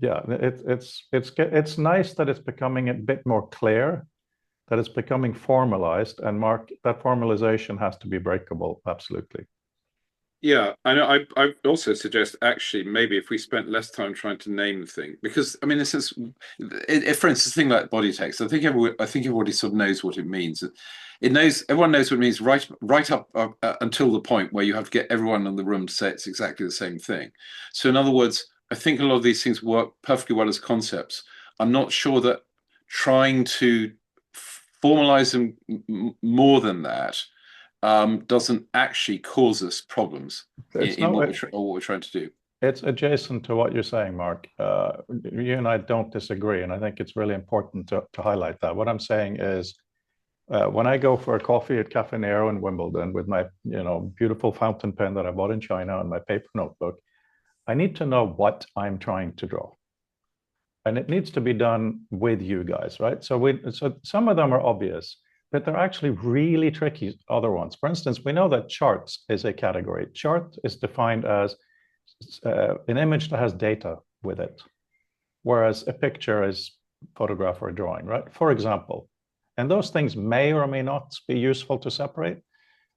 Yeah, it's nice that it's becoming a bit more clear, that it's becoming formalized, and Mark, that formalization has to be breakable, absolutely. Yeah, I know. I also suggest actually maybe if we spent less time trying to name the thing, because I mean, this is, for instance, a thing like body text. I think everybody sort of knows what it means. Everyone knows what it means right up until the point where you have to get everyone in the room to say it's exactly the same thing. So in other words, I think a lot of these things work perfectly well as concepts. I'm not sure that trying to formalize them more than that doesn't actually cause us problems in what we're trying to do. It's adjacent to what you're saying, Mark. You and I don't disagree, and I think it's really important to highlight that. What I'm saying is, when I go for a coffee at Cafe Nero in Wimbledon with my beautiful fountain pen that I bought in China and my paper notebook, I need to know what I'm trying to draw. And it needs to be done with you guys, right? So some of them are obvious, but they're actually really tricky other ones. For instance, we know that charts is a category. Chart is defined as an image that has data with it, whereas a picture is photograph or drawing, right? For example, and those things may or may not be useful to separate.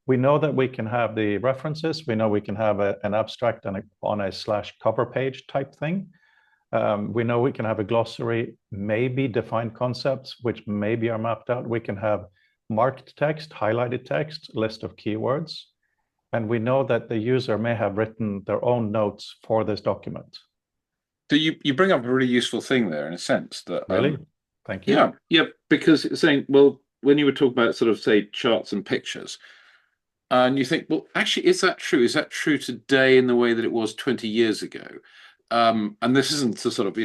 We know that we can have the references. We know we can have an abstract on a /cover page type thing. We know we can have a glossary, maybe defined concepts, which maybe are mapped out. We can have marked text, highlighted text, list of keywords. And we know that the user may have written their own notes for this document. So you bring up a really useful thing there, in a sense that Really? Thank you. Yeah, yeah, because it's saying, well, when you were talking about sort of say charts and pictures, and you think, well, actually, is that true? Is that true today in the way that it was 20 years ago? And this isn't to sort of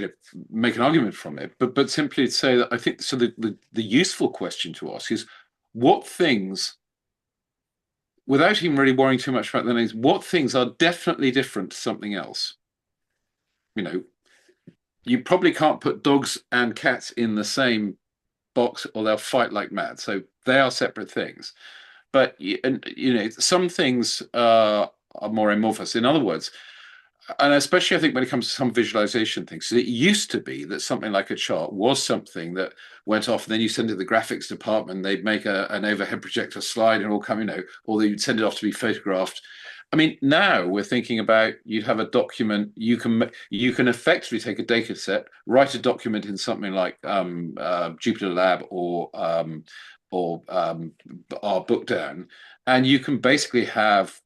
make an argument from it, but simply to say that I think so. The useful question to ask is what things, without even really worrying too much about the names, what things are definitely different to something else? You know, you probably can't put dogs and cats in the same box or they'll fight like mad. So they are separate things. But some things are more amorphous. In other words, and especially I think when it comes to some visualization things, it used to be that something like a chart was something that went off, and then you send it to the graphics department, they'd make an overhead projector slide and all come, or you'd send it off to be photographed. I mean, now we're thinking about you'd have a document, you can effectively take a data set, write a document in something like Jupyter Lab or our book down, and you can basically have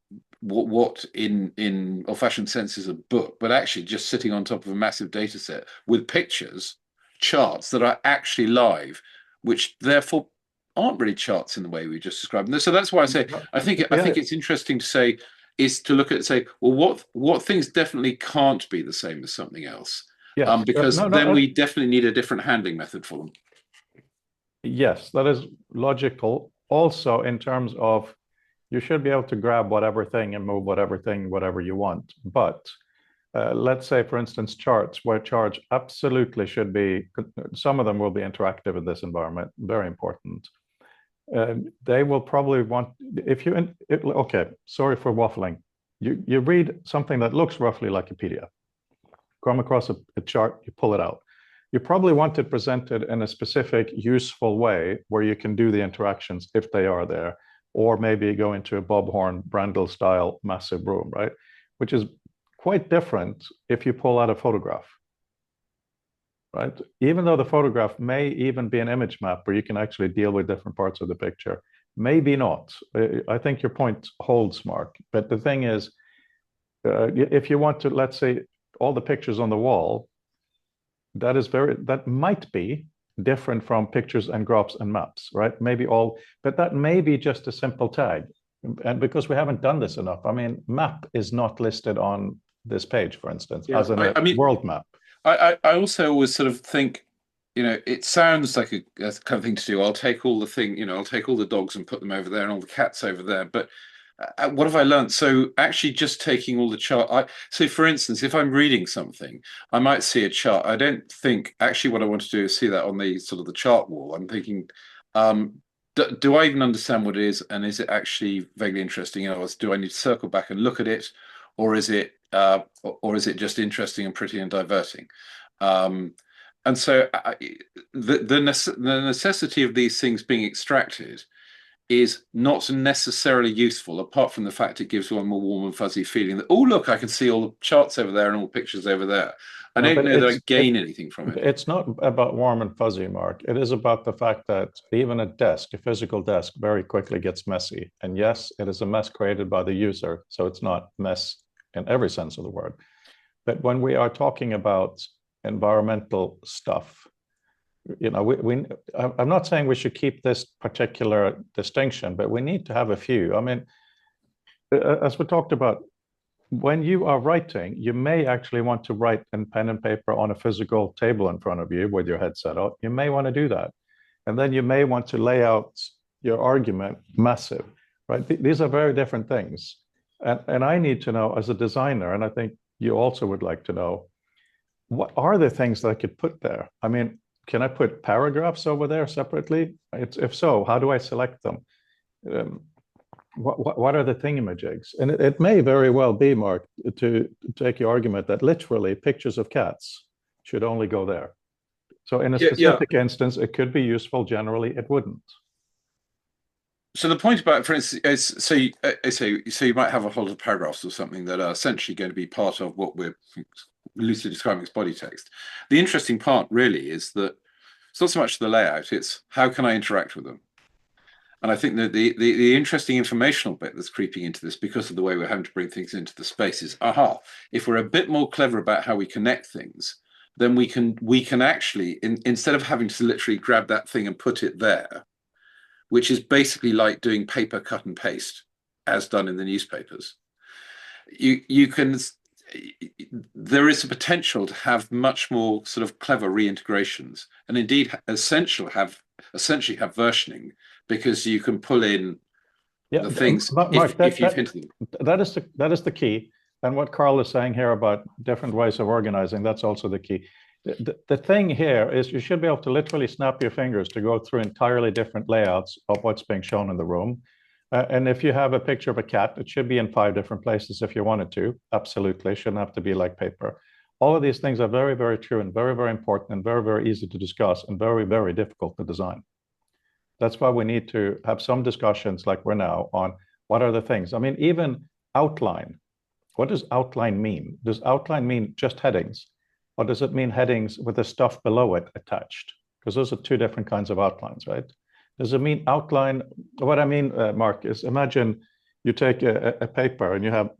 what in old-fashioned sense is a book, but actually just sitting on top of a massive data set with pictures, charts that are actually live, which therefore aren't really charts in the way we just described them. So that's why I say I think it's interesting to say is to look at say, well, what things definitely can't be the same as something else. Yes. Because then we definitely need a different handling method for them. Yes, that is logical. Also, in terms of you should be able to grab whatever thing and move whatever thing, whatever you want. But let's say, for instance, charts, where charts absolutely should be, some of them will be interactive in this environment, very important. They will probably want, okay, sorry for waffling. You read something that looks roughly like a PDF, come across a chart, you pull it out. You probably want it presented in a specific, useful way where you can do the interactions if they are there, or maybe go into a Bob Horn, Brandl style massive room, right? Which is quite different if you pull out a photograph, right? Even though the photograph may even be an image map where you can actually deal with different parts of the picture, maybe not. I think your point holds, Mark. But the thing is, if you want to, let's say, all the pictures on the wall, that might be different from pictures and graphs and maps, right? But that may be just a simple tag. And because we haven't done this enough, I mean, map is not listed on this page, for instance, as a world map. I also always sort of think, it sounds like a kind of thing to do. I'll take all the dogs and put them over there and all the cats over there. But what have I learned? So actually just taking all the chart. So for instance, if I'm reading something, I might see a chart. I don't think actually what I want to do is see that on the sort of the chart wall. I'm thinking, do I even understand what it is? And is it actually vaguely interesting? In other words, do I need to circle back and look at it? Or is it just interesting and pretty and diverting? And so the necessity of these things being extracted is not necessarily useful, apart from the fact it gives one more warm and fuzzy feeling that, oh, look, I can see all the charts over there and all the pictures over there. I don't know that I gain anything from it. It's not about warm and fuzzy, Mark. It is about the fact that even a physical desk, very quickly gets messy. And yes, it is a mess created by the user, so it's not mess in every sense of the word. But when we are talking about environmental stuff, I'm not saying we should keep this particular distinction, but we need to have a few. I mean, as we talked about, when you are writing, you may actually want to write in pen and paper on a physical table in front of you with your headset on. You may want to do that. And then you may want to lay out your argument massive, right? These are very different things. And I need to know as a designer, and I think you also would like to know, what are the things that I could put there? I mean, can I put paragraphs over there separately? If so, how do I select them? What are the thingamajigs? And it may very well be, Mark, to take your argument that literally pictures of cats should only go there. So in a specific instance, it could be useful. Generally, it wouldn't. So the point about, for instance, is so you might have a whole lot of paragraphs or something that are essentially going to be part of what we're loosely describing as body text. The interesting part really is that it's not so much the layout, it's how can I interact with them? And I think that the interesting informational bit that's creeping into this, because of the way we're having to bring things into the space, is, if we're a bit more clever about how we connect things, then we can actually, instead of having to literally grab that thing and put it there, which is basically like doing paper cut and paste as done in the newspapers, you can, there is a potential to have much more sort of clever reintegrations, and indeed essentially have versioning, because you can pull in the things Mark, if you've hinted them. That is the key. And what Carl is saying here about different ways of organizing, that's also the key. The thing here is you should be able to literally snap your fingers to go through entirely different layouts of what's being shown in the room. And if you have a picture of a cat, it should be in 5 different places if you wanted to. Absolutely. Shouldn't have to be like paper. All of these things are very, very true and very, very important and very, very easy to discuss and very, very difficult to design. That's why we need to have some discussions like we're now on what are the things. I mean, even outline. What does outline mean? Does outline mean just headings? Or does it mean headings with the stuff below it attached? Because those are 2 different kinds of outlines, right? Does it mean outline? What I mean, Mark, is imagine you take a paper and you have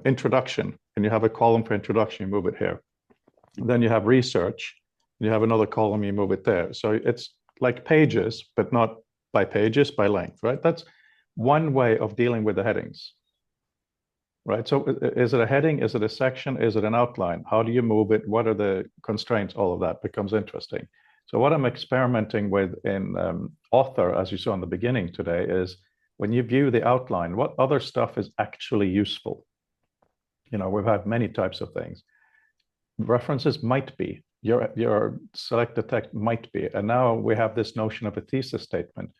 introduction, and you have a column for introduction, you move it here. Then you have research, and you have another column, you move it there. So it's like pages, but not by pages, by length, right? That's one way of dealing with the headings. Right. So is it a heading? Is it a section? Is it an outline? How do you move it? What are the constraints? All of that becomes interesting. So what I'm experimenting with in Author, as you saw in the beginning today, is when you view the outline, what other stuff is actually useful? You know, we've had many types of things. References might be, your selected text might be. And now we have this notion of a thesis statement.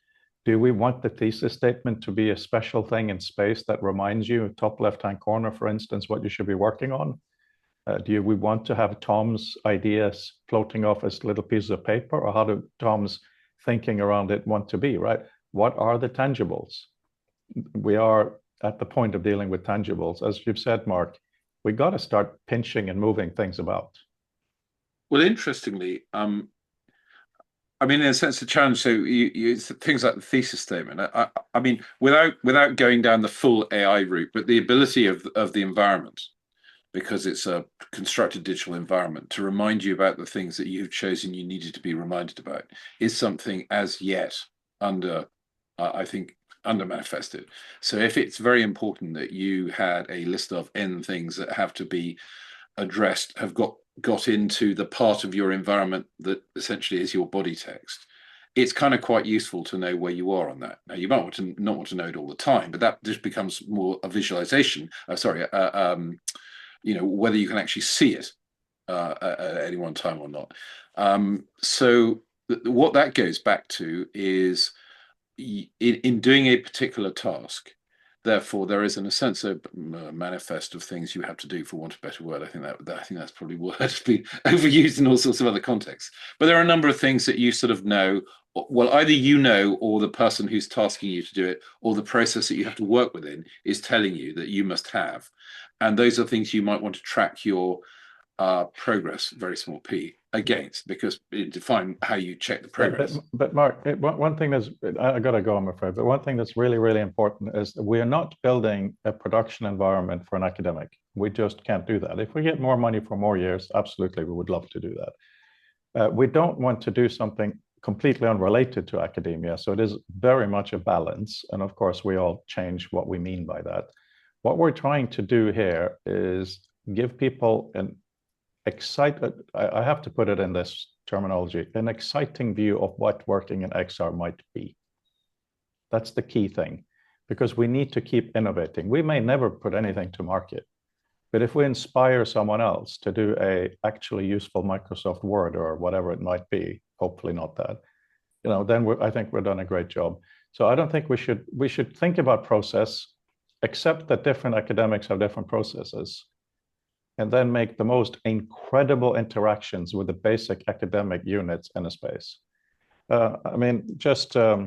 Do we want the thesis statement to be a special thing in space that reminds you, top left-hand corner, for instance, what you should be working on? Do we want to have Tom's ideas floating off as little pieces of paper, or how do Tom's thinking around it want to be, right? What are the tangibles? We are at the point of dealing with tangibles. As you've said, Mark, we got to start pinching and moving things about. Well, interestingly, I mean, in a sense, the challenge. So you things like the thesis statement. I mean, without going down the full AI route, but the ability of the environment, because it's a constructed digital environment, to remind you about the things that you've chosen you needed to be reminded about, is something as yet under, I think, under manifested. So if it's very important that you had a list of N things that have to be addressed, have got into the part of your environment that essentially is your body text, it's kind of quite useful to know where you are on that. Now, you might want to not want to know it all the time, but that just becomes more a visualization. You know, whether you can actually see it at any one time or not. So what that goes back to is in doing a particular task, therefore, there is, in a sense, a manifest of things you have to do, for want of a better word. I think that's probably a word that's been overused in all sorts of other contexts. But there are a number of things that you sort of know. Well, either you know, or the person who's tasking you to do it, or the process that you have to work within is telling you that you must have. And those are things you might want to track your progress, very small p, against, because it defines how you check the progress. But Mark, one thing that's, I got to go, I'm afraid, but one thing that's really, really important is that we are not building a production environment for an academic. We just can't do that. If we get more money for more years, absolutely, we would love to do that. We don't want to do something completely unrelated to academia. So it is very much a balance. And of course, we all change what we mean by that. What we're trying to do here is give people an excited, I have to put it in this terminology, an exciting view of what working in XR might be. That's the key thing, because we need to keep innovating. We may never put anything to market, but if we inspire someone else to do a actually useful Microsoft Word or whatever it might be, hopefully not that, you know, then I think we've done a great job. So I don't think we should think about process, except that different academics have different processes, and then make the most incredible interactions with the basic academic units in a space. I mean, just, okay,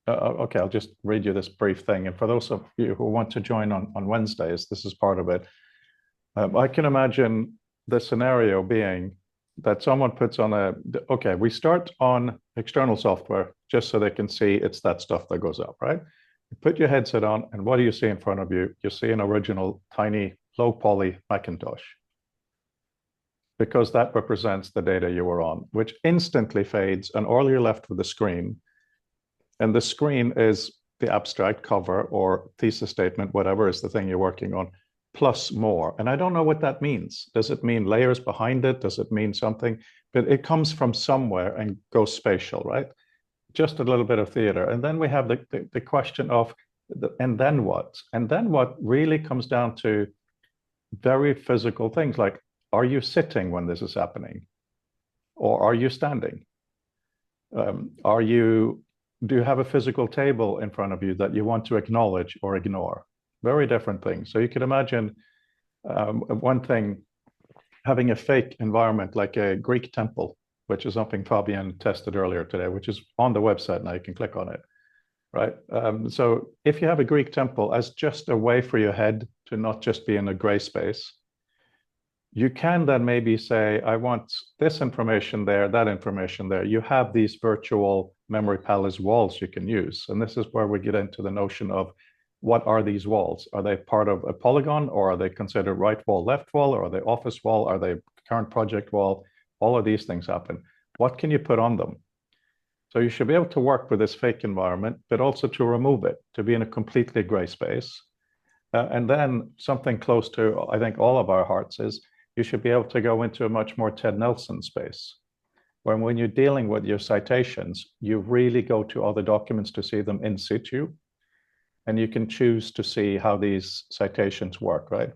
I'll just read you this brief thing. And for those of you who want to join on Wednesdays, this is part of it. I can imagine the scenario being that someone puts on okay, we start on external software just so they can see it's that stuff that goes up, right? You put your headset on, and what do you see in front of you? You see an original, tiny, low poly Macintosh. because that represents the data you were on, which instantly fades, and all you're left with the screen. And the screen is the abstract cover or thesis statement, whatever is the thing you're working on, plus more. And I don't know what that means. Does it mean layers behind it? Does it mean something? But it comes from somewhere and goes spatial, right? Just a little bit of theater. And then we have the question of, and then what? And then what really comes down to very physical things like, are you sitting when this is happening? Or are you standing? Do you have a physical table in front of you that you want to acknowledge or ignore? Very different things. So you can imagine one thing, having a fake environment like a Greek temple, which is something Fabian tested earlier today, which is on the website now, you can click on it, right? So if you have a Greek temple as just a way for your head to not just be in a gray space, you can then maybe say, I want this information there, that information there. You have these virtual memory palace walls you can use. And this is where we get into the notion of what are these walls? Are they part of a polygon, or are they considered right wall, left wall, or are they office wall? Are they current project wall? All of these things happen. What can you put on them? So you should be able to work with this fake environment, but also to remove it, to be in a completely gray space. And then something close to, I think, all of our hearts is, you should be able to go into a much more Ted Nelson space, where when you're dealing with your citations, you really go to other documents to see them in situ, and you can choose to see how these citations work, right?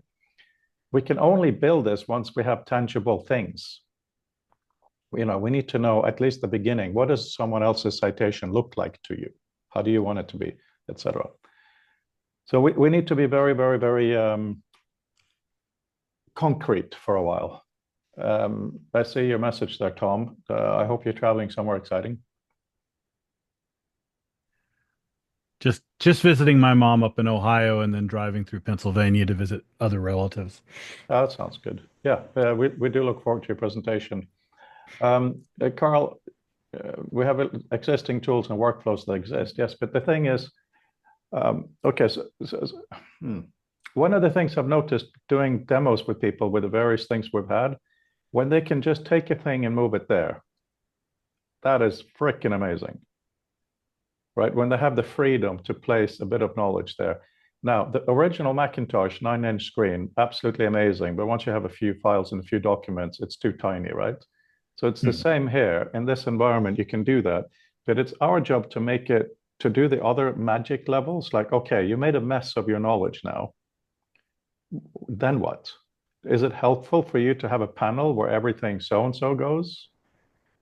We can only build this once we have tangible things. We need to know at least the beginning, what does someone else's citation look like to you? How do you want it to be, etc. So we need to be very, very, very concrete for a while. I see your message there, Tom. I hope you're traveling somewhere exciting. Just visiting my mom up in Ohio and then driving through Pennsylvania to visit other relatives. That sounds good. Yeah, we do look forward to your presentation. Carl, we have existing tools and workflows that exist, yes, but the thing is, okay, one of the things I've noticed doing demos with people with the various things we've had, when they can just take a thing and move it there, that is freaking amazing, right? When they have the freedom to place a bit of knowledge there. Now, the original Macintosh 9-inch screen, absolutely amazing, but once you have a few files and a few documents, it's too tiny, right? So it's the same here. In this environment, you can do that, but it's our job to make it, to do the other magic levels, like, okay, you made a mess of your knowledge now. Then what? Is it helpful for you to have a panel where everything so-and-so goes?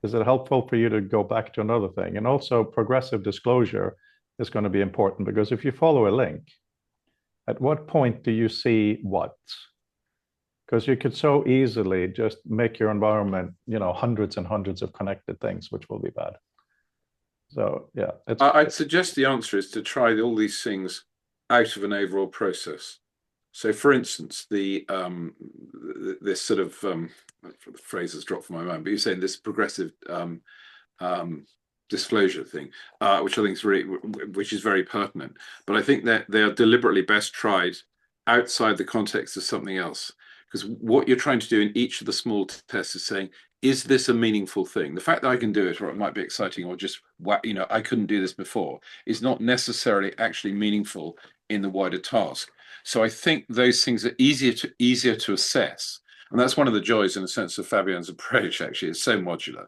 Is it helpful for you to go back to another thing? And also progressive disclosure is going to be important, because if you follow a link, at what point do you see what? Because you could so easily just make your environment, hundreds and hundreds of connected things, which will be bad. So yeah, I'd suggest the answer is to try all these things out of an overall process. So, for instance, this sort of the phrase has dropped from my mind, but you're saying this progressive disclosure thing, which I think is very pertinent. But I think that they are deliberately best tried outside the context of something else, because what you're trying to do in each of the small tests is saying, is this a meaningful thing? The fact that I can do it, or it might be exciting, or just I couldn't do this before, is not necessarily actually meaningful in the wider task. So I think those things are easier to assess. And that's one of the joys, in a sense, of Fabian's approach, actually. It's so modular,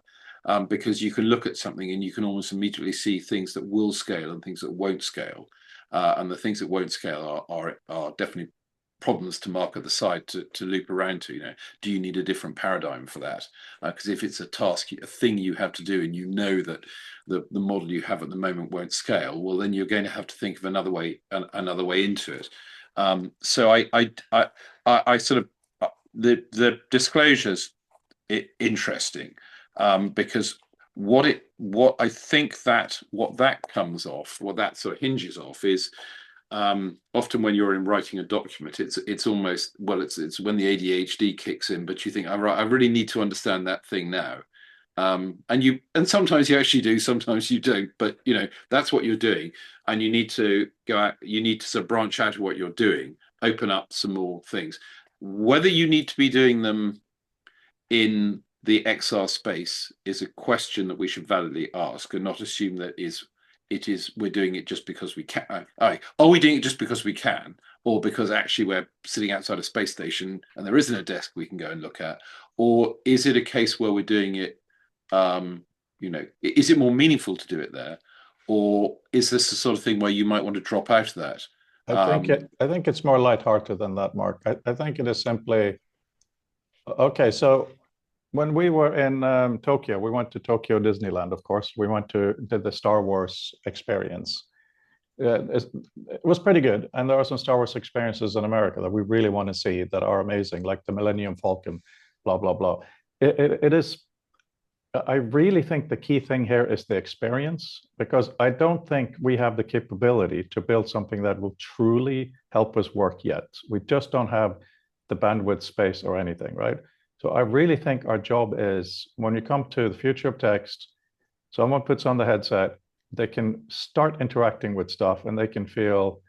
because you can look at something and you can almost immediately see things that will scale and things that won't scale. And the things that won't scale are definitely problems to mark at the side to loop around to. Do you need a different paradigm for that? Because if it's a task, a thing you have to do, and that the model you have at the moment won't scale, well, then you're going to have to think of another way into it. So I sort of the disclosures interesting, because what that comes off, what that sort of hinges off is, often when you're writing a document, it's almost, well, it's when the ADHD kicks in, but you think, all right, I really need to understand that thing now. And sometimes you actually do, sometimes you don't, but that's what you're doing, and you need to go out, you need to sort of branch out of what you're doing, open up some more things. Whether you need to be doing them in the XR space is a question that we should validly ask and not assume that we're doing it just because we can. Are we doing it just because we can, or because actually we're sitting outside a space station and there isn't a desk we can go and look at? Or is it a case where we're doing it, is it more meaningful to do it there? Or is this the sort of thing where you might want to drop out of that? I think it's more lighthearted than that, Mark. I think it is simply, okay, so when we were in Tokyo, we went to Tokyo Disneyland, of course. We did the Star Wars experience. It was pretty good. And there are some Star Wars experiences in America that we really want to see that are amazing, like the Millennium Falcon, blah, blah, blah. It is, I really think the key thing here is the experience, because I don't think we have the capability to build something that will truly help us work yet. We just don't have the bandwidth, space, or anything, right? So I really think our job is, when you come to the future of text, someone puts on the headset, they can start interacting with stuff and they can feel,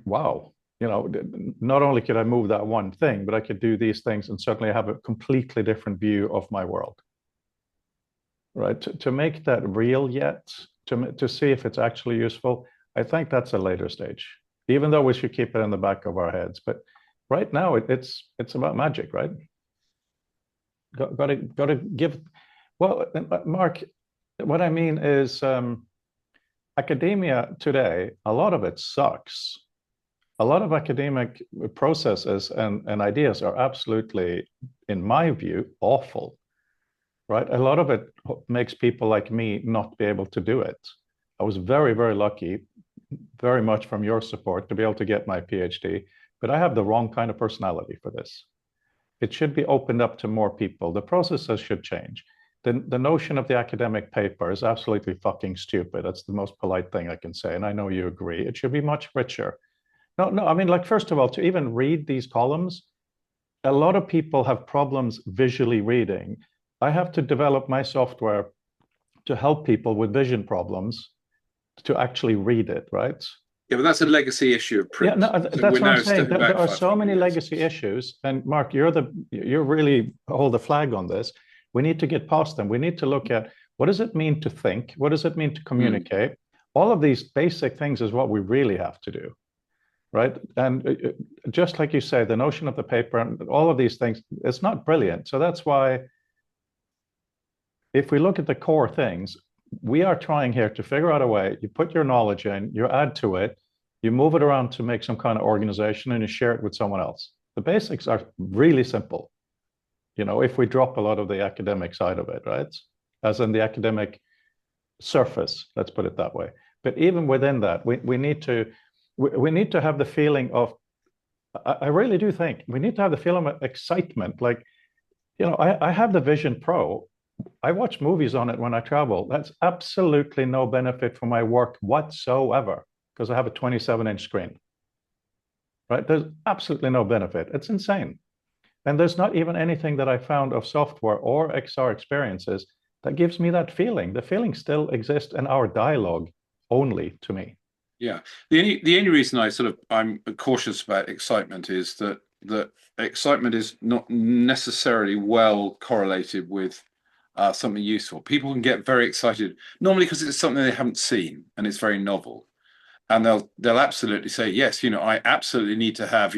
wow, not only could I move that one thing, but I could do these things and suddenly have a completely different view of my world, right? To make that real yet, to see if it's actually useful, I think that's a later stage, even though we should keep it in the back of our heads. But right now, it's about magic, right? Got to give. Well, Mark, what I mean is, academia today, a lot of it sucks. A lot of academic processes and ideas are absolutely, in my view, awful, right? A lot of it makes people like me not be able to do it. I was very, very lucky, very much from your support, to be able to get my PhD. But I have the wrong kind of personality for this. It should be opened up to more people. The processes should change. The notion of the academic paper is absolutely fucking stupid. That's the most polite thing I can say, and I know you agree. It should be much richer. No, I mean, like, first of all, to even read these columns, a lot of people have problems visually reading. I have to develop my software to help people with vision problems to actually read it, right? Yeah, but that's a legacy issue of print. Yeah, no, that's what I'm saying. There are so many legacy issues, and Mark, you really hold the flag on this. We need to get past them. We need to look at, what does it mean to think? What does it mean to communicate? All of these basic things is what we really have to do, right? And just like you say, the notion of the paper and all of these things, it's not brilliant. So that's why, if we look at the core things, we are trying here to figure out a way. You put your knowledge in, you add to it, you move it around to make some kind of organization, and you share it with someone else. The basics are really simple. If we drop a lot of the academic side of it, right? As in the academic surface, let's put it that way. But even within that, we need to have the feeling of, I really do think we need to have the feeling of excitement. Like, I have the Vision Pro. I watch movies on it when I travel. That's absolutely no benefit for my work whatsoever, because I have a 27-inch screen, right? There's absolutely no benefit. It's insane. And there's not even anything that I found of software or XR experiences that gives me that feeling. The feeling still exists in our dialogue only, to me. Yeah. The only reason I'm cautious about excitement is that excitement is not necessarily well correlated with something useful. People can get very excited normally because it's something they haven't seen and it's very novel, and they'll absolutely say, yes, I absolutely need to have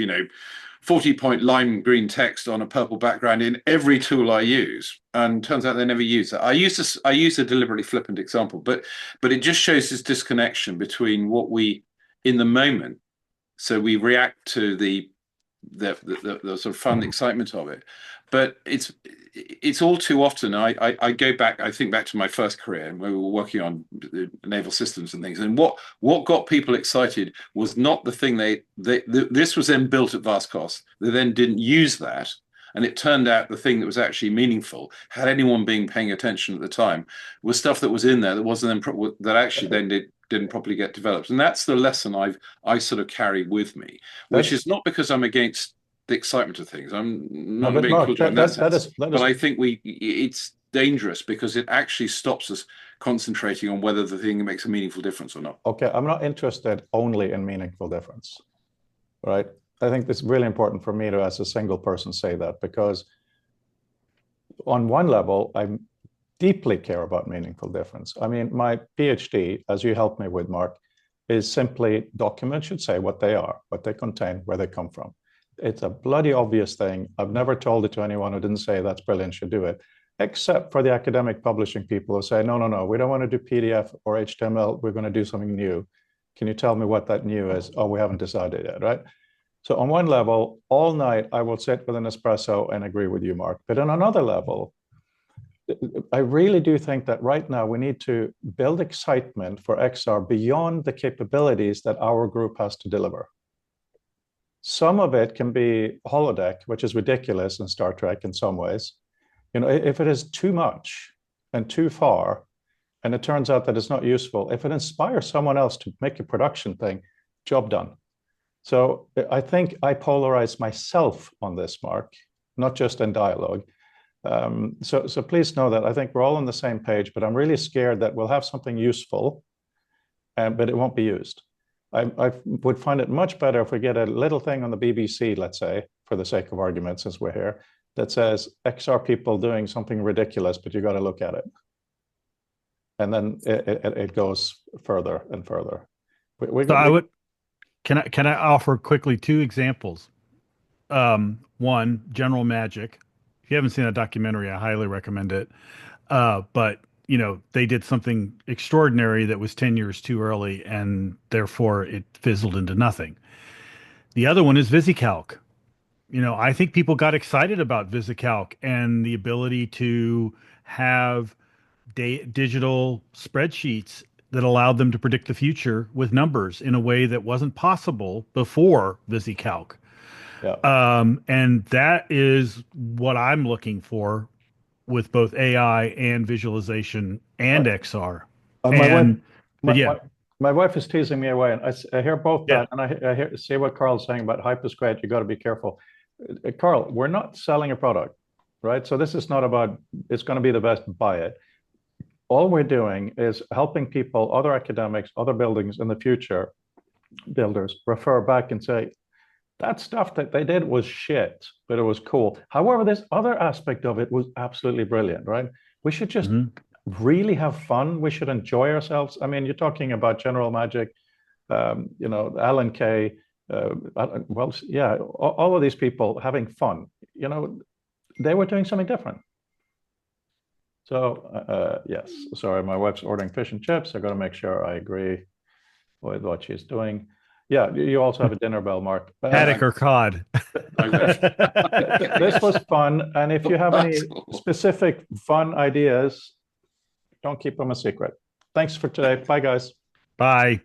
40-point lime green text on a purple background in every tool I use. And turns out they never use that. I use a deliberately flippant example, but it just shows this disconnection between what we, in the moment, so we react to the sort of fun excitement of it. But it's all too often. I go back. I think back to my first career, and we were working on naval systems and things. And what got people excited was not the thing this was then built at vast cost. They then didn't use that, and it turned out the thing that was actually meaningful, had anyone been paying attention at the time, was stuff that was in there that wasn't then that actually then didn't properly get developed. And that's the lesson I sort of carry with me, which is not because I'm against the excitement of things. I'm not being cruel in that sense. But I think it's dangerous because it actually stops us concentrating on whether the thing makes a meaningful difference or not. Okay, I'm not interested only in meaningful difference, right? I think it's really important for me to, as a single person, say that, because on one level, I deeply care about meaningful difference. I mean, my PhD, as you helped me with, Mark, is simply documents should say what they are, what they contain, where they come from. It's a bloody obvious thing. I've never told it to anyone who didn't say that's brilliant, should do it, except for the academic publishing people who say, no, no, no, we don't want to do PDF or HTML. We're going to do something new. Can you tell me what that new is? Oh, we haven't decided yet, right? So on one level, all night, I will sit with an espresso and agree with you, Mark. But on another level, I really do think that right now we need to build excitement for XR beyond the capabilities that our group has to deliver. Some of it can be holodeck, which is ridiculous in Star Trek in some ways. You know, if it is too much and too far, and it turns out that it's not useful, if it inspires someone else to make a production thing, job done. So I think I polarize myself on this, Mark, not just in dialogue. So please know that I think we're all on the same page, but I'm really scared that we'll have something useful, but it won't be used. I would find it much better if we get a little thing on the BBC, let's say, for the sake of argument, since we're here, that says XR people doing something ridiculous, but you got to look at it. And then it goes further and further. Can I offer quickly two examples? One, General Magic. If you haven't seen that documentary, I highly recommend it. But you know, they did something extraordinary that was 10 years too early, and therefore it fizzled into nothing. The other one is VisiCalc. You know, I think people got excited about VisiCalc and the ability to have digital spreadsheets that allowed them to predict the future with numbers in a way that wasn't possible before VisiCalc. Yeah. And that is what I'm looking for with both AI and visualization and XR. My wife is teasing me away, and I hear both that, and I see what Carl's saying about hype is great. You got to be careful. Carl, we're not selling a product, right? So this is not about it's going to be the best, buy it. All we're doing is helping people, other academics, other buildings in the future, builders, refer back and say, that stuff that they did was shit, but it was cool. However, this other aspect of it was absolutely brilliant, right? We should just really have fun. We should enjoy ourselves. I mean, you're talking about General Magic, you know, Alan Kay, well, yeah, all of these people having fun. You know, they were doing something different. So, yes, sorry, my wife's ordering fish and chips. I got to make sure I agree with what she's doing. Yeah, you also have a dinner bell, Mark. Haddock or cod. This was fun. And if you have any specific fun ideas, don't keep them a secret. Thanks for today. Bye, guys. Bye.